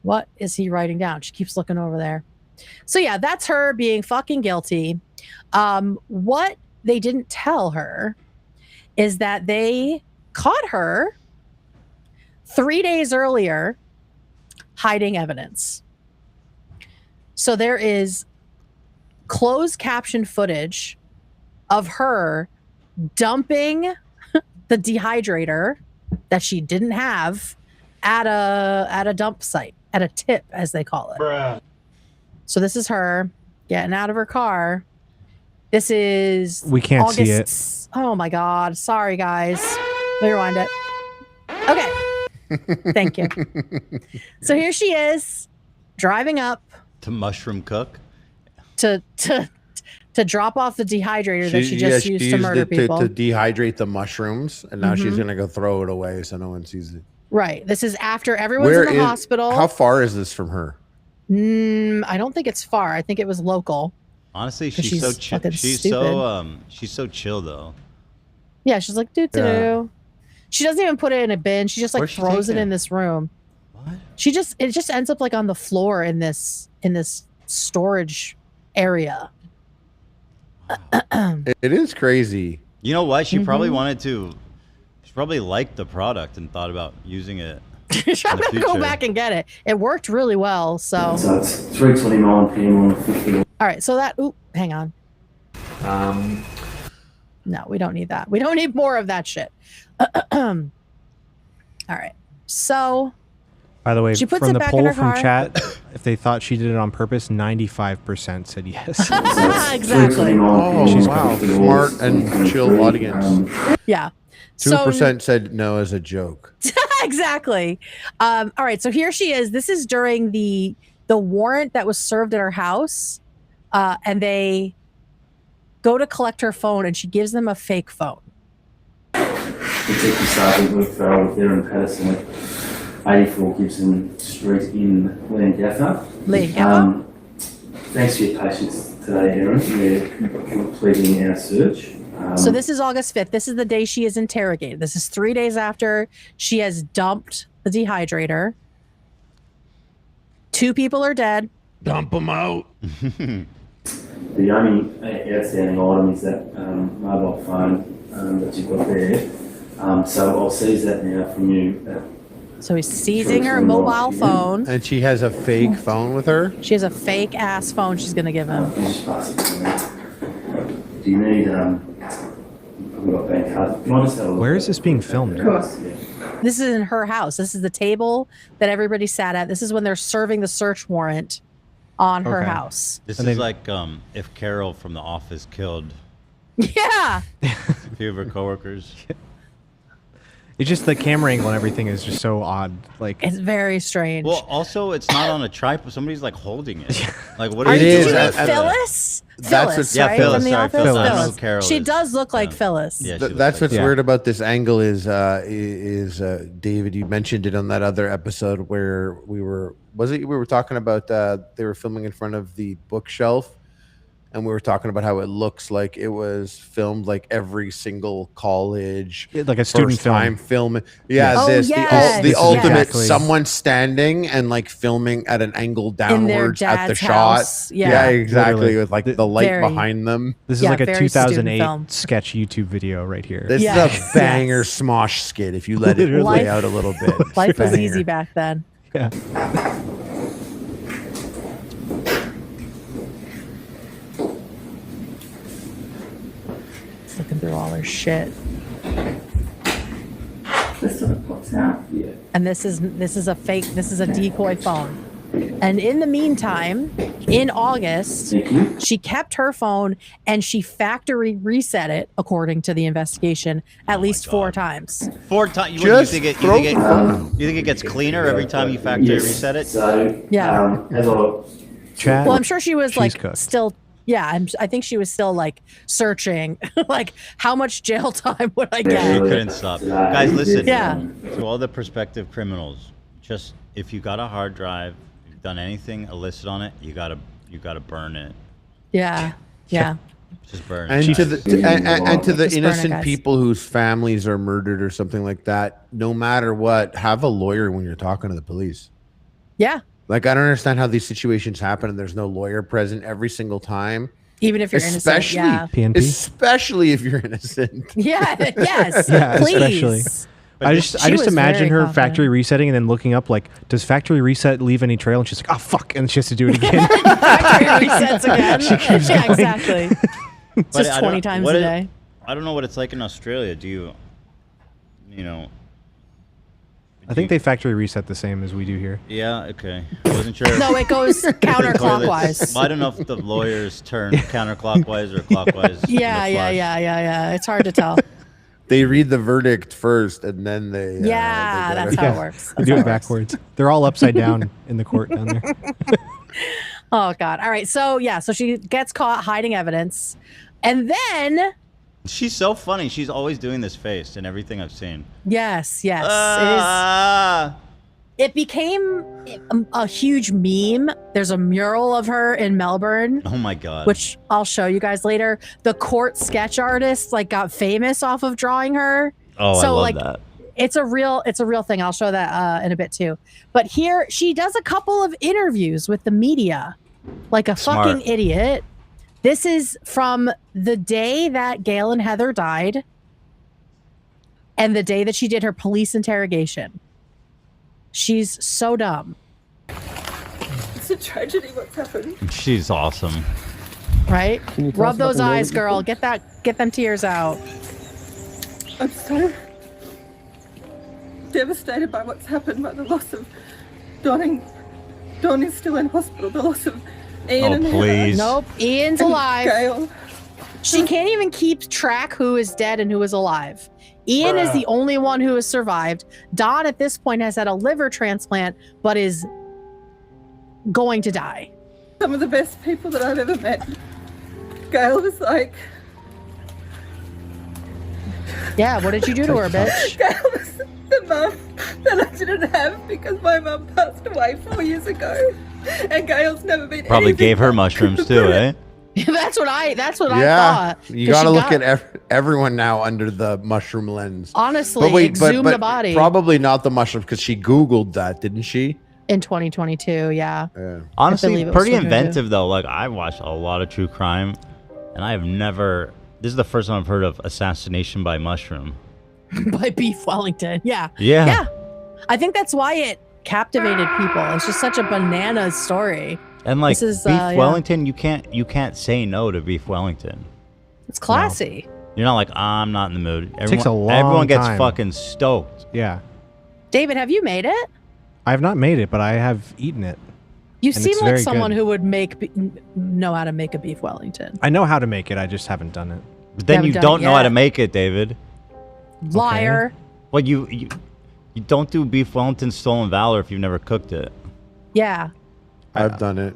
what is he writing down? She keeps looking over there. So yeah, that's her being fucking guilty. What they didn't tell her is that they caught her 3 days earlier hiding evidence. So there is closed caption footage of her dumping the dehydrator that she didn't have at a dump site, at a tip, as they call it. Bruh. So this is her getting out of her car. This is We can't August. see it. Oh my God. Sorry, guys. Let me rewind it. Okay. Thank you. So here she is driving up To mushroom cook? to drop off the dehydrator that she just used to murder people. To dehydrate the mushrooms, and now she's gonna go throw it away so no one sees it. Right. This is after everyone's in the hospital. How far is this from her? I don't think it's far. I think it was local. Honestly, 'Cause she's so she's chill. fucking She's so chill though. Yeah, she's like, doo doo. Yeah. She doesn't even put it in a bin. She just like Where's she throws it taking in it? this room. What? It just ends up like on the floor in this storage area. It is crazy. You know what? She probably wanted to. She probably liked the product and thought about using it. I'm gonna go back and get it. It worked really well. So it's 3:29 p.m. on the 15th. all right. So that. Ooh, hang on. No, we don't need that. We don't need more of that shit. All right. So. By the way, She puts from it the back in poll her from car. chat, if they thought she did it on purpose, 95% said yes. Exactly. Oh, She's wow. cool. Smart and chill audience. Yeah. 2% said no as a joke. Exactly. All right. So here she is. This is during the warrant that was served at her house, and they go to collect her phone, and she gives them a fake phone. Detective Sergeant with Erin Patterson, 84 Gibson Street in Leongatha. Thanks for your patience today, Erin. We're completing our search. So this is August 5th. This is the day she is interrogated. This is 3 days after she has dumped the dehydrator. 2 people are dead. Dump them out. The only outstanding item is that mobile phone that you've got there. So I'll seize that now from you. So he's seizing her mobile phone. And she has a fake phone with her? She has a fake ass phone she's going to give him. Just pass it to me. Do you need, we've got bank cards. Can I just have a look? Where is this being filmed? Of course. This is in her house. This is the table that everybody sat at. This is when they're serving the search warrant on her house. This is like if Carol from The Office killed Yeah. a few of her coworkers. It's just the camera angle and everything is just so odd. Like It's very strange. Well, also it's not on a tripod. Somebody's like holding it. Like what Are are you you thinking doing? of Phyllis? That's Phyllis, Yeah, right? Phyllis, From the sorry, office? Phyllis. I know Phyllis. who Carol She is. does look like Phyllis. Yeah, she That's looks what's like weird about this angle is David, you mentioned it on that other episode where we were talking about they were filming in front of the bookshelf, and we were talking about how it looks like it was filmed like every single college, like a student first time film. filming. Yeah, Oh, this yes. the This is ultimate exactly- someone standing and like filming at an angle In their downwards at the dad's shot. house. Yeah. Exactly, Literally. with like the light Very. behind them. This is Yeah, like a very student 2008 film. sketch YouTube video right here. This Yes, is a banger yes. smosh skit if you let it Literally. play Life- out a little bit. Life was Banger. easy back then. Yeah. Just looking through all her shit. This sort of pops out. Yeah. And this is a fake, this is a decoy phone. And in the meantime, in August, Thank you. she kept her phone and she factory reset it, according to the investigation, at least 4 times. 4 times. Just You think throw- it gets cleaner every time you factory Yes. reset it? So, Yeah. as I Chat. Well, I'm sure she was She's like cooked. still, yeah, I think she was still like searching, like how much jail time would I She get? couldn't stop. Guys, listen. Yeah. To all the prospective criminals, just if you got a hard drive, you've done anything illicit on it, you gotta burn it. Yeah, yeah. Just burn And it. to the and to the Just burn it, innocent guys. people whose families are murdered or something like that, no matter what, have a lawyer when you're talking to the police. Yeah. Like, I don't understand how these situations happen and there's no lawyer present every single time. Even if you're Especially, innocent. PNP? especially if you're innocent. Yeah. Yeah. Yes. Yeah, please. especially. I She just was imagine very her confident. factory resetting and then looking up like, does factory reset leave any trail? And she's like, oh fuck, and she has to do it again. Factory resets again. She keeps yeah, going. exactly. But Just I 20 don't- times what a it- day. I don't know what it's like in Australia. Do you know? I think they factory reset the same as we do here. Yeah. Okay. I wasn't sure. No, it goes counterclockwise. Well, I don't know if the lawyers turn counterclockwise or clockwise. in the flash. Yeah. It's hard to tell. They read the verdict first and then they. Yeah, they that's how it works. They That's do how it it works. backwards. They're all upside down in the court down there. Oh God. All right. So yeah. So she gets caught hiding evidence, and then She's so funny. She's always doing this face in everything I've seen. yes, Ah. it became a huge meme. There's a mural of her in Melbourne, Oh my god. which I'll show you guys later. The court sketch artist like got famous off of drawing her. Oh, I so, love like, that. It's a real thing. I'll show that in a bit too. But here she does a couple of interviews with the media, like a Smart. fucking idiot. This is from the day that Gail and Heather died and the day that she did her police interrogation. She's so dumb. It's a tragedy what's happened. She's awesome. Right? Can you tell Rub us about those the eyes, lady girl. before? Get them tears out. I'm so devastated by what's happened, by the loss of Don. Don is still in hospital. The loss of Ian and please. Nope, Ian's and alive. Gail. She can't even keep track who is dead and who is alive. Ian is the only one who has survived. Don at this point has had a liver transplant, but is going to die. Some of the best people that I've ever met. Gail was like, Yeah, what did you do to her, bitch? Gail was the mum that I didn't have because my mum passed away 4 years ago. And Gail's never been Probably anything gave her but- mushrooms too, eh? That's what I Yeah, thought. you 'Cause got to she look got- at everyone now under the mushroom lens. Honestly, exhumed the body. Probably not the mushrooms because she Googled that, didn't she? In 2022, yeah. Honestly, believe it was pretty 2022. inventive though. Like I watched a lot of true crime, and I have never. This is the first time I've heard of assassination by mushroom. By Beef Wellington. Yeah. Yeah. Yeah. I think that's why it captivated people. It's just such a bananas story. And like This is, beef yeah. Wellington, you can't say no to beef Wellington. It's classy. You're not like I'm not in the mood. Takes a long Everyone gets time. fucking stoked. Yeah. David, have you made it? I have not made it, but I have eaten it. You And seem it's like very someone good. who would know how to make a Beef Wellington. I know how to make it. I just haven't done it. But then Haven't you done don't it know how yet. to make it, David. Liar. Well, you don't do beef Wellington stolen valor if you've never cooked it. Yeah. I've done it.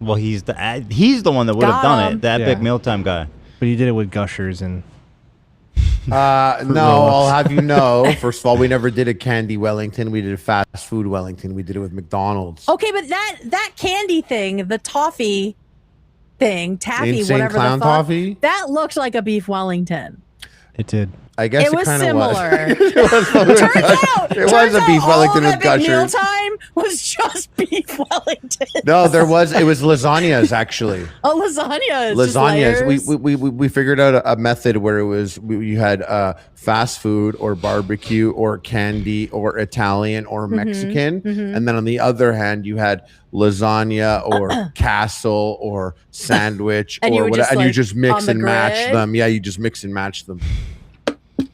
Well, he's the one that would have Got done him. it. The epic Yeah. mealtime guy. But you did it with gushers and No, roll-ups. I'll have you know. First of all, we never did a candy Wellington. We did a fast food Wellington. We did it with McDonald's. Okay, but that candy thing, the toffee thing, taffy, Insane whatever clown the fuck, toffee? that looked like a Beef Wellington. it did. I guess It was kind of similar. was. It was Turns a beef out Wellington all with of that big gushers. mealtime was just Beef Wellington. No, it was lasagnas actually. Oh, lasagna. Lasagnas. We figured out a method where it was you had fast food or barbecue or candy or Italian or Mexican, and then on the other hand you had lasagna or castle or sandwich And you or would whatever, just, and you like, just on mix the and match grid? them. Yeah, you just mix and match them.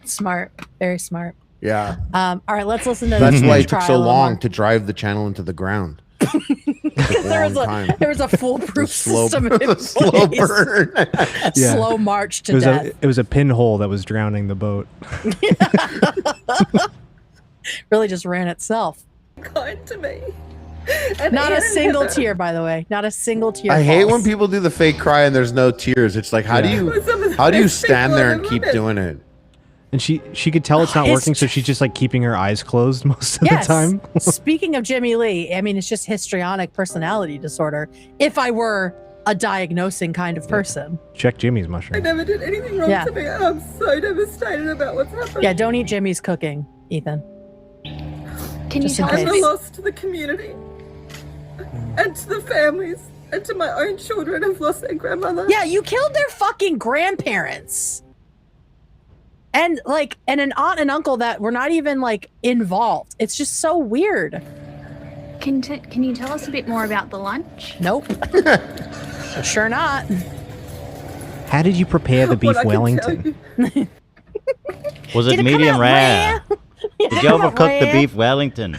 Smart. Very smart. Yeah, All right, let's listen to that's this why next it took trial so a little long more. to drive the channel into the ground. Because there was a foolproof slow, system in slow place. burn. Yeah. Slow march It to was death. it was a pinhole that was drowning the boat. Really just ran itself. kind to me. Not a Ian single Heather. tear, by the way. Not a single tear. I hate when falls. people do the fake cry and there's no tears. It's like, how do Yeah. you Some of the how do you best stand people there I've and ever keep met. doing it? And she could tell it's not It's working, so she's just like keeping her eyes closed most of Yes. the time. Speaking of Jimmy Lee, I mean, it's just histrionic personality disorder. If I were a diagnosing kind of person. Check Jimmy's I mushroom. never did anything wrong Yeah. to me, and I'm so devastated about what's happened. Yeah, don't eat Jimmy's cooking, Ethan. Can you Just tell in us And a the bit loss to the community, and to the families, and to my own children who've lost their grandmother. Yeah, you killed their fucking grandparents. And an aunt and uncle that were not even like involved. It's just so weird. Can you tell us a bit more about the lunch? Nope. Sure not. How did you prepare the What beef I can Wellington? tell you- Was Did it it come medium out rare? rare? Did you overcook the beef Wellington?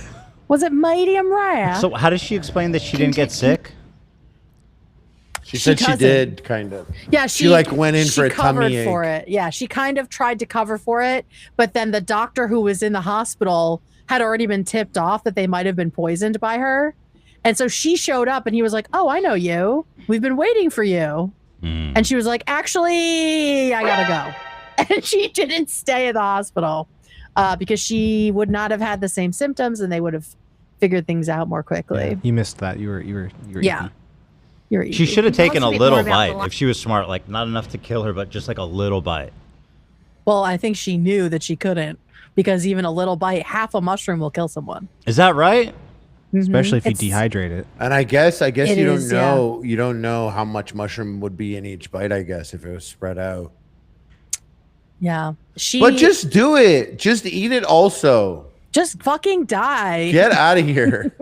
Was it medium rare? So how does she explain that she didn't get sick? She said she doesn't. did, kind of. Yeah, She, like, went in she for a covered tummy for it. Yeah, she kind of tried to cover for it, but then the doctor who was in the hospital had already been tipped off that they might have been poisoned by her. And so she showed up and he was like, "Oh, I know you. We've been waiting for you." And she was like, "Actually, I gotta go." And she didn't stay at the hospital because she would not have had the same symptoms and they would have figured things out more quickly. Yeah, you missed that. You were Yeah. eating. You're She easy. should have Tell us taken a a bit little more about the bite lunch. if she was smart. Like not enough to kill her, but just like a little bite. Well, I think she knew that she couldn't because even a little bite, half a mushroom will kill someone. Is that right? especially if you It's- dehydrate it. And I guess It you don't is, yeah. know you don't know how much mushroom would be in each bite. I guess if it was spread out. Yeah. But just do it. Just eat it. Also, just fucking die. get out of here.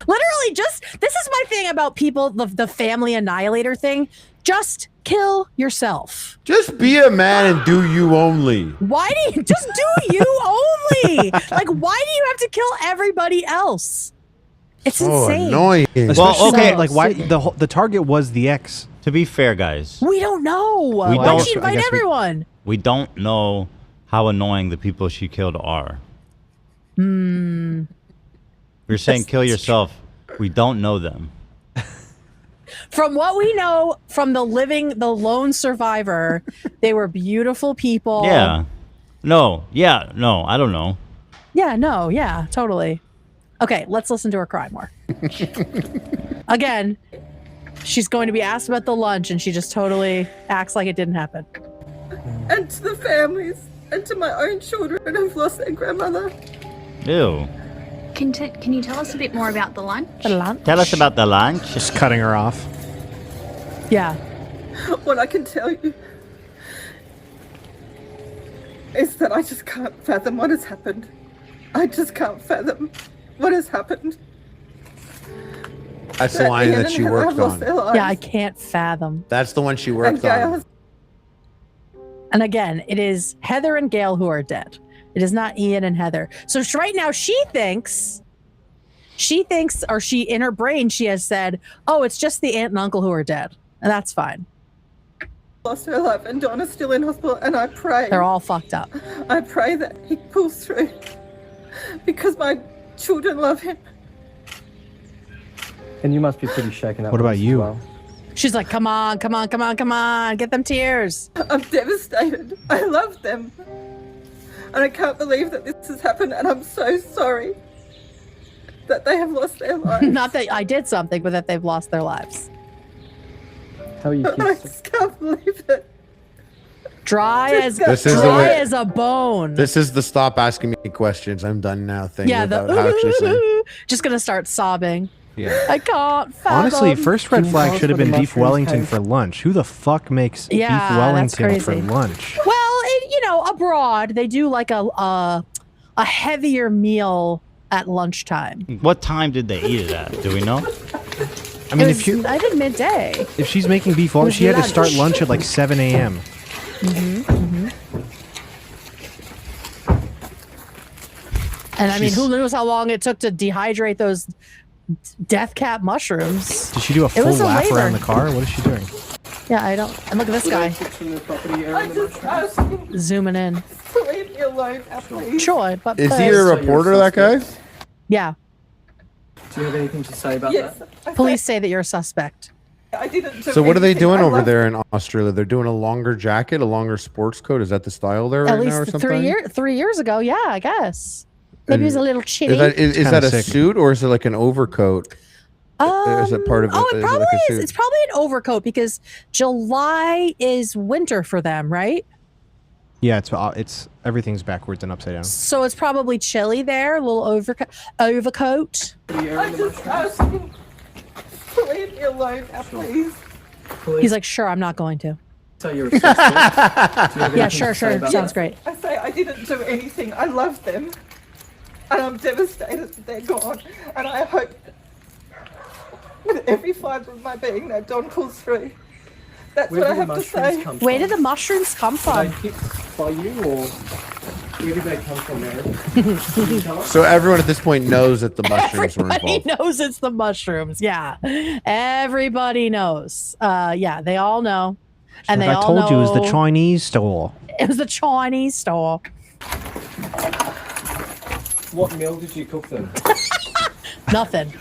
Literally, this is my thing about people, the family annihilator thing. Just kill yourself. Just be a man and do you only. Why do you just do you only? Like, why do you have to kill everybody else? It's insane. Annoying. Well, okay, like why the target was the ex. To be fair, guys, We don't know. Why don't- did she I invite guess everyone? we don't know how annoying the people she killed are. You're saying kill yourself. We don't know them. From what we know from the lone survivor, they were beautiful people. Yeah. No, I don't know. Yeah, no, yeah, totally. Okay, let's listen to her cry more. Again, she's going to be asked about the lunch and she just totally acts like it didn't happen. And to the families and to my own children who've lost their grandmother. Ew. Can you tell us a bit more about the lunch? The lunch? Tell us about the lunch. Just cutting her off. Yeah. What I can tell you is that I just can't fathom what has happened. I just can't fathom what has happened. That's the line that she worked on. Yeah, I can't fathom. That's the one she worked on. And again, it is Heather and Gail who are dead. It is not Ian and Heather. So right now she thinks, or she in her brain, she has said, oh, it's just the aunt and uncle who are dead. And that's fine. Lost her life and Donna's still in hospital and I pray. They're all fucked up. I pray that he pulls through because my children love him. And you must be pretty shaken up. What about you? Well. She's like, come on, get them tears. I'm devastated. I love them. And I can't believe that this has happened and I'm so sorry that they have lost their lives. Not that I did something, but that they've lost their lives. How are you? I just can't believe it. Dry as a bone. This is the stop asking me questions. I'm done now thing. Yeah, without actually saying. just gonna start sobbing. Yeah. I can't fathom. Honestly, first red Can you flag tell us should have where been the beef mushrooms Wellington came for lunch. Who the fuck makes Yeah, beef that's Wellington for crazy. lunch? Well, abroad they do like a heavier meal at lunchtime. What time did they eat it at? Do we know? I mean, I think midday. if she's making beef Wellington, she had to start lunch at like 7 a.m. And I mean, who knows how long it took to dehydrate those death cap mushrooms? Did she do a It full was a lap labor. around the car? What is she doing? Yeah, I don't. And look at this guy I just ask him zooming in. to leave me alone now, please. Sure, but Is he please. a reporter, that guy? Yeah. Do you have anything to say about Yes, that? Police say that you're a suspect. I didn't do So what are they anything. doing I over love there in Australia? They're doing a longer jacket, a longer sports coat. Is that the style there At right now or least something? 3 years ago, yeah, I guess. Maybe it was a little chilly. Is kinda that a sick. suit or is it like an overcoat? Is it part of it? Oh, Is it it probably like a is. suit? It's probably an overcoat because July is winter for them, right? Yeah, it's everything's backwards and upside down. So it's probably chilly there. A little overcoat. I just ask him to leave me alone now, please. He's like, sure, I'm not going to. So you're a suspect. Do you have Yeah, anything sure, to say sure. about Sounds that? great. I say I didn't do anything. I love them. And I'm devastated that they're gone. And I hope with every fibre of my being that Don pulls through. That's Where what I did the have to mushrooms say. come Where from? did the mushrooms come Were from? they picked by you or where did they come from, Erin? Can you tell us? So everyone at this point knows that the mushrooms were Everybody involved. knows it's the mushrooms. Yeah, everybody knows. Yeah, they all know, and they I all told know you it was the Chinese store. it was the Chinese store. What meal did you cook them? Nothing.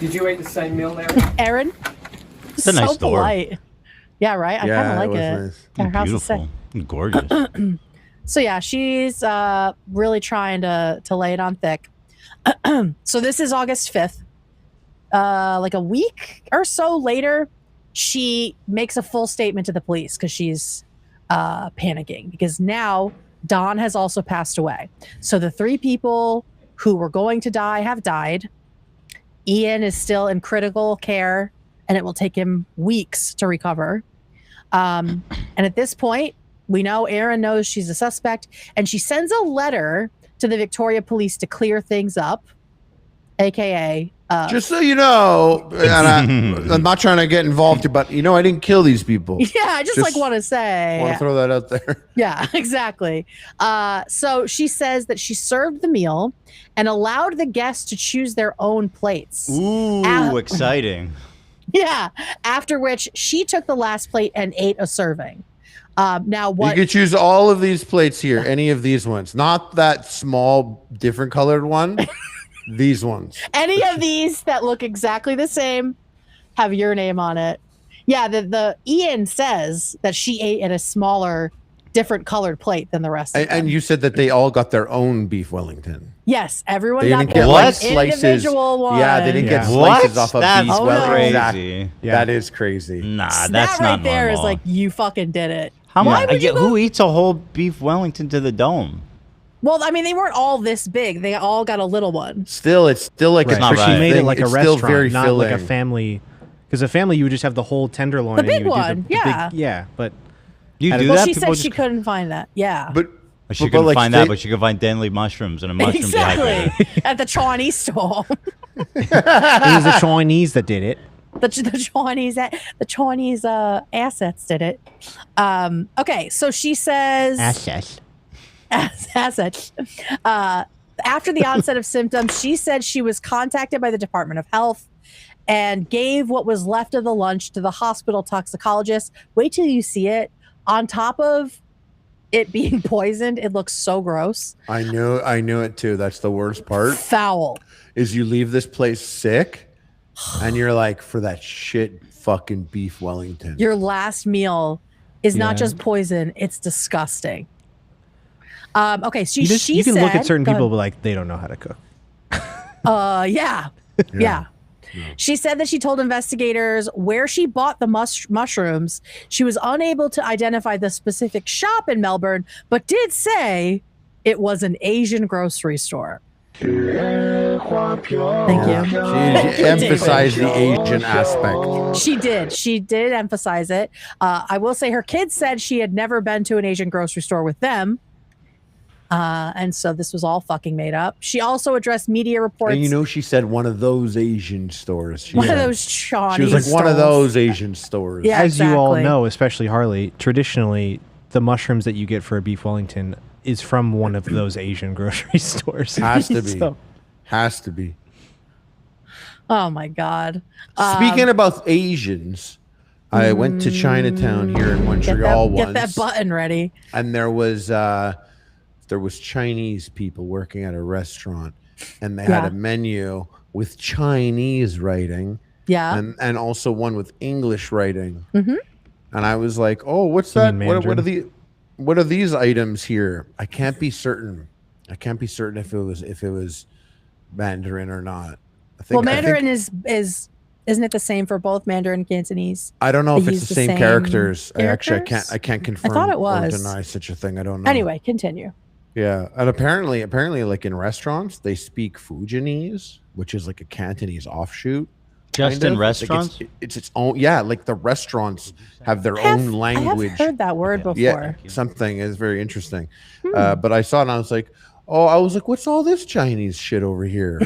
Did you eat the same meal, Erin? Erin, It's a nice so store. polite. Yeah, right. I kind Yeah, of like was it. nice. Her house is sick. Beautiful. Gorgeous. So yeah, she's really trying to lay it on thick. So this is August 5th. Like a week or so later, she makes a full statement to the police because she's panicking because now Don has also passed away. So the 3 people who were going to die have died. Ian is still in critical care, and it will take him weeks to recover. And at this point, we know Erin knows she's a suspect, and she sends a letter to the Victoria police to clear things up, aka just so you know, and I'm not trying to get involved, but I didn't kill these people. Yeah, I just like want to say. Want to throw that out there. Yeah, exactly. So she says that she served the meal and allowed the guests to choose their own plates. Ooh, exciting. Yeah. After which she took the last plate and ate a serving. Now what? You could choose all of these plates here, any of these ones, not that small, different colored one. These ones. Any of these that look exactly the same have your name on it. Yeah, the Ian says that she ate in a smaller, different colored plate than the rest of them. And you said that they all got their own beef Wellington. Yes, everyone They got didn't their get like slices. individual one. Yeah, they didn't get What? slices off of That's beef Wellington. crazy. Exactly. Yeah. That is crazy. Nah, that that's right not there is normal. like, you fucking did it. How Why much? would you go- Who eats a whole beef Wellington to the dome? Well, I mean, they weren't all this big. They all got a little one. Still, it's still like Right. a tricky She made thing. it like It's a still restaurant, very not filling. like a family. Because a family, you would just have the whole tenderloin. The and big you would do one, the yeah. Big, yeah, but You Well, do Well, that? she People said she just- couldn't find that. Yeah. But She but couldn't like find they- that, but she could find deadly mushrooms and a mushroom Exactly. dehydrator. At the Chinese store. it was the Chinese that did it. the Chinese assets did it. Okay, so she says Assets. assets. After the onset of symptoms, she said she was contacted by the Department of Health and gave what was left of the lunch to the hospital toxicologist. Wait till you see it. On top of it being poisoned, it looks so gross. I knew it too. That's the worst part. Foul. Is you leave this place sick, and you're like, for that shit fucking beef Wellington. Your last meal is not Yeah. just poison, it's disgusting. Okay, so You can look at certain go people, ahead. but like they don't know how to cook. Yeah. She said that she told investigators where she bought the mushrooms. She was unable to identify the specific shop in Melbourne, but did say it was an Asian grocery store. Thank you. She emphasized the Asian aspect. She did emphasize it. I will say her kids said she had never been to an Asian grocery store with them. And so this was all fucking made up. She also addressed media reports. And she said one of those Asian stores. One of those Chinese She was like one of stores. those Asian stores. Yeah, As you all exactly. know, especially Harley, traditionally the mushrooms that you get for a beef Wellington is from one of those Asian grocery stores. Has to be. So- Has to be. Oh my God. Speaking about Asians, I went to Chinatown here in Montreal get once. that button ready. And there was Chinese people working at a restaurant, and they had a menu with Chinese writing, Yeah. and also one with English writing. Mhm. And I was like, "Oh, what's You that? mean What are these items here?" I can't be certain. if it was Mandarin or not. Well, Mandarin is isn't it the same for both Mandarin and Cantonese? I don't know They if it's use the same characters. I characters? can't confirm thought it or was. deny such a thing. I don't know. Anyway, continue. Yeah, and apparently, like in restaurants, they speak Fujianese, which is like a Cantonese offshoot. Just kind in of. Like, restaurants? it's its own. Yeah, like the restaurants have their own language. I have heard that word before. Yeah, something is very interesting. But I saw it and I was like, what's all this Chinese shit over here?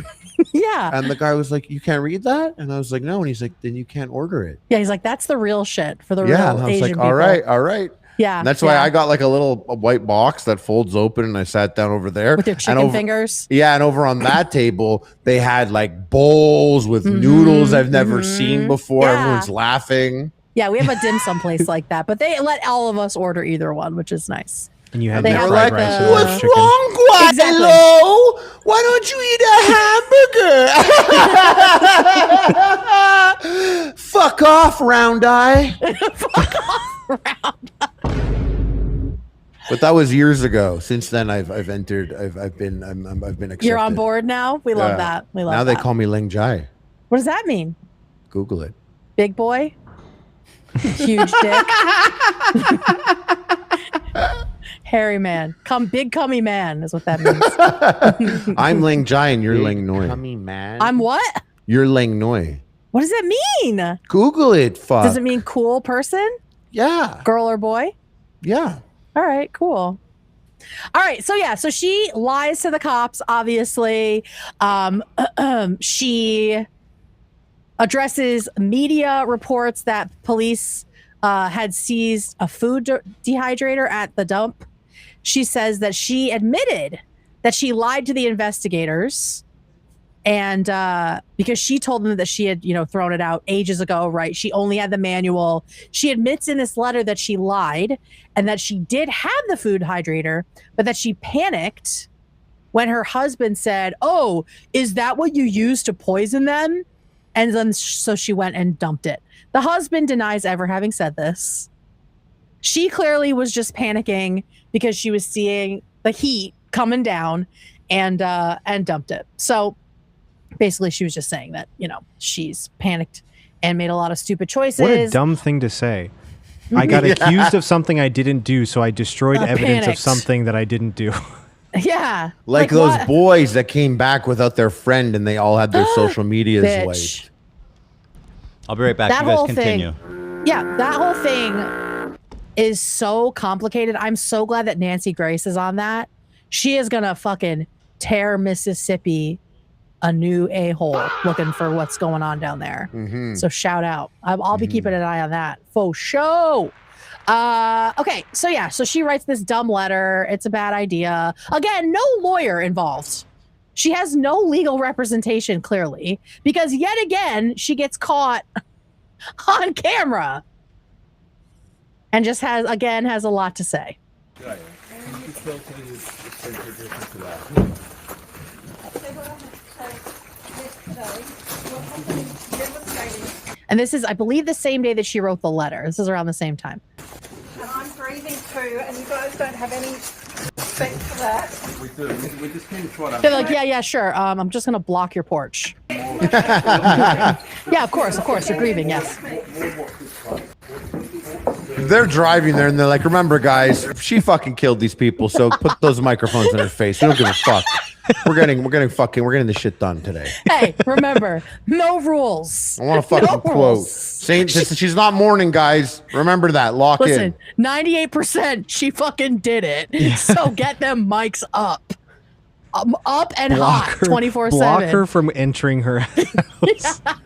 Yeah. And the guy was like, you can't read that? And I was like, no. And he's like, then you can't order it. Yeah, he's like, that's the real shit for the Yeah, real and I was Asian like, people. all right. Yeah. And that's why I got like a white box that folds open, and I sat down over there with your and chicken fingers. Yeah, and over on that table they had like bowls with noodles I've never seen before. Yeah. Everyone's laughing. Yeah, we have a dim sum place like that, but they let all of us order either one, which is nice. And you had They the have fried like rice the- and What's chicken. Wrong, Guadalupe? Why don't you eat a hamburger? Fuck off, round eye. Fuck off, round eye. But that was years ago. Since then, I've entered. I've been accepted. You're on board now? We love Yeah. that. We love now that. they call me Ling Jai. What does that mean? Google it. Big boy? Huge dick? Hairy man. Big cummy man is what that means. I'm Ling Jai and you're Ling Noi. Cummy man. I'm what? You're Lang Noi. What does that mean? Google it. Fuck. Does it mean cool person? Yeah. Girl or boy? Yeah. All right, cool. All right, so she lies to the cops, obviously. She addresses media reports that police had seized a food dehydrator at the dump. She says that she admitted that she lied to the investigators, and because she told them that she had, thrown it out ages ago, right? She only had the manual. She admits in this letter that she lied and that she did have the food hydrator, but that she panicked when her husband said, "Oh, is that what you used to poison them?" And then so she went and dumped it. The husband denies ever having said this. She clearly was just panicking because she was seeing the heat coming down and dumped it. So basically she was just saying that, she's panicked and made a lot of stupid choices. What a dumb thing to say. I got accused of something I didn't do, so I destroyed evidence of something that I didn't do. Yeah. Like those what? boys that came back without their friend and they all had their social medias Bitch. wiped. I'll be right back. That You guys whole continue. Yeah, that whole thing is so complicated. I'm so glad that Nancy Grace is on that. She is going to fucking tear Mississippi a new a-hole looking for what's going on down there. Mm-hmm. So shout out. I'll be keeping an eye on that. For show. Okay, so she writes this dumb letter. It's a bad idea. Again, no lawyer involved. She has no legal representation, clearly, because yet again, she gets caught on camera and just has a lot to say. And this is, I believe, the same day that she wrote the letter. This is around the same time. And I'm grieving too, and you guys don't have any respect for that. We do. We just need to try to... They're like, yeah, sure. I'm just going to block your porch. Yeah, of course. You're grieving, yes. They're driving there and they're like, remember, guys, she fucking killed these people, so put those microphones in her face. We don't give a fuck. We're getting this shit done today. Hey, remember, no rules. I want a fucking quote. Saying she's not mourning, guys. Remember that. Lock Listen, in. 98% she fucking did it. Yeah. So get them mics up. Up and Block hot her, 24/7. Block her from entering her house. I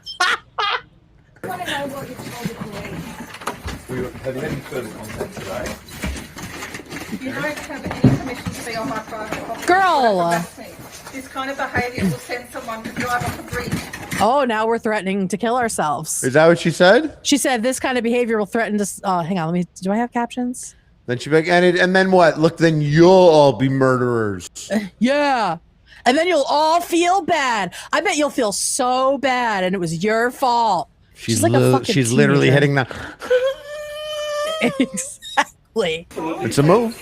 want to know what you told the police. Have you had any further contact today? You don't have any permission to be on my private property. Girl. This kind of behaviour will send someone to drive off a bridge. Oh, now we're threatening to kill ourselves. Is that what she said? She said this kind of behavior will threaten to... hang on, do I have captions? Then she'd be like, and then what? Look, then you'll all be murderers. Yeah. And then you'll all feel bad. I bet you'll feel so bad and it was your fault. She's like a fucking she's literally teenager. hitting that. Exactly. It's a move.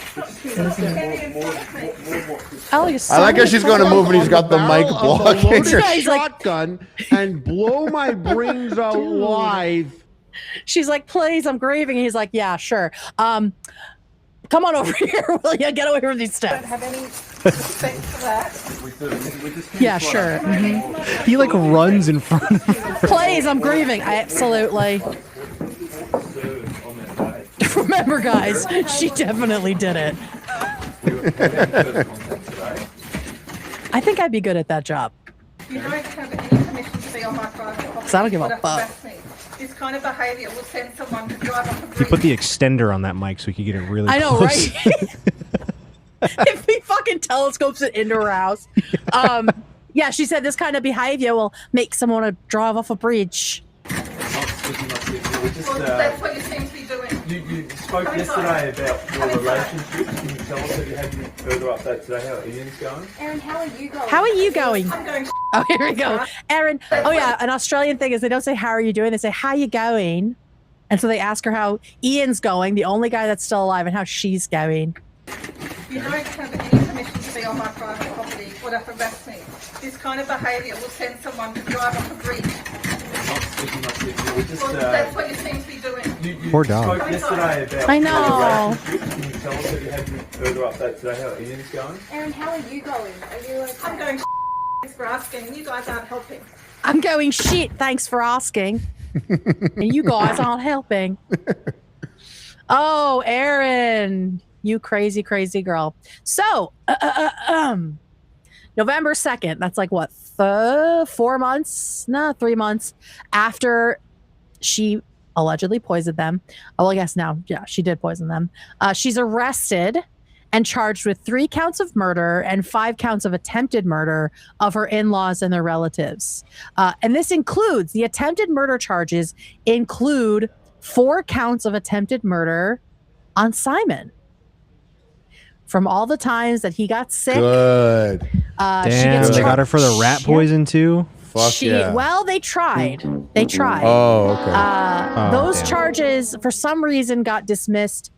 I I like how she's going to move and he's got the mic blocking her He's like- shotgun and blow my brains out live. She's like, please, I'm grieving. And he's like, yeah, sure. Come on over here, will you? Get away from these Don't steps. have any respect for that. We do. We just need Yeah, to try sure. to- Mhm. He like runs in front of her. Please, I'm grieving. Absolutely. Remember, guys, she definitely did it. I think I'd be good at that job. You don't have any permission to be on my private property. 'Cause I don't give a But fuck. harass me. This kind of behaviour will send someone to drive off a He bridge. put the extender on that mic so we could get it really I know, close. right? If he fucking telescopes it into her house. Yeah, she said this kind of behavior will make someone to drive off a bridge. Well, that's what you seem to be doing. You spoke yesterday about your relationship. Can you tell us if you had any further updates today? How Ian's going? Erin, how are you going? How are you going? I'm going. Oh, here we go. Erin. Oh, yeah. An Australian thing is they don't say, how are you doing? They say, how you going? And so they ask her how Ian's going, the only guy that's still alive, and how she's going. You don't have any permission to be on my private property or to harass me. This kind of behaviour will send someone to drive off a bridge. Well, that's what you seem to be doing. You Poor dog. spoke yesterday about I know. your relationship. Can you tell us if you had any further updates today? How Ian's going? Erin, how are you going? Are you okay? I'm going. Thanks for asking. You guys aren't helping. I'm going shit. Thanks for asking. And you guys aren't helping. Oh, Erin, you crazy, crazy girl. So, November 2nd, that's like what, 4 months? No, 3 months after she allegedly poisoned them. Oh, I guess now, yeah, she did poison them. She's arrested and charged with 3 counts of murder and 5 counts of attempted murder of her in-laws and their relatives. And this includes, the attempted murder charges include 4 counts of attempted murder on Simon. From all the times that he got sick. Good. Damn, they got her for the rat poison too? Fuck yeah. Well, they tried. They tried. Oh, okay. Those charges, for some reason, got dismissed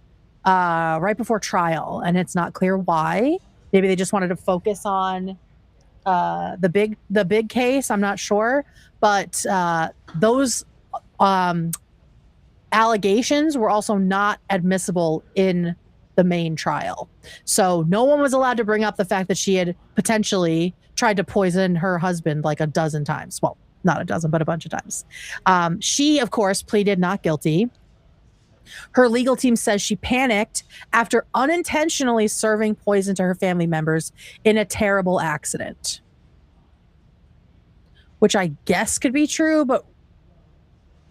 right before trial, and it's not clear why. Maybe they just wanted to focus on the big case. I'm not sure, but those allegations were also not admissible in the main trial. So no one was allowed to bring up the fact that she had potentially tried to poison her husband like a dozen times. Well, not a dozen, but a bunch of times. She, of course, pleaded not guilty. Her legal team says she panicked after unintentionally serving poison to her family members in a terrible accident. Which I guess could be true, but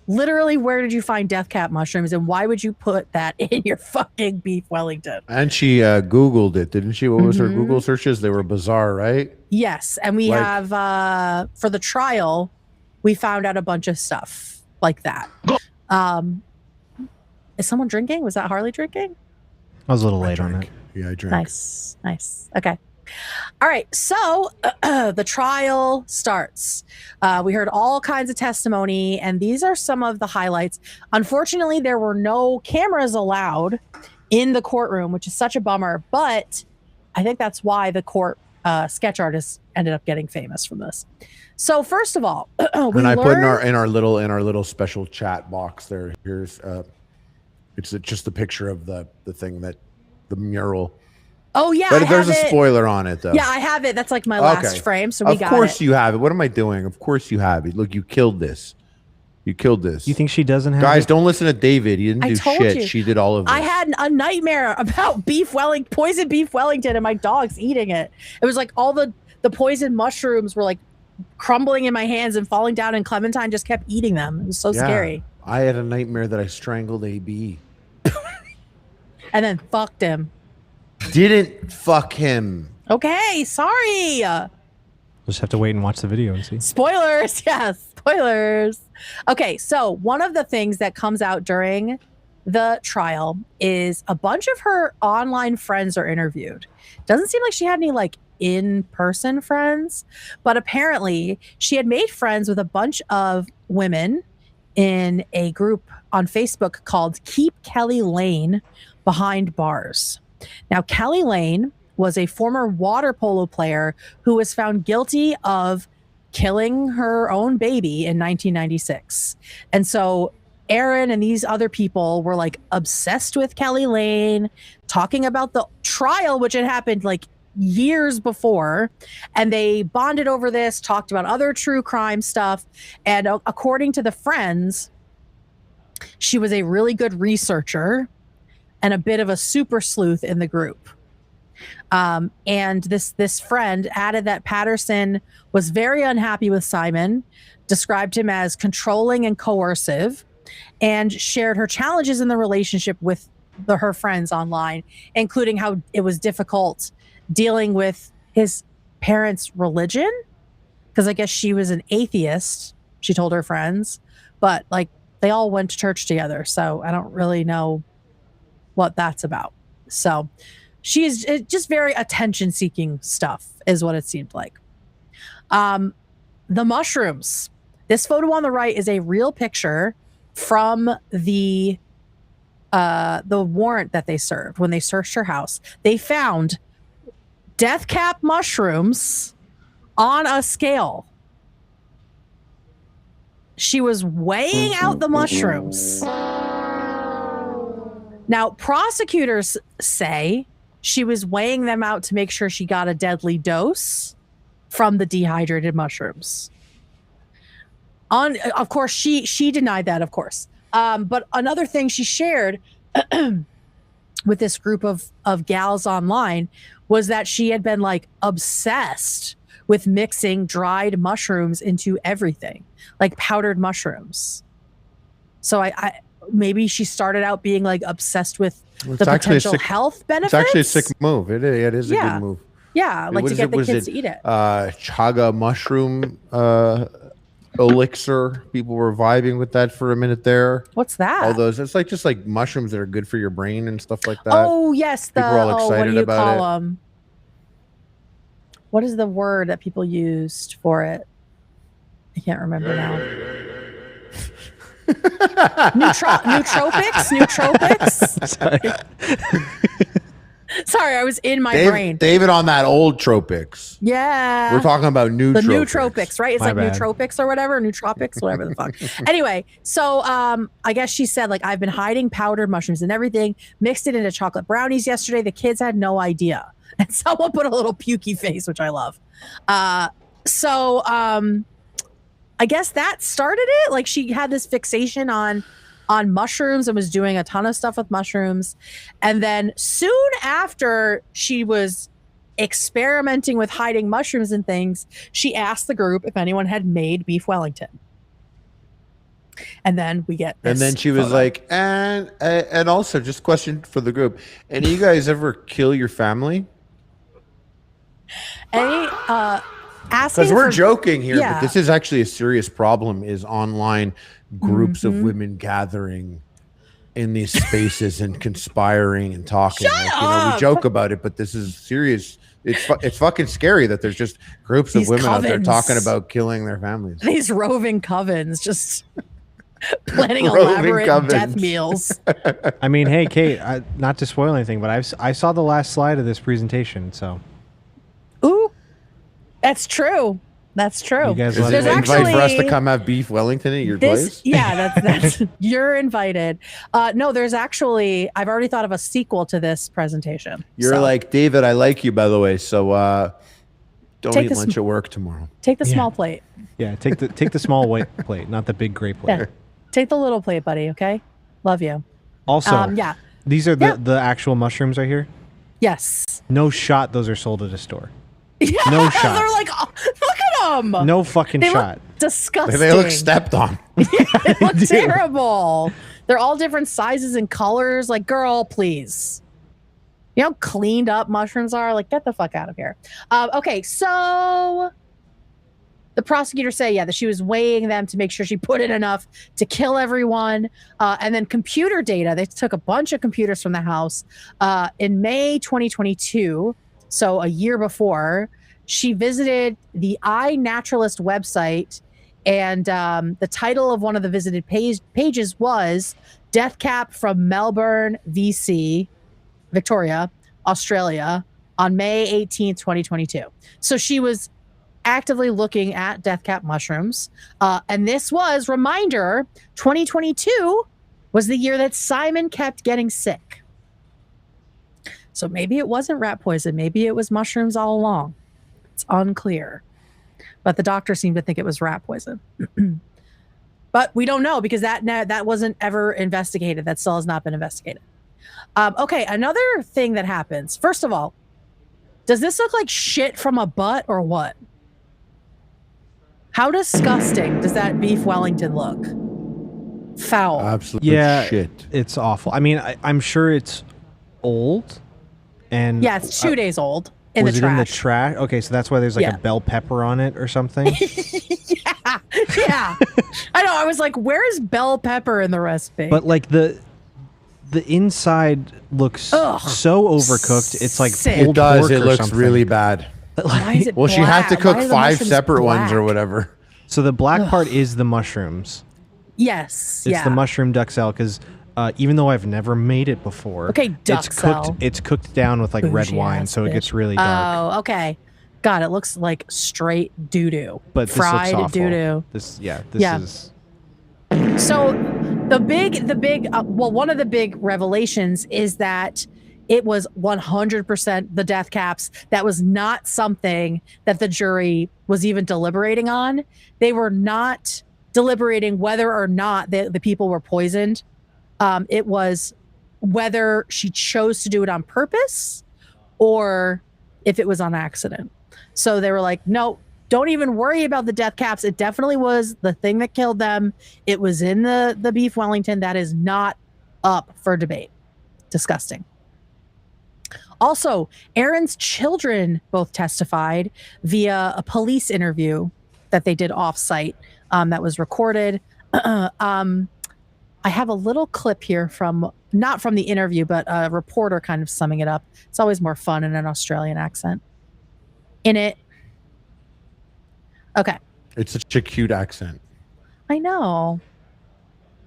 literally, where did you find death cap mushrooms, and why would you put that in your fucking beef Wellington? And she Googled it, didn't she? What was her Google searches? They were bizarre, right? Yes, and we have, for the trial, we found out a bunch of stuff like that. Is someone drinking? Was that Harley drinking? I was a little late on it. Yeah, I drank. Nice. Okay. All right, so the trial starts. We heard all kinds of testimony, and these are some of the highlights. Unfortunately, there were no cameras allowed in the courtroom, which is such a bummer, but I think that's why the court sketch artists ended up getting famous from this. So first of all, and I put in our little special chat box there. Here's it's just a picture of the thing that the mural. Oh yeah, but there's a spoiler on it though. Yeah, I have it. That's like my last frame. So we got it. Of course you have it. What am I doing? Of course you have it. Look, you killed this. You think she doesn't have Guys, it? Don't listen to David. He didn't do shit. You. She did all of this. I had a nightmare about poison beef Wellington and my dogs eating it. It was like all the poison mushrooms were like crumbling in my hands and falling down, and Clementine just kept eating them. It was so scary. I had a nightmare that I strangled AB. And then fucked him. Didn't fuck him. Okay, sorry. We'll just have to wait and watch the video and see. Spoilers, yes, spoilers. Okay, so one of the things that comes out during the trial is a bunch of her online friends are interviewed. Doesn't seem like she had any like in-person friends, but apparently she had made friends with a bunch of women in a group on Facebook called Keep Kelly Lane Behind Bars. Now, Kelly Lane was a former water polo player who was found guilty of killing her own baby in 1996. And so Erin and these other people were like obsessed with Kelly Lane, talking about the trial, which had happened like years before. And they bonded over this, talked about other true crime stuff. And according to the friends, she was a really good researcher and a bit of a super sleuth in the group. And this friend added that Patterson was very unhappy with Simon, described him as controlling and coercive, and shared her challenges in the relationship with her friends online, including how it was difficult dealing with his parents' religion, because I guess she was an atheist, she told her friends, but like they all went to church together, so I don't really know what that's about. So she's just very attention-seeking stuff is what it seemed like. The mushrooms. This photo on the right is a real picture from the warrant that they served when they searched her house. They found death cap mushrooms on a scale. She was weighing out the mushrooms. Now, prosecutors say she was weighing them out to make sure she got a deadly dose from the dehydrated mushrooms. Of course, she denied that, of course. But another thing she shared with this group of gals online was that she had been like obsessed with mixing dried mushrooms into everything, like powdered mushrooms. So I maybe she started out being like obsessed with the potential health benefits. It's actually a sick move. It is a good move. Yeah, like What to is get the Was kids to eat it. Chaga mushroom elixir. People were vibing with that for a minute there. What's that? All those. It's like just like mushrooms that are good for your brain and stuff like that. Oh yes, people are all excited what do you about call it. them? What is the word that people used for it? I can't remember now. Nootropics. Sorry, I was in my brain. David on that old tropics. Yeah. We're talking about the nootropics. nootropics, right? It's My like bad. nootropics or whatever, nootropics, whatever the fuck. Anyway, so I guess she said, like, I've been hiding powdered mushrooms and everything, mixed it into chocolate brownies yesterday. The kids had no idea. And someone put a little pukey face, which I love. So I guess that started it. Like, she had this fixation on mushrooms and was doing a ton of stuff with mushrooms. And then soon after she was experimenting with hiding mushrooms and things, she asked the group if anyone had made beef Wellington. And then we get this And then she was photo. like, and also just question for the group. Any of you guys ever kill your family? asking Because we're for- joking here, Yeah. but this is actually a serious problem, is online groups of women gathering in these spaces and conspiring and talking. We joke about it, but this is serious. It's fucking scary that there's just groups These of women out there covens. talking about killing their families. These roving covens just planning Roving elaborate covens. death meals. I mean, hey, Kate, not to spoil anything, but I saw the last slide of this presentation, so Ooh, that's true. That's true. You guys Is let it it an invite for us to actually- come have beef Wellington at your place? Yeah, that's you're invited. No, there's actually I've already thought of a sequel to this presentation. You're So, like, David, I like you, by the way, so don't Take eat this- lunch at work tomorrow. take the small plate. yeah, take the small white plate, not the big gray plate. Yeah. Take the little plate, buddy, okay? Love you. Also, Yeah. these are the actual mushrooms right here. Yes. No shot, those are sold at a store. Yeah, No shot. they're like, oh, look at them. No fucking they shot. Look disgusting. They look stepped on. They look terrible. They're all different sizes and colors. Like, girl, please. You know how cleaned up mushrooms are? Like, get the fuck out of here. Okay, so the prosecutor said, that she was weighing them to make sure she put in enough to kill everyone. And then computer data. They took a bunch of computers from the house. In May 2022, so a year before, she visited the iNaturalist website, and the title of one of the visited pages was Death Cap from Melbourne, VC, Victoria, Australia, on May 18th, 2022. So she was actively looking at death cap mushrooms. And this was, reminder, 2022 was the year that Simon kept getting sick. So maybe it wasn't rat poison. Maybe it was mushrooms all along. It's unclear. But the doctor seemed to think it was rat poison. But we don't know because that wasn't ever investigated. That still has not been investigated. Okay, another thing that happens. First of all, does this look like shit from a butt or what? How disgusting does that beef Wellington look? Foul. Absolutely shit. It's awful. I mean, I'm sure it's old. And Yeah, it's 2 days old in the was it trash. in the trash? Okay, so that's why there's like Yeah. a bell pepper on it or something. Yeah. I know. I was like, where is bell pepper in the recipe? But like the inside looks Ugh. so overcooked. It's like Sick. pulled It does. pork It or looks something. really bad. Why is it Well, she had to black? cook Why are the 5 mushrooms separate ones or black? whatever. So the black part is the mushrooms. Yes. It's yeah. the mushroom duxelle because even though I've never made it before, Okay, duxelle. It's cooked down with like red Bougie wine, ass so it bitch. gets really dark. Oh, okay. God, it looks like straight doo-doo. But this fried looks awful. doo-doo. This Yeah. is So the big, one of the big revelations is that it was 100% the death caps. That was not something that the jury was even deliberating on. They were not deliberating whether or not the people were poisoned. It was whether she chose to do it on purpose or if it was on accident. So they were like, no, don't even worry about the death caps. It definitely was the thing that killed them. It was in the beef Wellington. That is not up for debate. Disgusting. Also, Erin's children both testified via a police interview that they did off-site that was recorded. I have a little clip here from, not from the interview, but a reporter kind of summing it up. It's always more fun in an Australian accent. In it. Okay. It's such a cute accent. I know.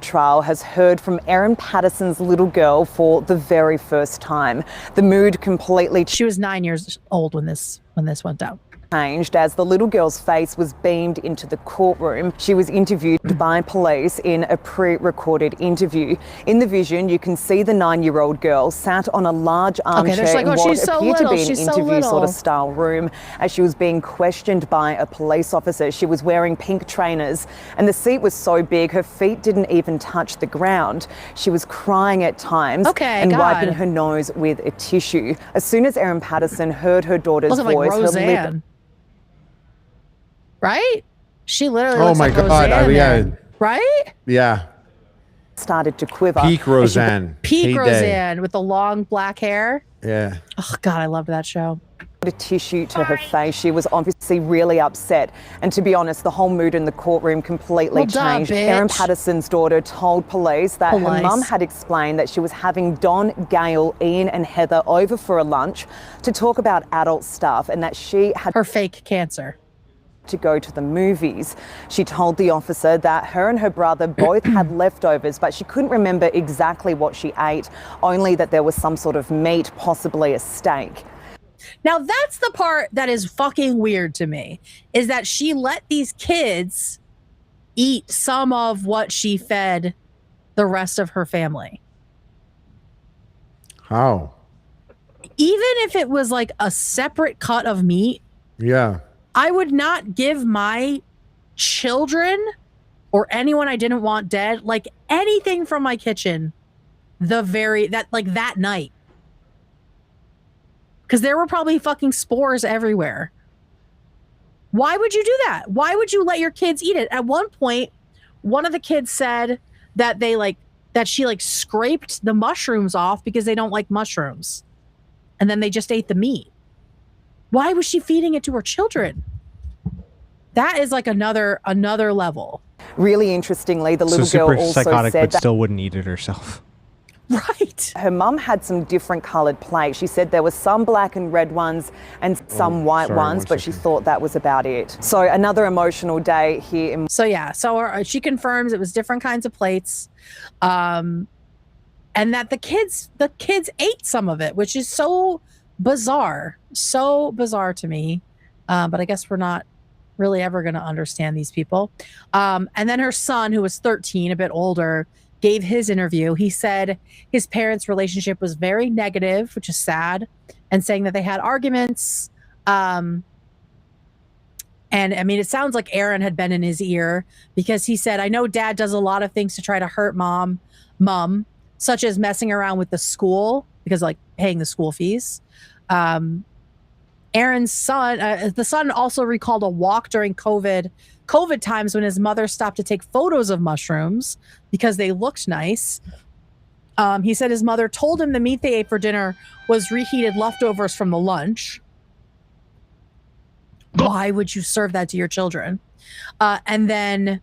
Trial has heard from Erin Patterson's little girl for the very first time. The mood completely She was 9 years old when this went down. Changed as the little girl's face was beamed into the courtroom. She was interviewed by police in a pre-recorded interview. In the vision, you can see the 9-year-old girl sat on a large armchair in what appeared to be an interview sort of style room as she was being questioned by a police officer. She was wearing pink trainers and the seat was so big her feet didn't even touch the ground. She was crying at times and wiping her nose with a tissue. As soon as Erin Patterson heard her daughter's voice, her lip... Right? She literally Oh looks my like God. Roseanne Yeah. there. Right? Yeah. Started to quiver. Peak Roseanne. Peak Heyday. Roseanne with the long black hair. Yeah. Oh, God, I loved that show. A tissue to her face. She was obviously really upset. And to be honest, the whole mood in the courtroom completely changed. Erin Patterson's daughter told police that her mum had explained that she was having Don, Gail, Ian and Heather over for a lunch to talk about adult stuff and that she had her fake cancer to go to the movies. She told the officer that her and her brother both had leftovers, but she couldn't remember exactly what she ate, only that there was some sort of meat, possibly a steak. Now that's the part that is fucking weird to me, is that she let these kids eat some of what she fed the rest of her family. How? Even if it was like a separate cut of meat, Yeah. I would not give my children or anyone I didn't want dead, like anything from my kitchen, that night. Because there were probably fucking spores everywhere. Why would you do that? Why would you let your kids eat it? At one point, one of the kids said that she scraped the mushrooms off because they don't like mushrooms. And then they just ate the meat. Why was she feeding it to her children? That is like another level. Really interestingly, the little girl also psychotic, said but that still wouldn't eat it herself. Right. Her mum had some different coloured plates. She said there were some black and red ones and some white ones, but she thought that was about it. So another emotional day here in... So she confirms it was different kinds of plates. And that the kids ate some of it, which is so bizarre to me. But I guess we're not really ever going to understand these people. And then her son, who was 13, a bit older, gave his interview. He said his parents' relationship was very negative, which is sad, and saying that they had arguments. And I mean, it sounds like Erin had been in his ear, because he said, I know dad does a lot of things to try to hurt mom, such as messing around with the school, because like paying the school fees. Erin's son, the son also recalled a walk during COVID times when his mother stopped to take photos of mushrooms because they looked nice. He said his mother told him the meat they ate for dinner was reheated leftovers from the lunch. Why would you serve that to your children? And then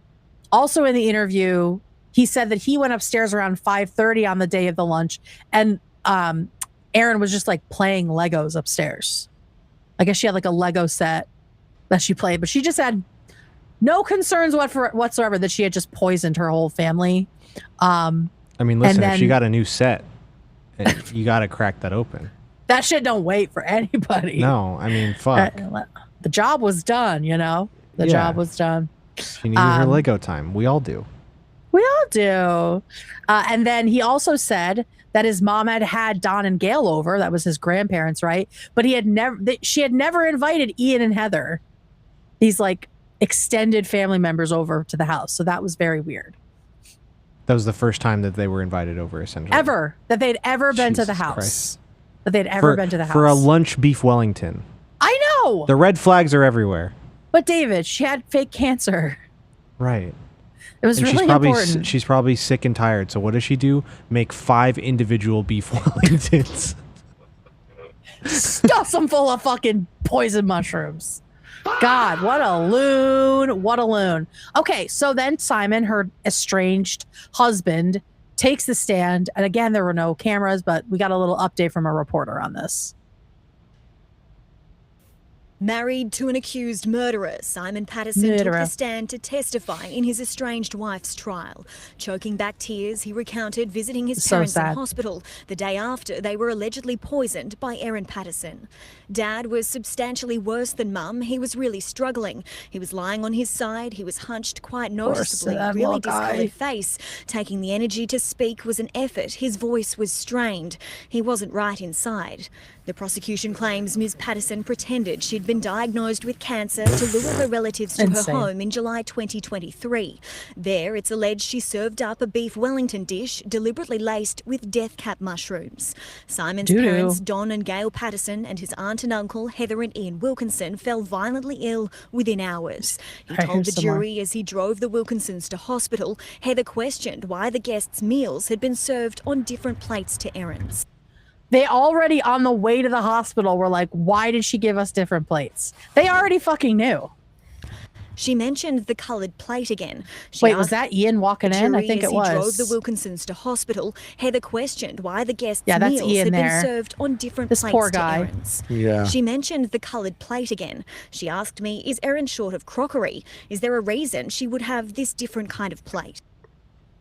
also in the interview, he said that he went upstairs around 5:30 on the day of the lunch, and Erin was just like playing Legos upstairs. I guess she had like a Lego set that she played, but she just had no concerns whatsoever that she had just poisoned her whole family. I mean, listen, if she got a new set, you got to crack that open. That shit don't wait for anybody. No, I mean, fuck. The job was done, you know? The job was done. She needed her Lego time. We all do. We all do. And then he also said that his mom had Don and Gail over. That was his grandparents, right? But she had never invited Ian and Heather, these like extended family members over to the house. So that was very weird. That was the first time that they were invited over, essentially. Ever. That they'd ever been to the Jesus house. Christ. That they'd ever been to the house. For a lunch beef Wellington. I know! The red flags are everywhere. But David, she had fake cancer. Right. It was really important. She's probably sick and tired. So what does she do? Make 5 individual beef Wellingtons. Stuffs them full of fucking poison mushrooms. God, what a loon. What a loon. Okay, so then Simon, her estranged husband, takes the stand. And again, there were no cameras, but we got a little update from a reporter on this. Married to an accused murderer, Simon Patterson took the stand to testify in his estranged wife's trial. Choking back tears, he recounted visiting his parents in hospital the day after they were allegedly poisoned by Erin Patterson. Dad was substantially worse than Mum. He was really struggling. He was lying on his side. He was hunched quite noticeably, really discoloured face. Taking the energy to speak was an effort. His voice was strained. He wasn't right inside. The prosecution claims Ms. Patterson pretended she'd been diagnosed with cancer to lure her relatives to her home in July 2023. There, it's alleged she served up a beef Wellington dish deliberately laced with death cap mushrooms. Simon's parents, Don and Gail Patterson, and his aunt and uncle, Heather and Ian Wilkinson, fell violently ill within hours. He told the jury as he drove the Wilkinsons to hospital. Heather questioned why the guests' meals had been served on different plates to Erin's. They already on the way to the hospital were like, why did she give us different plates? They already fucking knew. She mentioned the coloured plate again. Wait, was that Ian walking in? I think it was. As he drove the Wilkinsons to hospital, Heather questioned why the guests' that's meals Ian had there. been served on different This plates poor to guy. Erin's. Yeah. She mentioned the coloured plate again. She asked me, is Erin short of crockery? Is there a reason she would have this different kind of plate?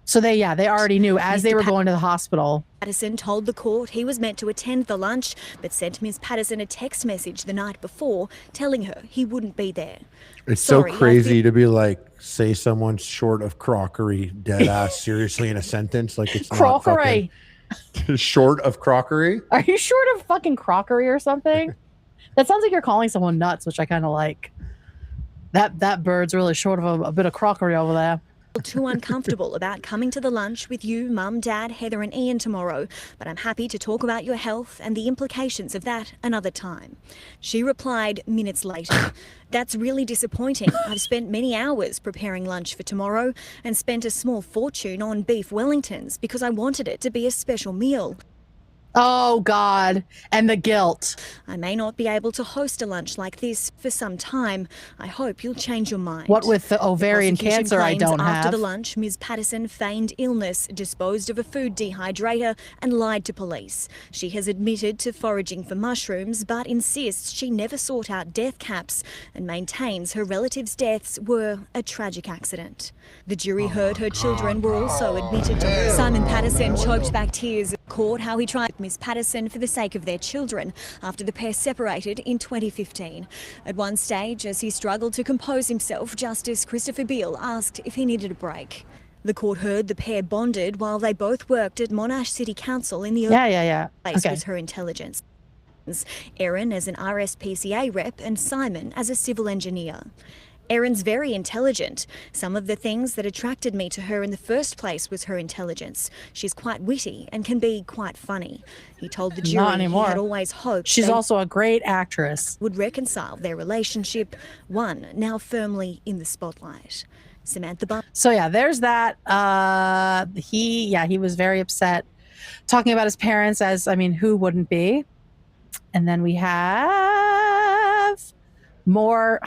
So they already knew as they were going to the hospital. Patterson told the court he was meant to attend the lunch, but sent Ms. Patterson a text message the night before telling her he wouldn't be there. It's so crazy to be like, say someone's short of crockery, dead ass, seriously in a sentence. Like it's crockery. Not fucking short of crockery? Are you short of fucking crockery or something? That sounds like you're calling someone nuts, which I kind of like. That bird's really short of a bit of crockery over there. Too uncomfortable about coming to the lunch with you, Mum, Dad, Heather and Ian tomorrow, but I'm happy to talk about your health and the implications of that another time. She replied minutes later, that's really disappointing. I've spent many hours preparing lunch for tomorrow and spent a small fortune on beef Wellingtons because I wanted it to be a special meal. Oh, God. And the guilt. I may not be able to host a lunch like this for some time. I hope you'll change your mind. What with the ovarian cancer I don't have? After the lunch, Ms. Patterson feigned illness, disposed of a food dehydrator, and lied to police. She has admitted to foraging for mushrooms, but insists she never sought out death caps and maintains her relatives' deaths were a tragic accident. The jury heard her children were also admitted to her. Simon Patterson choked back tears at court how he tried Ms. Patterson for the sake of their children after the pair separated in 2015. At one stage, as he struggled to compose himself, Justice Christopher Beale asked if he needed a break. The court heard the pair bonded while they both worked at Monash City Council in the place was her intelligence. Erin as an RSPCA rep and Simon as a civil engineer. Erin's very intelligent. Some of the things that attracted me to her in the first place was her intelligence. She's quite witty and can be quite funny. He told the jury he had always hoped she's also a great actress. Would reconcile their relationship, one now firmly in the spotlight. Samantha Bunn. So yeah, there's that. He was very upset talking about his parents as, I mean, who wouldn't be? And then we have more,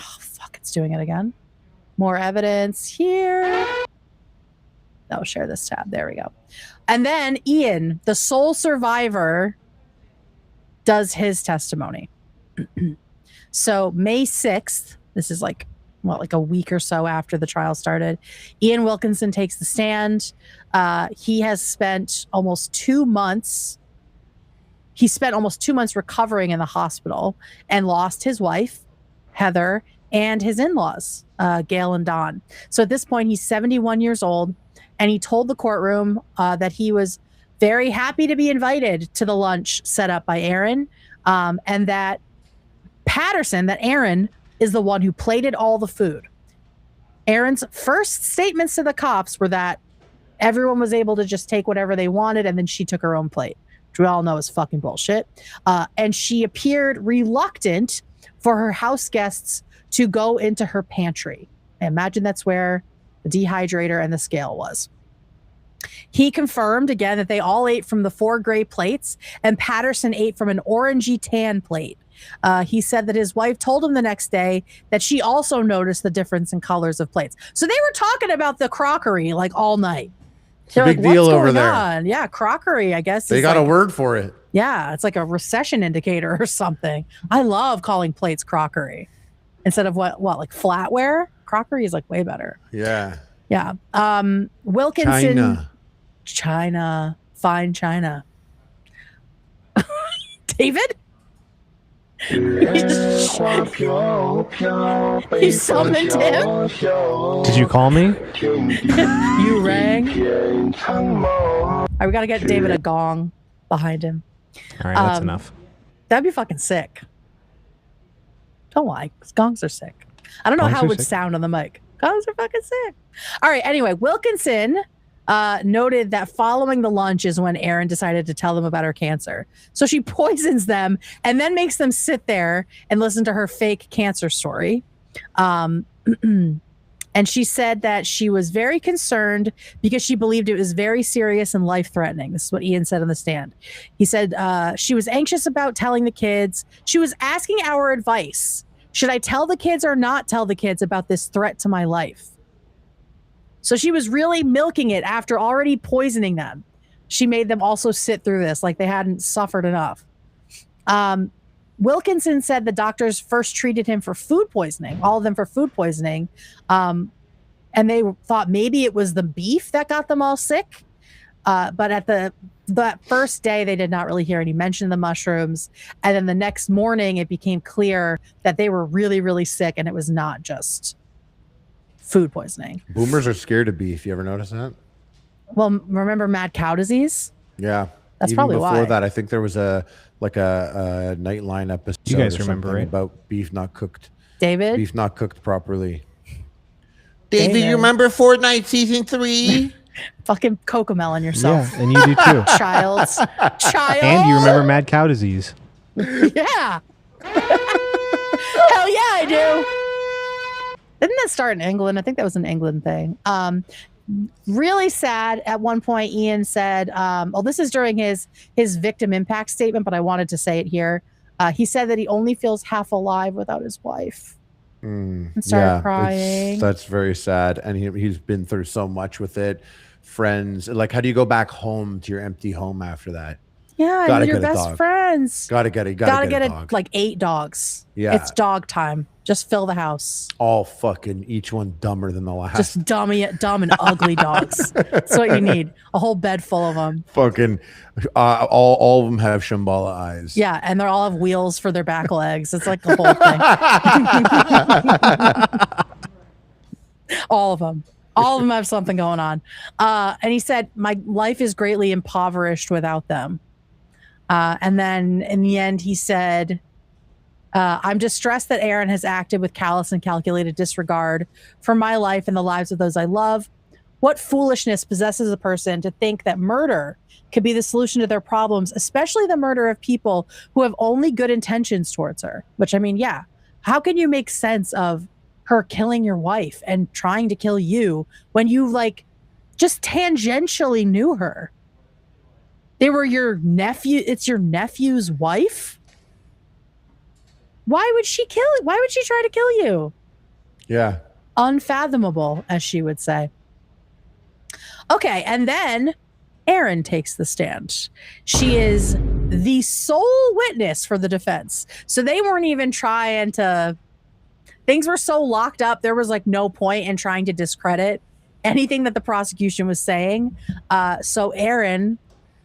it's doing it again. More evidence here. I'll share this tab. There we go. And then Ian, the sole survivor, does his testimony. So May 6th, this is like a week or so after the trial started, Ian Wilkinson takes the stand. He has spent almost 2 months. He spent almost 2 months recovering in the hospital and lost his wife, Heather, and his in-laws, Gail and Don. So at this point, he's 71 years old, and he told the courtroom that he was very happy to be invited to the lunch set up by Erin, and that Erin is the one who plated all the food. Erin's first statements to the cops were that everyone was able to just take whatever they wanted, and then she took her own plate, which we all know is fucking bullshit. And she appeared reluctant for her house guests to go into her pantry. I imagine that's where the dehydrator and the scale was. He confirmed again that they all ate from the 4 gray plates, and Patterson ate from an orangey tan plate. He said that his wife told him the next day that she also noticed the difference in colors of plates. So they were talking about the crockery like all night. It's a big deal over there. On? Yeah, crockery, I guess. They got a word for it. Yeah, it's like a recession indicator or something. I love calling plates crockery instead of what like flatware. Crockery is like way better. Yeah. Yeah. Wilkinson. China. Fine China. David? You summoned him? Did you call me? You rang? All right, we got to get David a gong behind him. All right, that's enough. That'd be fucking sick. Don't lie, because gongs are sick. I don't know how it would sound on the mic. Gongs are fucking sick. All right, anyway, Wilkinson noted that following the lunch is when Erin decided to tell them about her cancer. So she poisons them and then makes them sit there and listen to her fake cancer story. And she said that she was very concerned because she believed it was very serious and life-threatening. This is what Ian said on the stand. He said she was anxious about telling the kids. She was asking our advice. Should I tell the kids or not tell the kids about this threat to my life? So she was really milking it after already poisoning them. She made them also sit through this like they hadn't suffered enough. Wilkinson said the doctors first treated him for food poisoning, all of them for food poisoning. And they thought maybe it was the beef that got them all sick. But at that first day, they did not really hear any mention of the mushrooms. And then the next morning, it became clear that they were really, really sick. And it was not just food poisoning. Boomers are scared of beef. You ever notice that? Well, remember mad cow disease? Yeah. That's Even probably before why. that, I think there was a Nightline episode. You guys or remember, something right? About beef not cooked. David? Beef not cooked properly. David. you remember Fortnite season 3? Fucking cocomelon yourself. Yeah, and you do too. Child. And you remember mad cow disease. Yeah. Hell yeah, I do. Didn't that start in England? I think that was an England thing. Really sad. At one point, Ian said, well, this is during his victim impact statement, but I wanted to say it here. He said that he only feels half alive without his wife. And started crying. That's very sad. And he's been through so much with it. Friends. Like, how do you go back home to your empty home after that? Yeah, Gotta and your get a best dog. friends. Gotta get a dog. Like 8 dogs. Yeah. It's dog time. Just fill the house. All fucking, each one dumber than the last. Just dumb and ugly dogs. That's what you need. A whole bed full of them. Fucking, all of them have Shambhala eyes. Yeah, and they all have wheels for their back legs. It's like the whole thing. All of them. All of them have something going on. And he said, my life is greatly impoverished without them. And then in the end, he said, I'm distressed that Erin has acted with callous and calculated disregard for my life and the lives of those I love. What foolishness possesses a person to think that murder could be the solution to their problems, especially the murder of people who have only good intentions towards her? Which, I mean, yeah. How can you make sense of her killing your wife and trying to kill you when you, like, just tangentially knew her? They were your nephew. It's your nephew's wife. Why would she try to kill you? Yeah. Unfathomable, as she would say. Okay, and then Erin takes the stand. She is the sole witness for the defense. So they weren't even trying to... Things were so locked up, there was like no point in trying to discredit anything that the prosecution was saying. So Erin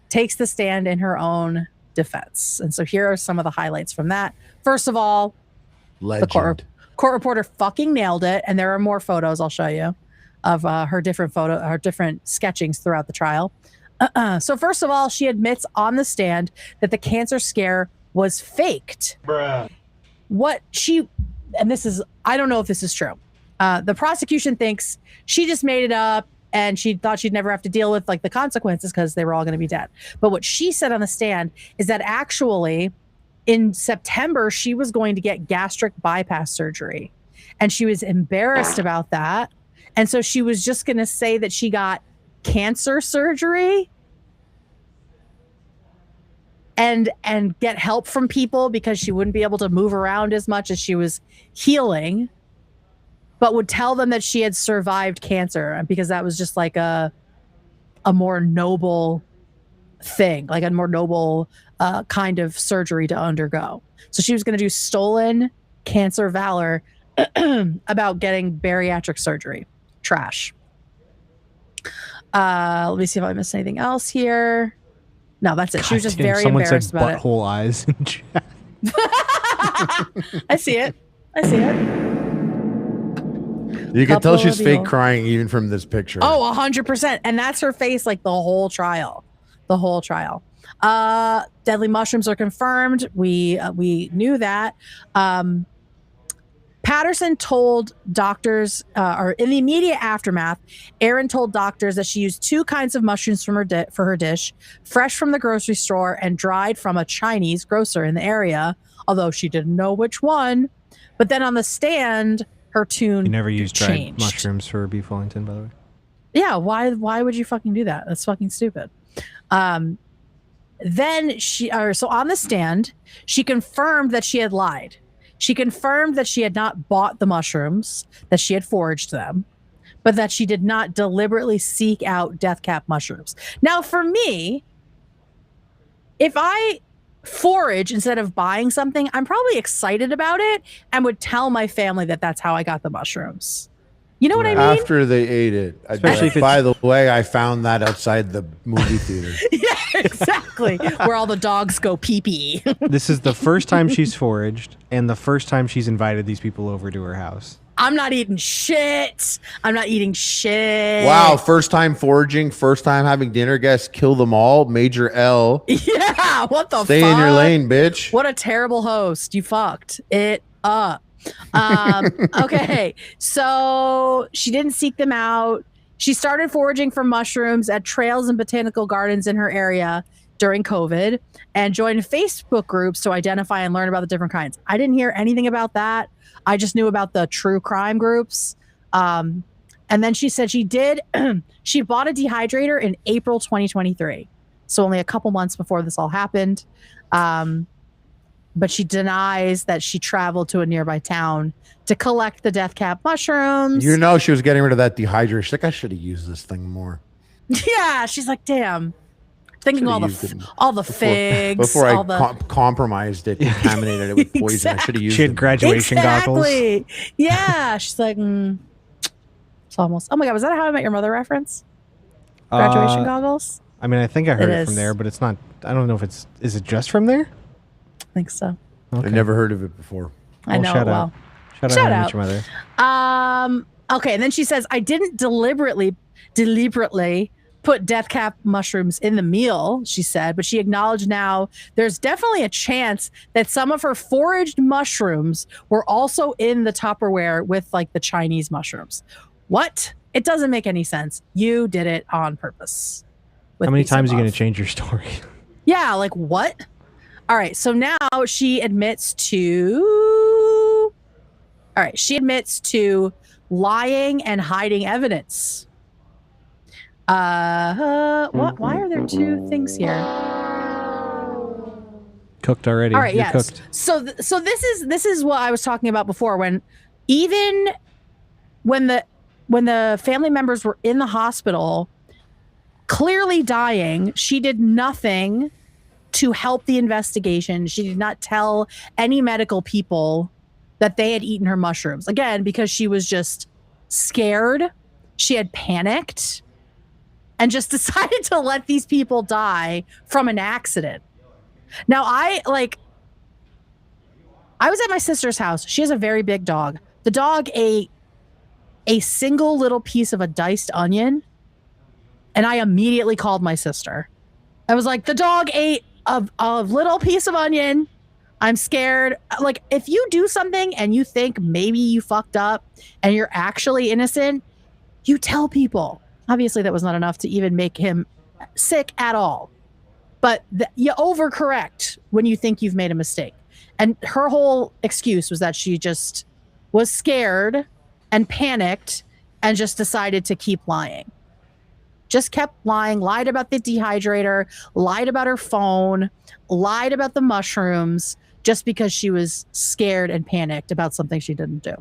takes the stand in her own defense. And so here are some of the highlights from that. First of all, Legend. the court reporter fucking nailed it. And there are more photos I'll show you of her different sketchings throughout the trial. So first of all, she admits on the stand that the cancer scare was faked. Bruh. And this is, I don't know if this is true. The prosecution thinks she just made it up and she thought she'd never have to deal with like the consequences because they were all going to be dead. But what she said on the stand is that actually in September, she was going to get gastric bypass surgery and she was embarrassed about that. And so she was just going to say that she got cancer surgery and get help from people because she wouldn't be able to move around as much as she was healing, but would tell them that she had survived cancer because that was just like a more noble thing, like a more noble kind of surgery to undergo. So she was going to do stolen cancer valor about getting bariatric surgery. Trash. Let me see if I missed anything else here. No, that's it. She was just very embarrassed said about it. Butthole eyes in chat. I see it. I see it. You can tell she's Couple fake of crying even from this picture. Oh, 100%. And that's her face like the whole trial. The whole trial. Deadly mushrooms are confirmed. We knew that. Patterson told doctors, or in the immediate aftermath, Erin told doctors that she used 2 kinds of mushrooms from for her dish, fresh from the grocery store and dried from a Chinese grocer in the area, although she didn't know which one. But then on the stand, her tune You never used changed. dried mushrooms for beef Wellington, by the way. Yeah, why would you fucking do that? That's fucking stupid. Then so on the stand, she confirmed that she had lied. She confirmed that she had not bought the mushrooms, that she had foraged them, but that she did not deliberately seek out death cap mushrooms. Now, for me, if I forage instead of buying something, I'm probably excited about it and would tell my family that that's how I got the mushrooms. You know what I mean? After they ate it. Especially if it's- by the way, I found that outside the movie theater. Yeah, exactly. Where all the dogs go pee-pee. This is the first time she's foraged and the first time she's invited these people over to her house. I'm not eating shit. I'm not eating shit. Wow, first time foraging, first time having dinner guests, kill them all, major L. Yeah, what the fuck? Stay in your lane, bitch. What a terrible host. You fucked it up. Okay, so she didn't seek them out. She started foraging for mushrooms at trails and botanical gardens in her area during COVID and joined Facebook groups to identify and learn about the different kinds. I didn't hear anything about that. I just knew about the true crime groups. And then she said she bought a dehydrator in April 2023. So only a couple months before this all happened. But she denies that she traveled to a nearby town to collect the death cap mushrooms. You know she was getting rid of that dehydrator. She's like, I should have used this thing more. Yeah, she's like, damn. Thinking all the figs. Before all I compromised it, contaminated it with poison. I should have used She had it. graduation goggles. Exactly. Yeah, she's like, it's almost. Oh my God, was that a How I Met Your Mother reference? Graduation goggles? I mean, I think I heard It it from is. there, but it's not. I don't know if it's. Is it just from there? I think so. I never heard of it before. I know it shout well. out. Shout out to Your Mother. Okay, and then she says, I didn't deliberately put death cap mushrooms in the meal, she said, but she acknowledged now there's definitely a chance that some of her foraged mushrooms were also in the Tupperware with like the Chinese mushrooms. What? It doesn't make any sense. You did it on purpose. How many times are you going to change your story? Yeah, like what? All right, so now she admits to lying and hiding evidence. What? Why are there 2 things here? Cooked already. All right, You're yes. cooked. So this is what I was talking about before. When the family members were in the hospital, clearly dying, she did nothing to help the investigation. She did not tell any medical people that they had eaten her mushrooms. Again, because she was just scared. She had panicked and just decided to let these people die from an accident. Now, I was at my sister's house. She has a very big dog. The dog ate a single little piece of a diced onion, and I immediately called my sister. I was like, the dog ate a little piece of onion. I'm scared. Like, if you do something and you think maybe you fucked up and you're actually innocent, you tell people. Obviously, that was not enough to even make him sick at all. But you overcorrect when you think you've made a mistake. And her whole excuse was that she just was scared and panicked and just decided to keep lying. Just kept lying, lied about the dehydrator, lied about her phone, lied about the mushrooms, just because she was scared and panicked about something she didn't do.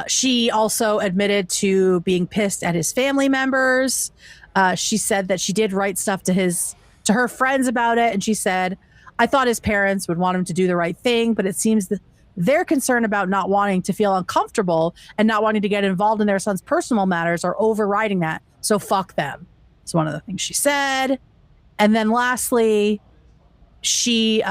She also admitted to being pissed at his family members. She said that she did write stuff to her friends about it. And she said, I thought his parents would want him to do the right thing, but it seems that they're concerned about not wanting to feel uncomfortable and not wanting to get involved in their son's personal matters or overriding that. So fuck them. It's one of the things she said. And then lastly, she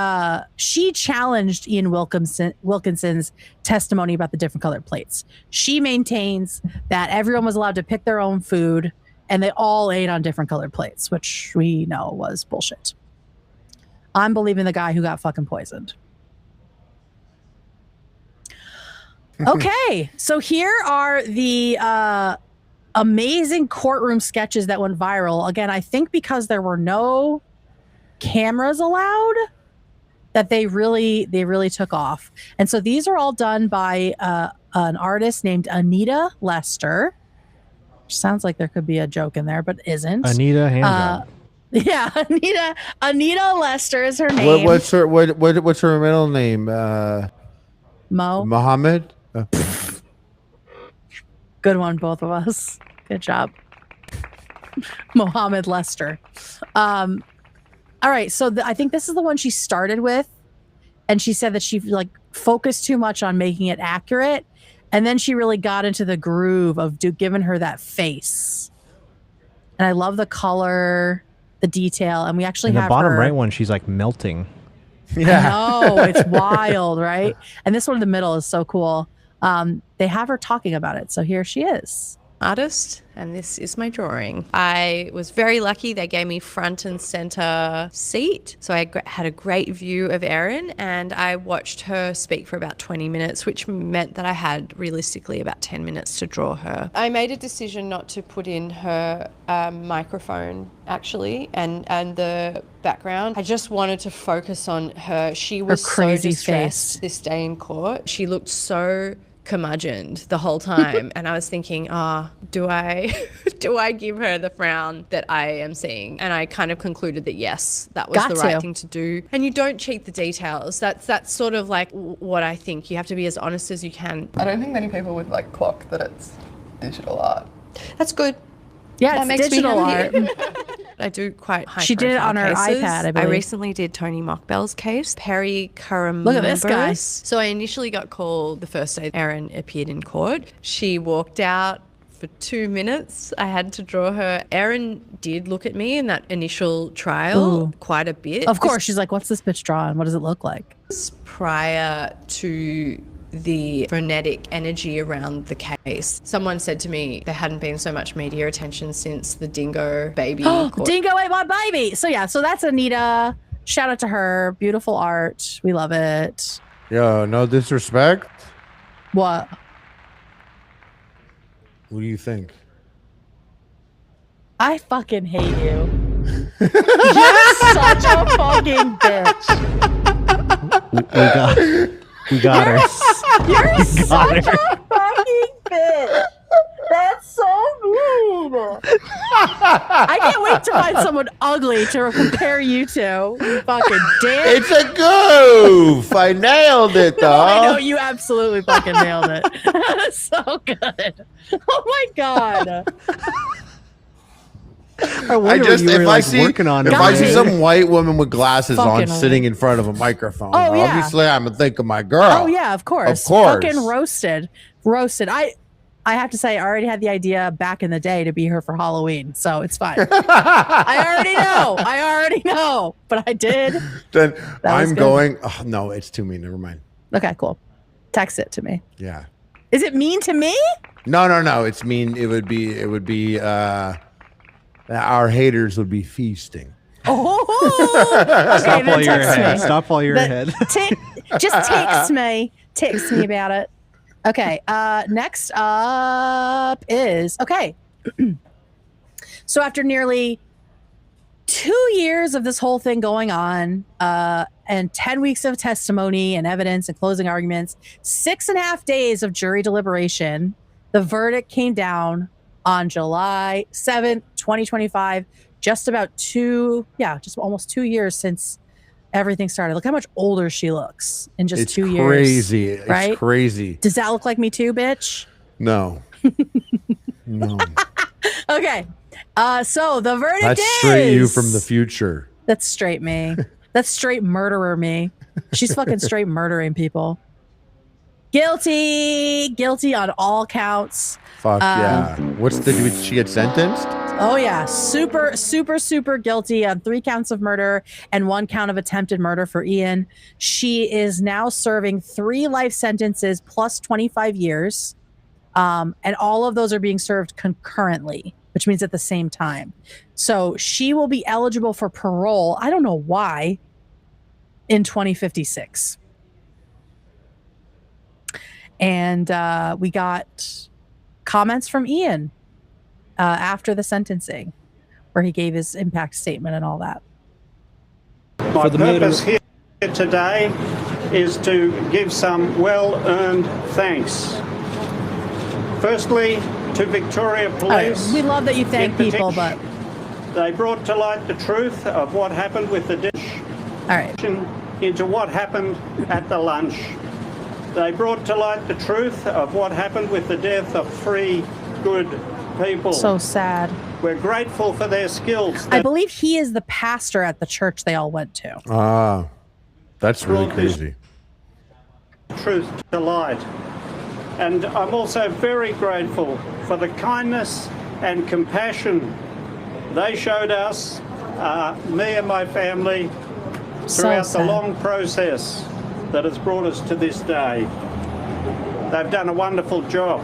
challenged Ian Wilkinson's testimony about the different colored plates. She maintains that everyone was allowed to pick their own food and they all ate on different colored plates, which we know was bullshit. I'm believing the guy who got fucking poisoned. Okay, so here are the amazing courtroom sketches that went viral. Again, I think because there were no cameras allowed, that they really took off. And so these are all done by an artist named Anita Lester. Which sounds like there could be a joke in there, but isn't. Anita Handgun. Yeah, Anita Lester is her name. What's her middle name? Mo. Mohammed. Good one, both of us. Good job. Mohammed Lester. All right, so I think this is the one she started with, and she said that she like focused too much on making it accurate, and then she really got into the groove of giving her that face. And I love the color, the detail, and we actually in have the bottom her, right one. She's like melting. Yeah, no, it's wild, right? And this one in the middle is so cool. They have her talking about it, so here she is. Artist, and this is my drawing. I was very lucky. They gave me front and center seat, so I had a great view of Erin, and I watched her speak for about 20 minutes, which meant that I had realistically about 10 minutes to draw her. I made a decision not to put in her microphone, actually, and the background. I just wanted to focus on her. She was her crazy so distressed face this day in court. She looked so curmudgeoned the whole time, and I was thinking, do I give her the frown that I am seeing? And I kind of concluded that yes, that was the right thing to do. And you don't cheat the details. That's sort of like what I think. You have to be as honest as you can. I don't think many people would like clock that it's digital art. That's good. Yeah, that it's makes digital me art. I do quite high She did it on her cases. iPad, I believe. recently did Tony Mockbell's case. Perry Karamumbers. Look at this guy. So I initially got called the first day Erin appeared in court. She walked out for 2 minutes. I had to draw her. Erin did look at me in that initial trial quite a bit. Of course, she's like, what's this bitch drawing? What does it look like? Prior to the frenetic energy around the case. Someone said to me there hadn't been so much media attention since the dingo baby. Dingo ate my baby. So yeah, so that's Anita. Shout out to her. Beautiful art. We love it. Yo, no disrespect. What? What do you think? I fucking hate you. You're such a fucking bitch. We got her. You're such a fucking bitch. That's so mean. I can't wait to find someone ugly to compare you to. You fucking dick. It's a goof. I nailed it, though. I know you absolutely fucking nailed it. So good. Oh my god. If I see some white woman with glasses on sitting in front of a microphone, obviously I'm gonna think of my girl. Oh yeah, of course. Of course. Fucking roasted. I have to say, I already had the idea back in the day to be her for Halloween, so it's fine. I already know, but I did. Then I'm going. Oh, no, it's too mean. Never mind. Okay, cool. Text it to me. Yeah. Is it mean to me? No. It's mean. It would be. Our haters would be feasting. Oh, Stop then while you're text ahead. me. Stop while you're ahead. Just text me. Text me about it. Okay. Next up is okay. So after nearly 2 years of this whole thing going on, and 10 weeks of testimony and evidence and closing arguments, 6.5 days of jury deliberation, the verdict came down on July 7th, 2025. Just almost 2 years since everything started. Look how much older she looks in just It's 2 years. crazy. Right? It's crazy. Does that look like me too, bitch? No. No. Okay. So the verdict That's is straight you from the future. That's straight me. That's straight murderer me. She's fucking straight murdering people. Guilty on all counts. Fuck yeah. Did she get sentenced? Oh yeah, super guilty on 3 counts of murder and 1 count of attempted murder for Ian. She is now serving 3 life sentences plus 25 years. And all of those are being served concurrently, which means at the same time. So she will be eligible for parole. I don't know why, in 2056. And we got comments from Ian after the sentencing, where he gave his impact statement and all that. My purpose here today is to give some well-earned thanks. Firstly, to Victoria Police. We love that you thank people, but they brought to light the truth of what happened with the dish. All right. Into what happened at the lunch. They brought to light the truth of what happened with the death of 3 good people. So sad. We're grateful for their skills. I believe he is the pastor at the church they all went to. Ah, that's really crazy. Truth to light. And I'm also very grateful for the kindness and compassion they showed us, me and my family, throughout the long process that has brought us to this day. They've done a wonderful job.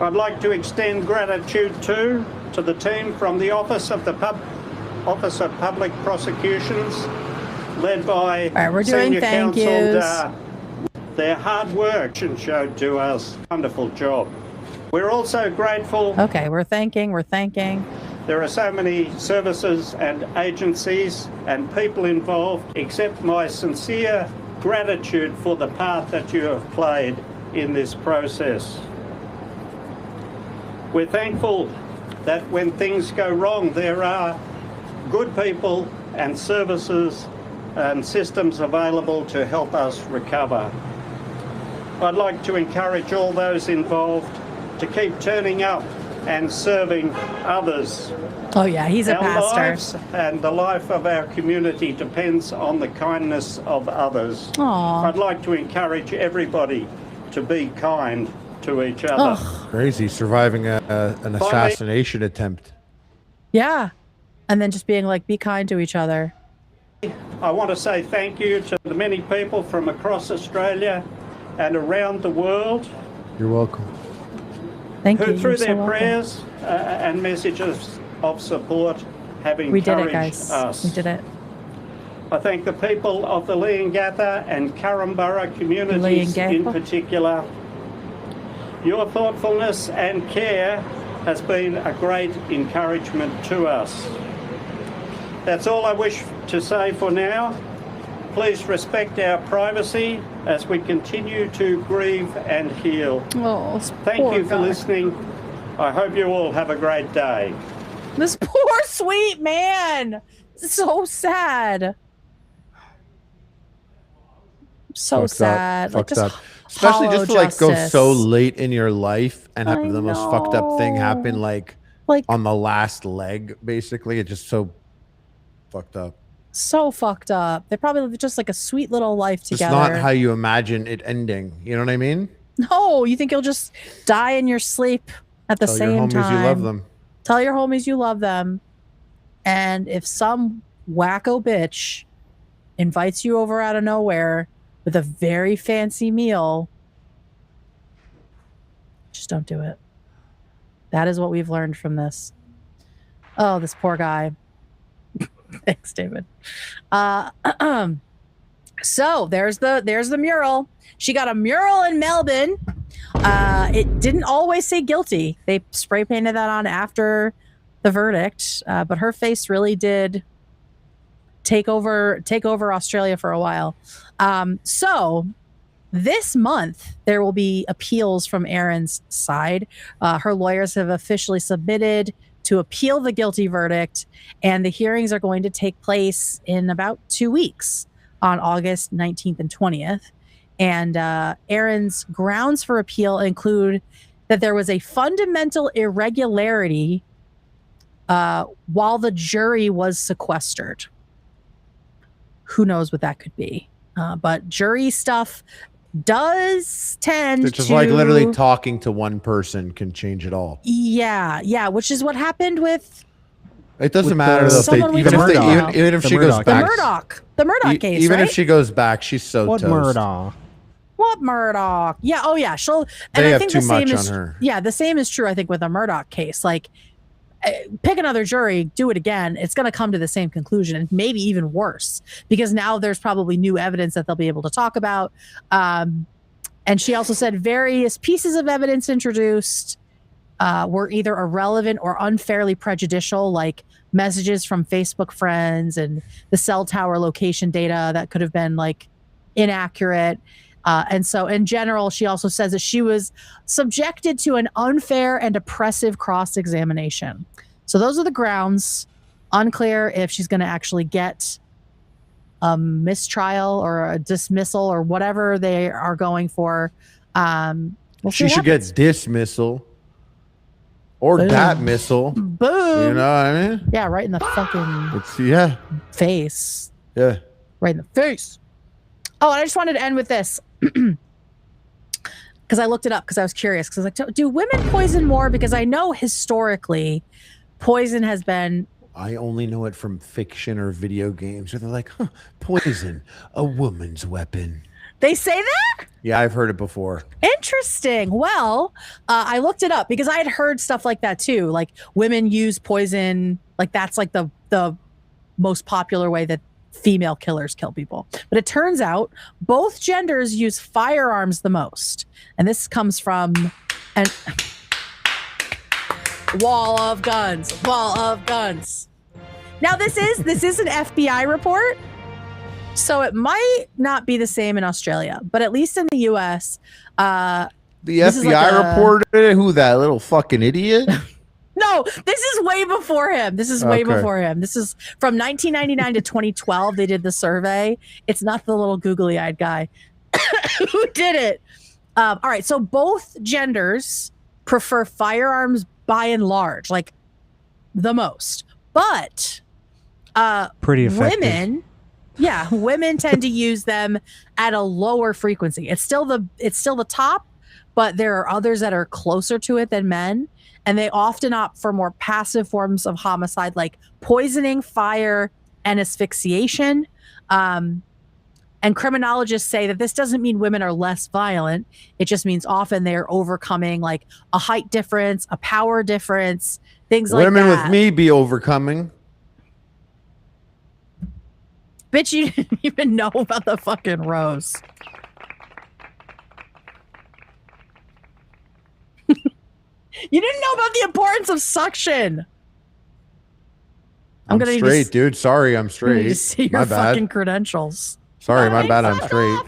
I'd like to extend gratitude too to the team from the Office of Public Prosecutions, led by we're doing Senior thank Counsel. yous. Their hard work showed to us. Wonderful job. We're also grateful. Okay, we're thanking. There are so many services and agencies and people involved. Accept my sincere gratitude for the part that you have played in this process. We're thankful that when things go wrong, there are good people and services and systems available to help us recover. I'd like to encourage all those involved to keep turning up and serving others. Oh yeah, he's a Our pastor. lives and the life of our community depends on the kindness of others. Aw. I'd like to encourage everybody to be kind to each other. Crazy, surviving an assassination attempt. Yeah. And then just being like, be kind to each other. I want to say thank you to the many people from across Australia and around the world You're welcome. Thank who, you. through You're so their welcome. prayers and messages of support, have encouraged We did it, guys. us. We did it. I thank the people of the Leongatha and Currumborough communities in Leongatha? particular. Your thoughtfulness and care has been a great encouragement to us. That's all I wish to say for now. Please respect our privacy as we continue to grieve and heal. Oh, Thank you for listening. I hope you all have a great day. This poor sweet man. So sad. So Fucked up, sad. Like fucked just up. Especially hollow just to like go justice. so late in your life and have I the most fucked up thing happen know. like Like- on the last leg, basically. It's just so fucked up. So fucked up. They probably live just like a sweet little life It's together. not how you imagine it ending. You know what I mean? No, you think you'll just die in your sleep at the Tell same your homies time. you love them. Tell your homies you love them. And if some wacko bitch invites you over out of nowhere with a very fancy meal, just don't do it. That is what we've learned from this. Oh, this poor guy. Thanks, David. So there's the mural. She got a mural in Melbourne. It didn't always say guilty. They spray painted that on after the verdict, but her face really did take over Australia for a while. So this month there will be appeals from Erin's side. Her lawyers have officially submitted to appeal the guilty verdict, and the hearings are going to take place in about 2 weeks on August 19th and 20th. And Erin's grounds for appeal include that there was a fundamental irregularity while the jury was sequestered. Who knows what that could be? But jury stuff does tend It's just to... like literally talking to one person can change it all. Yeah, which is what happened with... It doesn't matter though. Even if she goes back, the Murdoch case, even right? if she goes back, she's so What toast. Murdoch? What Murdoch? Yeah. Oh, yeah. She'll. And They I have think too the same much is. on her. Yeah, the same is true. I think with the Murdoch case, like, pick another jury, do it again. It's going to come to the same conclusion, and maybe even worse, because now there's probably new evidence that they'll be able to talk about. And she also said various pieces of evidence introduced were either irrelevant or unfairly prejudicial, like messages from Facebook friends and the cell tower location data that could have been like inaccurate. And so in general, she also says that she was subjected to an unfair and oppressive cross-examination. So those are the grounds. Unclear if she's going to actually get a mistrial or a dismissal or whatever they are going for. She should get dismissal or Boom. that missile. Boom. You know what I mean? Yeah, right in the fucking face. Yeah. Right in the face. Oh, and I just wanted to end with this. Because I looked it up because I was curious. Because I was like, do women poison more? Because I know historically poison has been... I only know it from fiction or video games where they're like, poison, a woman's weapon. They say that? Yeah, I've heard it before. Interesting. Well, I looked it up because I had heard stuff like that too. Like women use poison. Like that's like the most popular way that female killers kill people. But it turns out both genders use firearms the most. And this comes from an wall of guns. Now this is an FBI report. So it might not be the same in Australia, but at least in the US, the FBI reported it? Who, that little fucking idiot? No, this is way before him. This is way before him. This is from 1999 to 2012. They did the survey. It's not the little googly-eyed guy who did it. All right. So both genders prefer firearms by and large, like the most. But pretty effective. Women tend to use them at a lower frequency. It's still the top, but there are others that are closer to it than men. And they often opt for more passive forms of homicide, like poisoning, fire, and asphyxiation. And criminologists say that this doesn't mean women are less violent. It just means often they're overcoming like a height difference, a power difference, things like that. Women with me be overcoming. Bitch, you didn't even know about the fucking rose. You didn't know about the importance of suction. I'm straight, dude. Sorry, I'm straight. I need to see your fucking credentials. Sorry, my bad. I'm straight.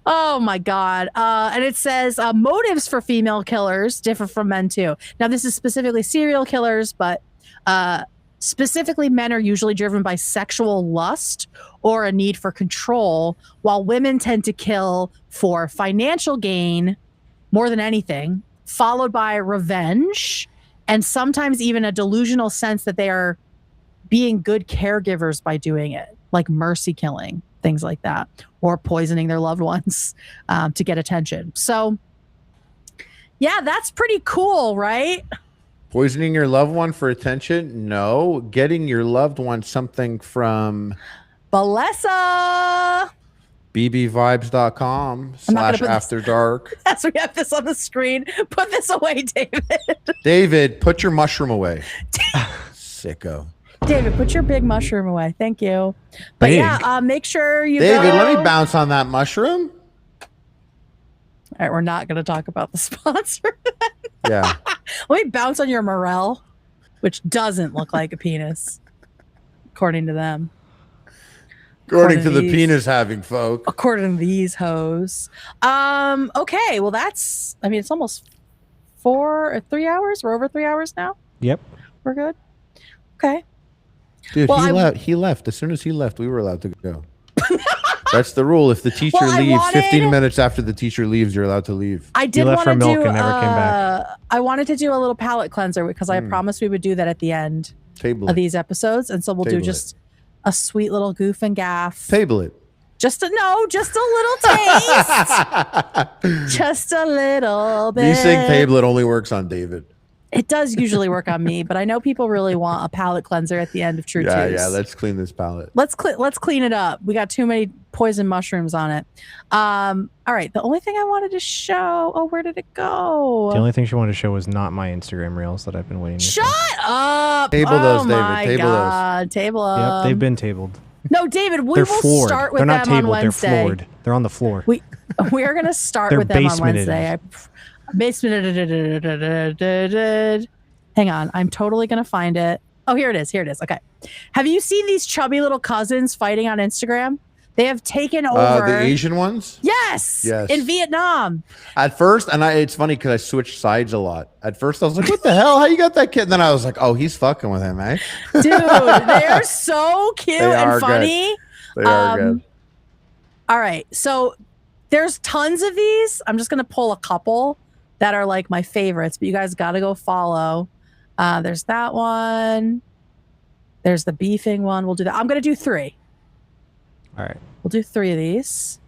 Oh my God. And it says motives for female killers differ from men too. Now this is specifically serial killers, but specifically men are usually driven by sexual lust or a need for control, while women tend to kill for financial gain more than anything, followed by revenge and sometimes even a delusional sense that they are being good caregivers by doing it, like mercy killing, things like that, or poisoning their loved ones to get attention. So yeah, that's pretty cool, right? Poisoning your loved one for attention? No. Getting your loved one something from Bellesa. bbvibes.com/afterdark. As we have this on the screen, put this away, David. David, put your mushroom away. sicko. David, put your big mushroom away. Thank you. But Big? yeah, make sure you David, go. let me bounce on that mushroom. All right, we're not going to talk about the sponsor. Yeah. Let me bounce on your morel, which doesn't look like a penis, according to them. According to the these- penis having folk. According to these hoes. Okay, well that's, I mean, it's almost 4 or 3 hours. We're over 3 hours now. Yep. We're good. Okay. Dude, Well, he left. As soon as he left, we were allowed to go. That's the rule. If the teacher Well, I leaves, wanted- 15 minutes after the teacher leaves, you're allowed to leave. I did left want for to milk do. and never came back. I wanted to do a little palate cleanser because I promised we would do that at the end Table of it. these episodes, and so we'll do Table it. just a sweet little goof and gaff. Table it. Just a little taste. Just a little bit. Me saying table it only works on David. It does usually work on me, but I know people really want a palate cleanser at the end of True Yeah, Twos. yeah. Let's clean this palate. Let's clean it up. We got too many poison mushrooms on it. All right. The only thing I wanted to show. Oh, where did it go? The only thing she wanted to show was not my Instagram reels that I've been waiting to show. Shut up! Table oh those, David. my Table those. God. Table Yep, them. they've been tabled. No, David, we They're will floored. start with They're not them on tabled. They're Wednesday. floored. They're on the floor. We are going to start They're with them on basemented. Wednesday. Hang on. I'm totally going to find it. Oh, here it is. Here it is. Okay. Have you seen these chubby little cousins fighting on Instagram? They have taken over. The Asian ones? Yes. Yes. In Vietnam. At first, and it's funny because I switched sides a lot. At first, I was like, what the hell? How you got that kid? And then I was like, oh, he's fucking with him, eh? Dude, they are so cute They are and funny. They are good. All right. So there's tons of these. I'm just going to pull a couple that are like my favorites, but you guys got to go follow. There's that one. There's the beefing one. We'll do that. I'm going to do 3. All right. We'll do 3 of these.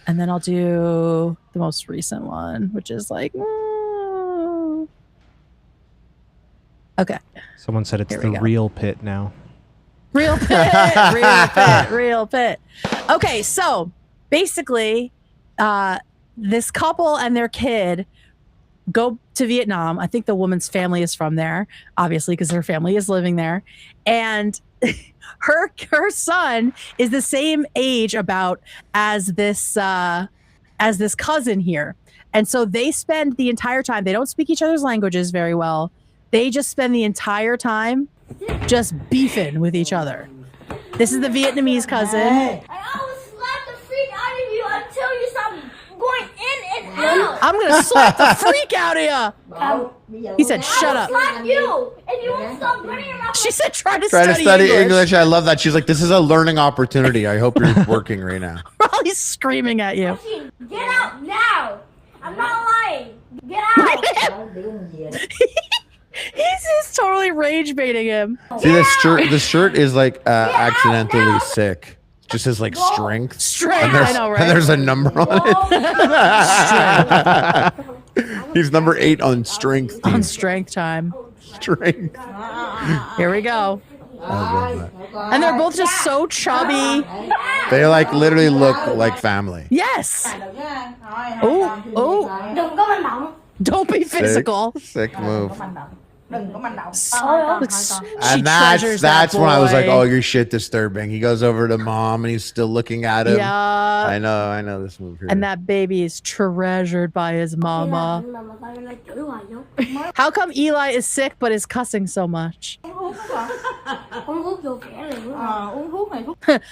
And then I'll do the most recent one, which is like, okay. Someone said it's Here we the go. real pit now. Real pit, real pit, real pit. Okay, so basically, this couple and their kid go to Vietnam. I think the woman's family is from there, obviously, because her family is living there. And her son is the same age about as this cousin here. And so they spend the entire time, they don't speak each other's languages very well. They just spend the entire time just beefing with each other. This is the Vietnamese cousin. I always slap the freak out of you until you stop going in and out. I'm gonna slap the freak out of you. He said, "Shut up." Slap you, and you won't stop running your mouth. She said, "Try to Try to study study English." English. I love that. She's like, this is a learning opportunity. I hope you're working right now. While he's screaming at you. Get out now. I'm not lying. Get out. He's totally rage baiting him. See, the shirt is like accidentally sick. Just says like strength. Strength, And there's, I know, right? And there's a number on it. He's number 8 on strength. On strength time. Strength. Here we go. And they're both just so chubby. They like literally look like family. Yes. Oh. Don't be physical. Sick move. She And treasures that that's when I was like, boy. oh, you're shit disturbing. He goes over to mom and he's still looking at him. Yeah. I know this move here. And that baby is treasured by his mama. How come Eli is sick but is cussing so much?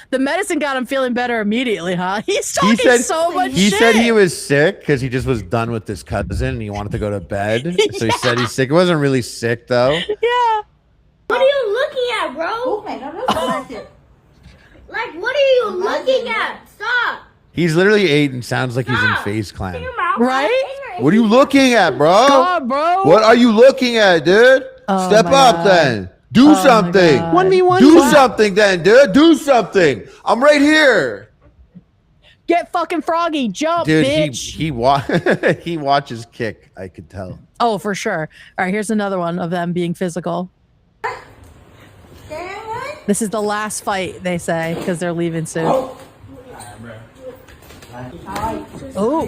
The medicine got him feeling better immediately, huh? He's talking so much he shit. said he was sick because he just was done with this cousin and he wanted to go to bed. So he said he's sick. He wasn't really sick though. Yeah. What are you looking at, bro? Like, what are you looking at? Stop. He's literally 8 and sounds like he's in Face Clan. Right? What are you looking at, bro? God, bro. What are you looking at, dude? Step my up God. then. Do something. 1v1. Do something then, dude. Do something. I'm right here. Get fucking froggy. Jump, Dude, bitch. he watches Kick, I could tell. Oh, for sure. All right, here's another one of them being physical. This is the last fight, they say, because they're leaving soon. Oh.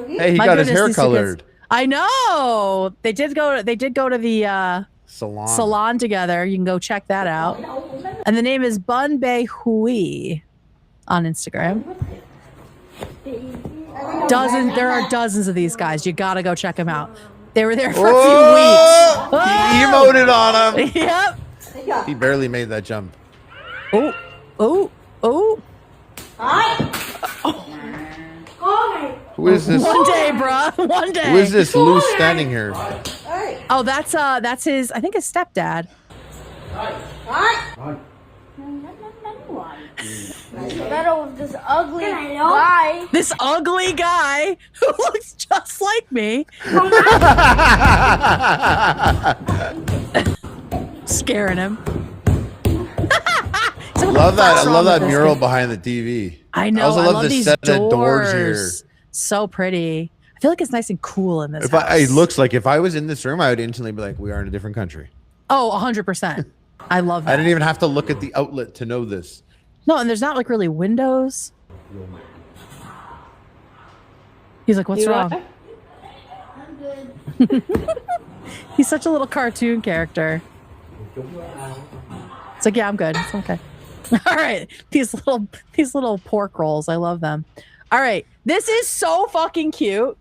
Hey, he My got his goodness, hair these two kids- colored. I know. They did go to the salon together. You can go check that out. And the name is Bun Bay Hui on Instagram. There are dozens of these guys. You gotta go check them out. They were there for a few weeks. He emoted on him. Yep. He barely made that jump. Oh. Who is this? One day, bruh. One day. Who is this loose standing here? Oh, that's his, I think his stepdad. Better with this ugly guy. This ugly guy who looks just like me. Scaring him. I love that mural behind the TV. I know. I also love the these set doors. of doors here. So pretty. I feel like it's nice and cool in this house. It looks like if I was in this room, I would instantly be like, we are in a different country. Oh, 100%. I love that. I didn't even have to look at the outlet to know this. No, and there's not like really windows. He's like, what's wrong? I'm good. He's such a little cartoon character. It's like, yeah, I'm good. It's okay. All right. These little pork rolls. I love them. All right. This is so fucking cute.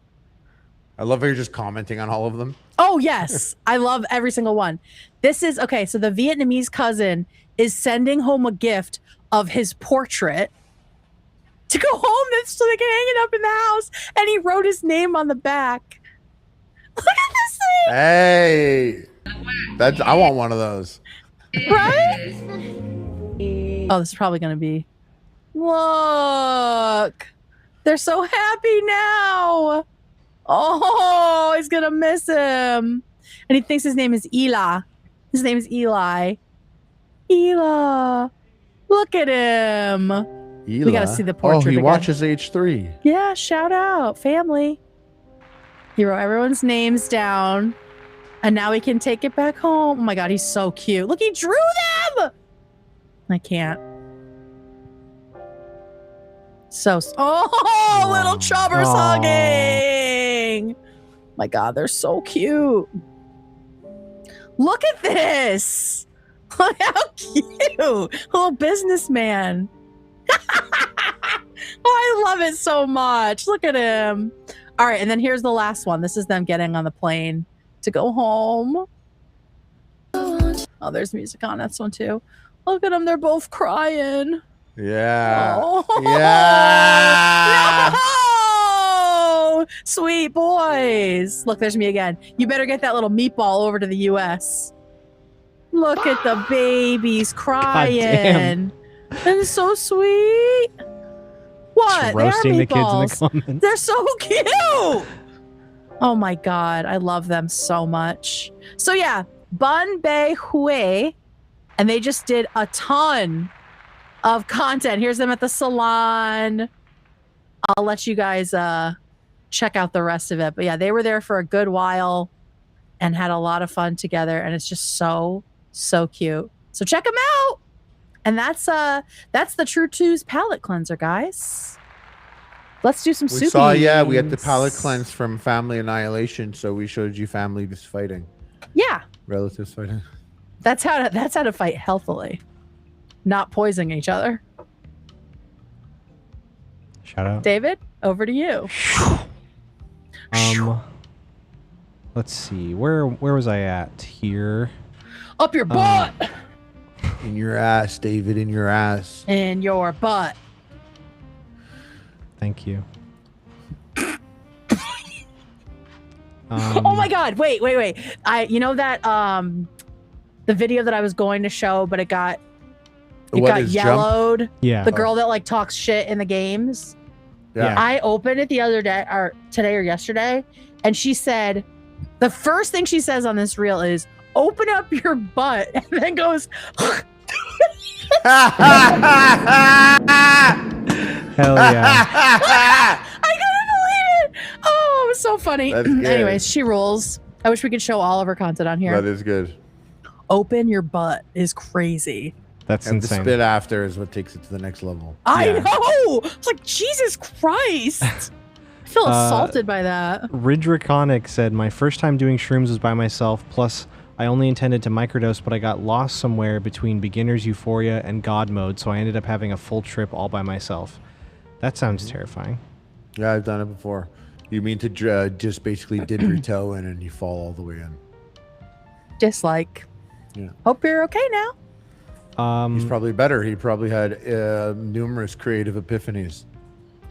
I love how you're just commenting on all of them. Oh, yes. I love every single one. This is, okay, so the Vietnamese cousin is sending home a gift of his portrait to go home so they can hang it up in the house. And he wrote his name on the back. Look at this thing. Hey. I want one of those. Right? Oh, this is probably going to be. Look. They're so happy now. Oh, he's going to miss him. And he thinks his name is Eli. His name is Eli. Eli. Look at him. Eli. We got to see the portrait. Oh, he again. watches H3. Yeah, shout out. Family. He wrote everyone's names down. And now he can take it back home. Oh my God, he's so cute. Look, he drew them. I can't. Little chubbers hugging. My God, they're so cute. Look at this. Look how cute. Little businessman. I love it so much. Look at him. All right, and then here's the last one. This is them getting on the plane to go home. Oh, there's music on this one too. Look at them. They're both crying. Yeah. Oh. Yeah. No! Sweet boys. Look, there's me again. You better get that little meatball over to the U.S. Look at the babies crying. It's so sweet. What? Just roasting the kids in the meatballs. comments. They're so cute. Oh my God. I love them so much. So yeah, Bun Bay Hui. And they just did a ton of content. Here's them at the salon. I'll let you guys check out the rest of it. But yeah, they were there for a good while and had a lot of fun together. And it's just so, so cute. So check them out. And that's the True Two's palate cleanser, guys. Let's do some We saw, we had the palate cleanse from Family Annihilation, so we showed you families fighting. Yeah. Relatives fighting. That's how to fight healthily. Not poisoning each other. Shout out. David, over to you. Let's see. Where was I at here? Up your butt. In your ass, David, in your ass. In your butt. Thank you. Oh my God. Wait. You know that the video that I was going to show, but it got yellowed. Jump? Yeah. The girl that like talks shit in the games. Yeah. I opened it the other day or today or yesterday, and she said the first thing she says on this reel is open up your butt, and then goes Hell yeah. I couldn't believe it. Oh, it was so funny. That's good. Anyways, she rules. I wish we could show all of her content on here. That is good. Open your butt is crazy. That's And insane. the spit after is what takes it to the next level. I know. It's like, Jesus Christ. I feel assaulted by that. Ridge Raconic said, my first time doing shrooms was by myself, plus I only intended to microdose, but I got lost somewhere between beginner's euphoria and God mode, so I ended up having a full trip all by myself. That sounds terrifying. Yeah, I've done it before. You mean to just basically dip your toe in and you fall all the way in. Just like, Yeah. hope you're okay now. He's probably better. He probably had numerous creative epiphanies.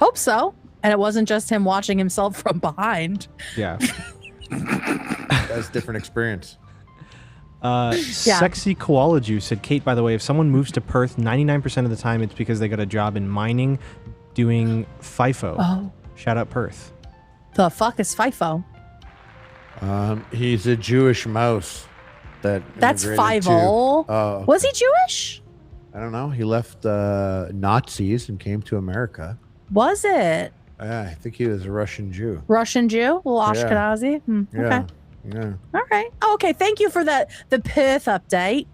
Hope so. And it wasn't just him watching himself from behind. Yeah. That's a different experience. Sexy Koala Juice said, Kate, by the way, if someone moves to Perth, 99% of the time it's because they got a job in mining doing FIFO. Oh. Shout out Perth. The fuck is FIFO? He's a Jewish mouse. That's immigrated 50. to- Was he Jewish? I don't know. He left Nazis and came to America. Was it? Yeah, I think he was a Russian Jew. Russian Jew? Little Yeah. Ashkenazi? Yeah. Okay. Yeah. All right. Oh, okay. Thank you for the Perth update.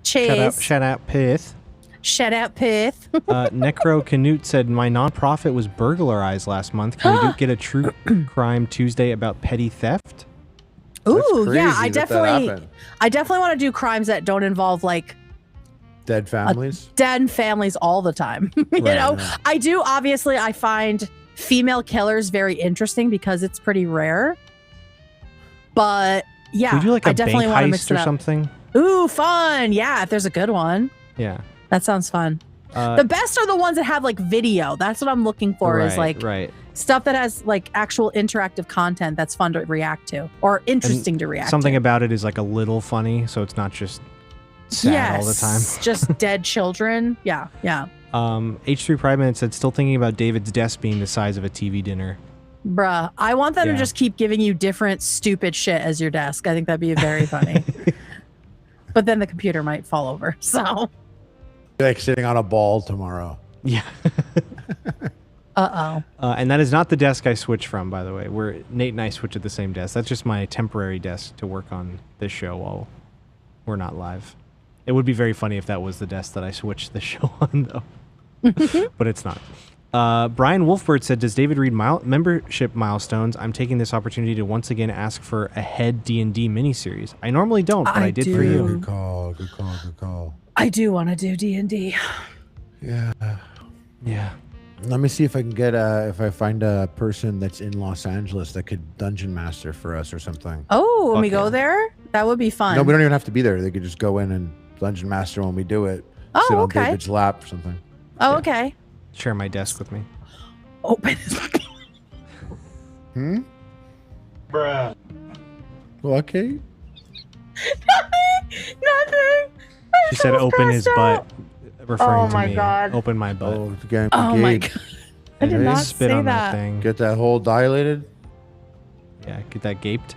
Cheers. Shout out Perth. Shout out Perth. Necro Canute said, my nonprofit was burglarized last month. Can we get a true crime Tuesday about petty theft? Ooh, yeah. I that definitely want to do crimes that don't involve like Dead families? dead families all the time. you know, right. I do. Obviously, I find female killers very interesting because it's pretty rare. But yeah, Can we do like a I definitely bank want to mix heist it or up. something? Ooh, fun. Yeah, if there's a good one. Yeah. That sounds fun. The best are the ones that have like video. That's what I'm looking for is like stuff that has like actual interactive content that's fun to react to or interesting to react Something to. about it is like a little funny, so it's not just sad all the time. Just dead children. Yeah, yeah. H3 Pride Man said, still thinking about David's desk being the size of a TV dinner. Bruh, I want them to Yeah. just keep giving you different stupid shit as your desk. I think that'd be very funny. But then the computer might fall over. So, Like sitting on a ball tomorrow. Yeah. And that is not the desk I switched from, by the way. Nate and I switch at the same desk. That's just my temporary desk to work on this show while we're not live. It would be very funny if that was the desk that I switched the show on, though. But it's not. Brian Wolfbird said, does David read membership milestones? I'm taking this opportunity to once again ask for a head D&D miniseries. I normally don't, but I did for you. Good call. I do want to do D&D. Yeah. Yeah. Let me see if I can get if I find a person that's in Los Angeles that could dungeon master for us or something. Oh, when we go there? That would be fun. No, we don't even have to be there. They could just go in and dungeon master when we do it. Oh, sit on okay. David's lap or something. Oh, okay. Share my desk with me. Open. Bruh. Okay. Nothing. She said open his butt, referring Oh to my me. God. Open my butt. Oh, again, Oh my gauge. God. I did not Spit say on that. thing. Get that hole dilated. Yeah, get that gaped.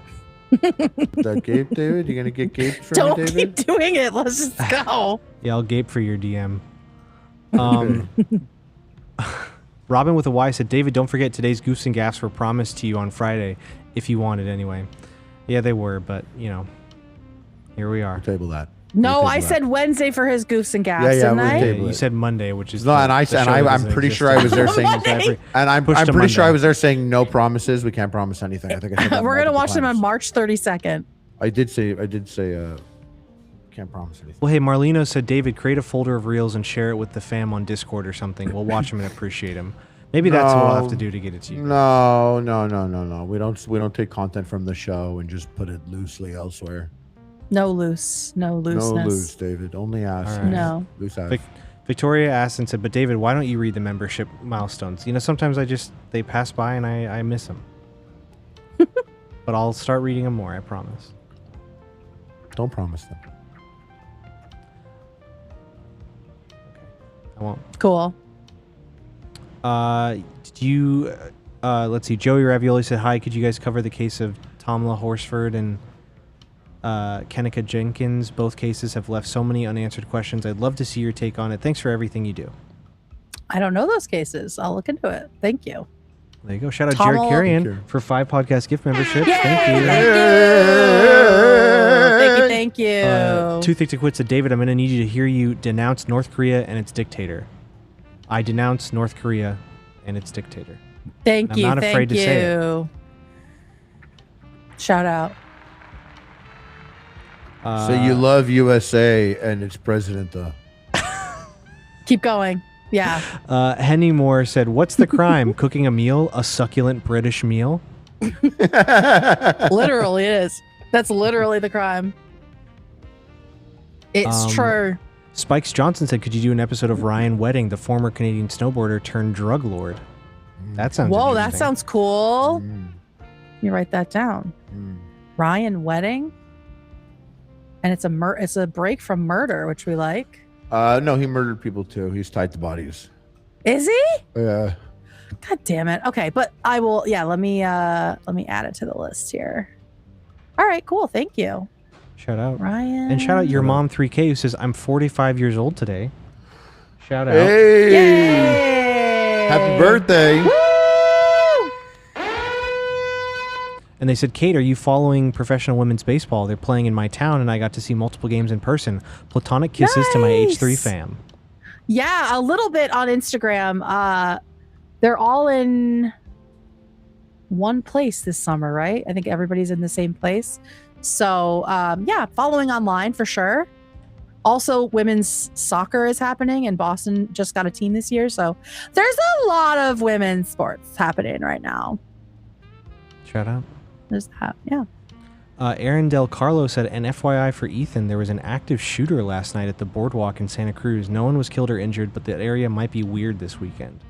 That gape, David? You gonna get gaped from Don't me, David? keep doing it. Let's just go. Yeah, I'll gape for your DM. Robin with a Y said, David, don't forget today's Goofs and Gaffs were promised to you on Friday, if you wanted anyway. Yeah, they were, but, you know, here we are. Table that. No, I said Wednesday for his goofs and gaffs, Yeah, didn't we'll I? table You it. said Monday, which is No, and I the said show that I'm doesn't pretty exist sure I was there anymore. saying, and I'm Push to pretty sure I Monday. was there saying no promises. We can't promise anything. I think I said that We're gonna multiple watch them times. on March 32nd. I did say can't promise anything. Well, hey, Marleno said, David, create a folder of reels and share it with the fam on Discord or something. We'll watch them and appreciate them. Maybe that's what we'll have to do to get it to you. No. We don't take content from the show and just put it loosely elsewhere. No looseness. No loose, David. Only ass. All right. No. Loose ass. Victoria asked and said, but David, why don't you read the membership milestones? You know, sometimes they pass by and I miss them. But I'll start reading them more, I promise. Don't promise them. I won't. Cool. Do you, let's see, Joey Ravioli said, hi, could you guys cover the case of Tamla Horsford and Kennica Jenkins? Both cases have left so many unanswered questions. I'd love to see your take on it. Thanks for everything you do. I don't know those cases. I'll look into it. Thank you. There you go. Shout out Jared Carrion for 5 podcast gift memberships. Yay, Thank you. Thank you. Too Thick to Quit said, David, I'm going to need you to hear you denounce North Korea and its dictator. I denounce North Korea and its dictator. Thank you. I'm not afraid to say it. Shout out. So you love USA and its president, though. Keep going. Yeah. Henny Moore said, "What's the crime? Cooking a meal, a succulent British meal." Literally is. That's literally the crime. It's true. Spikes Johnson said, "Could you do an episode of Ryan Wedding, the former Canadian snowboarder turned drug lord?" That sounds. Whoa, that interesting. sounds cool. You write that down. Ryan Wedding, and it's a break from murder, which we like. No, he murdered people too. He's tied to bodies. Is he? Yeah. God damn it. Okay, but I will. Yeah, let me add it to the list here. All right, cool. Thank you. Shout out Ryan. And shout out your mom 3K who says, "I'm 45 years old today." Shout out. Hey! Yay! Happy birthday! And they said, "Kate, are you following professional women's baseball? They're playing in my town, and I got to see multiple games in person. Platonic kisses to my H3 fam." Yeah, a little bit on Instagram. They're all in one place this summer, right? I think everybody's in the same place. So, yeah, following online for sure. Also, women's soccer is happening, and Boston just got a team this year. So there's a lot of women's sports happening right now. Shout out. There's that, yeah. Erin Del Carlo said, "An FYI for Ethan, there was an active shooter last night at the boardwalk in Santa Cruz. No one was killed or injured, but the area might be weird this weekend."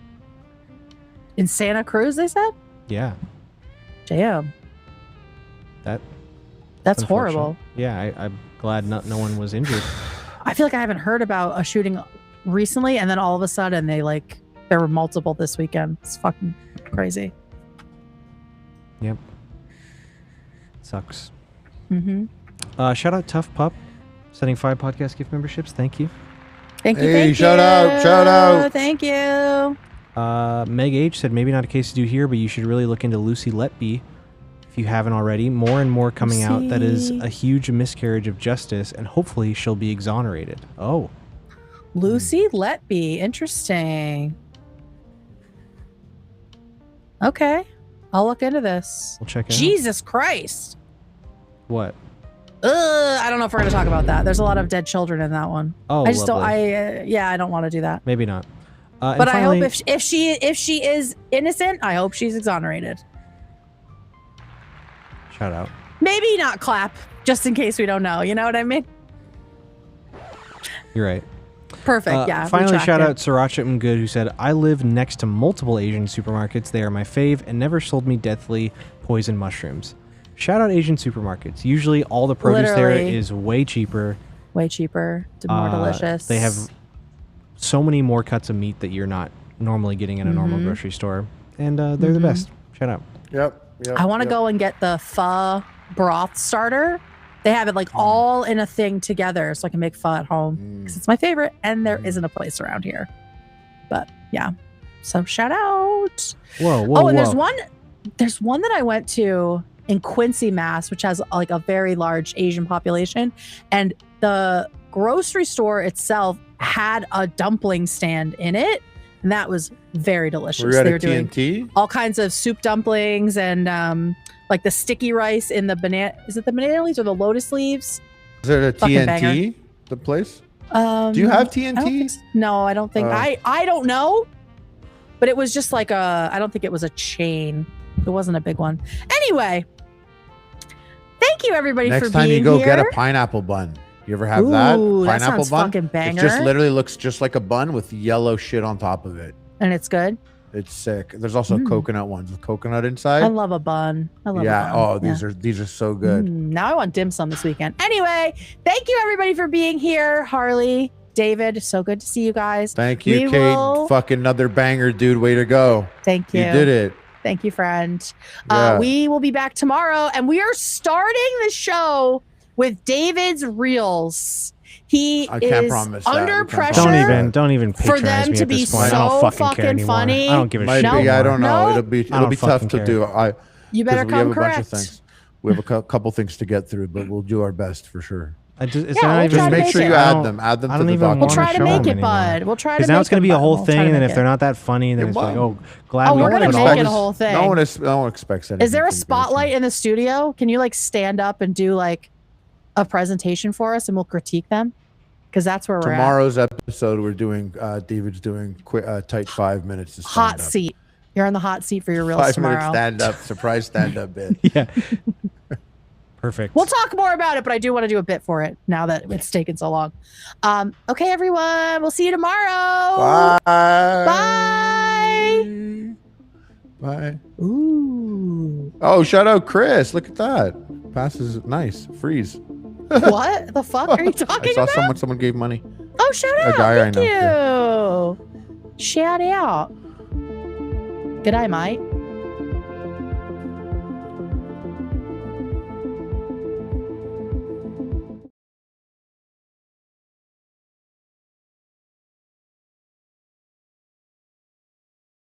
In Santa Cruz, they said? Yeah. Damn. That's That's unfortunate. horrible. Yeah, I'm glad no one was injured. I feel like I haven't heard about a shooting recently, and then all of a sudden there were multiple this weekend. It's fucking crazy. Yep. Sucks. Mm-hmm. Shout out Tough Pup, sending 5 podcast gift memberships. Thank you. Thank you. Hey, thank shout you. out, shout out. Thank you. Meg H said, "Maybe not a case to do here, but you should really look into Lucy Letby if you haven't already. More and more coming out that is a huge miscarriage of justice, and hopefully she'll be exonerated." Oh. Lucy Letby. Interesting. Okay. I'll look into this. We'll check it out. Jesus Christ. What? I don't know if we're going to talk about that. There's a lot of dead children in that one. Oh, I just lovely. I don't want to do that. Maybe not. And But I finally, hope if she is innocent, I hope she's exonerated. shout out. Maybe not clap, just in case we don't know. You know what I mean? You're right. Perfect. Yeah. Finally, shout retracted. out Sriracha Mgood, who said, "I live next to multiple Asian supermarkets. They are my fave and never sold me deathly poison mushrooms." Shout out Asian supermarkets. Usually all the produce there Literally. is way cheaper. Way cheaper, more delicious. They have so many more cuts of meat that you're not normally getting in a normal grocery store. And they're the best. Shout out. Yep. I want to go and get the pho broth starter. They have it all in a thing together, so I can make pho at home because it's my favorite, and there isn't a place around here. But yeah, so shout out. Whoa, Oh, and there's one that I went to in Quincy, Mass, which has a very large Asian population, and the grocery store itself had a dumpling stand in it, and that was very delicious. Were you at They a were doing TNT? all kinds of soup dumplings and the sticky rice in the banana. Is it the banana leaves or the lotus leaves? Is it a Fucking TNT? banger. The place? Do you have TNT? No, I don't think. I don't know. But it was just I don't think it was a chain. It wasn't a big one. Anyway, thank you everybody for Next time being you go here. get a pineapple bun. You ever have that? Ooh, that Pineapple sounds bun? fucking banger. It just literally looks just like a bun with yellow shit on top of it. And it's good. It's sick. There's also coconut ones with coconut inside. I love a bun. I love a bun. Oh, these are so good. Now I want dim sum this weekend. Anyway, thank you everybody for being here. Harley, David, so good to see you guys. Thank you, We Kate. will- Fucking another banger, dude. Way to go. Thank you. You did it. Thank you, friend. Yeah. We will be back tomorrow, and we are starting the show with David's Reels. He I can't is promise that. under We can't pressure. Don't even for patronize them me to at be this point. I so don't fucking care fucking anymore. funny. I don't give a Might shit. be, I don't know. No. It'll be I don't tough fucking to care. do. You better 'cause we come have a bunch of correct. things. We have a couple things to get through, but we'll do our best for sure. It's Yeah, not we'll even, try to make make sure it. you I add don't- them. Add them I to don't the even document. We'll wanna try to show make them it, bud. anymore. We'll try to Because make now it's going to it, be a bud. whole We'll try thing, to and make if it. they're not that funny, then it's like, oh, glad Oh, we we're went gonna with make all it a this- whole thing. No one expects anything. Is there a from spotlight in the studio? Can you stand up and do a presentation for us and we'll critique them? Because that's where we're Tomorrow's episode, we're doing, David's doing tight 5 minutes to at. stand Hot up. seat. You're on the hot seat for your reels 5 tomorrow. minutes stand up, surprise stand up bit. Yeah. Perfect. We'll talk more about it, but I do want to do a bit for it now that it's taken so long. Okay, everyone. We'll see you tomorrow. Bye. Bye. Bye. Ooh. Oh, shout out Chris. Look at that. Passes nice. Freeze. What the fuck are you talking I saw about? someone gave money. Oh, shout A out. guy I Thank know, you. Shout out. Good eye, mate.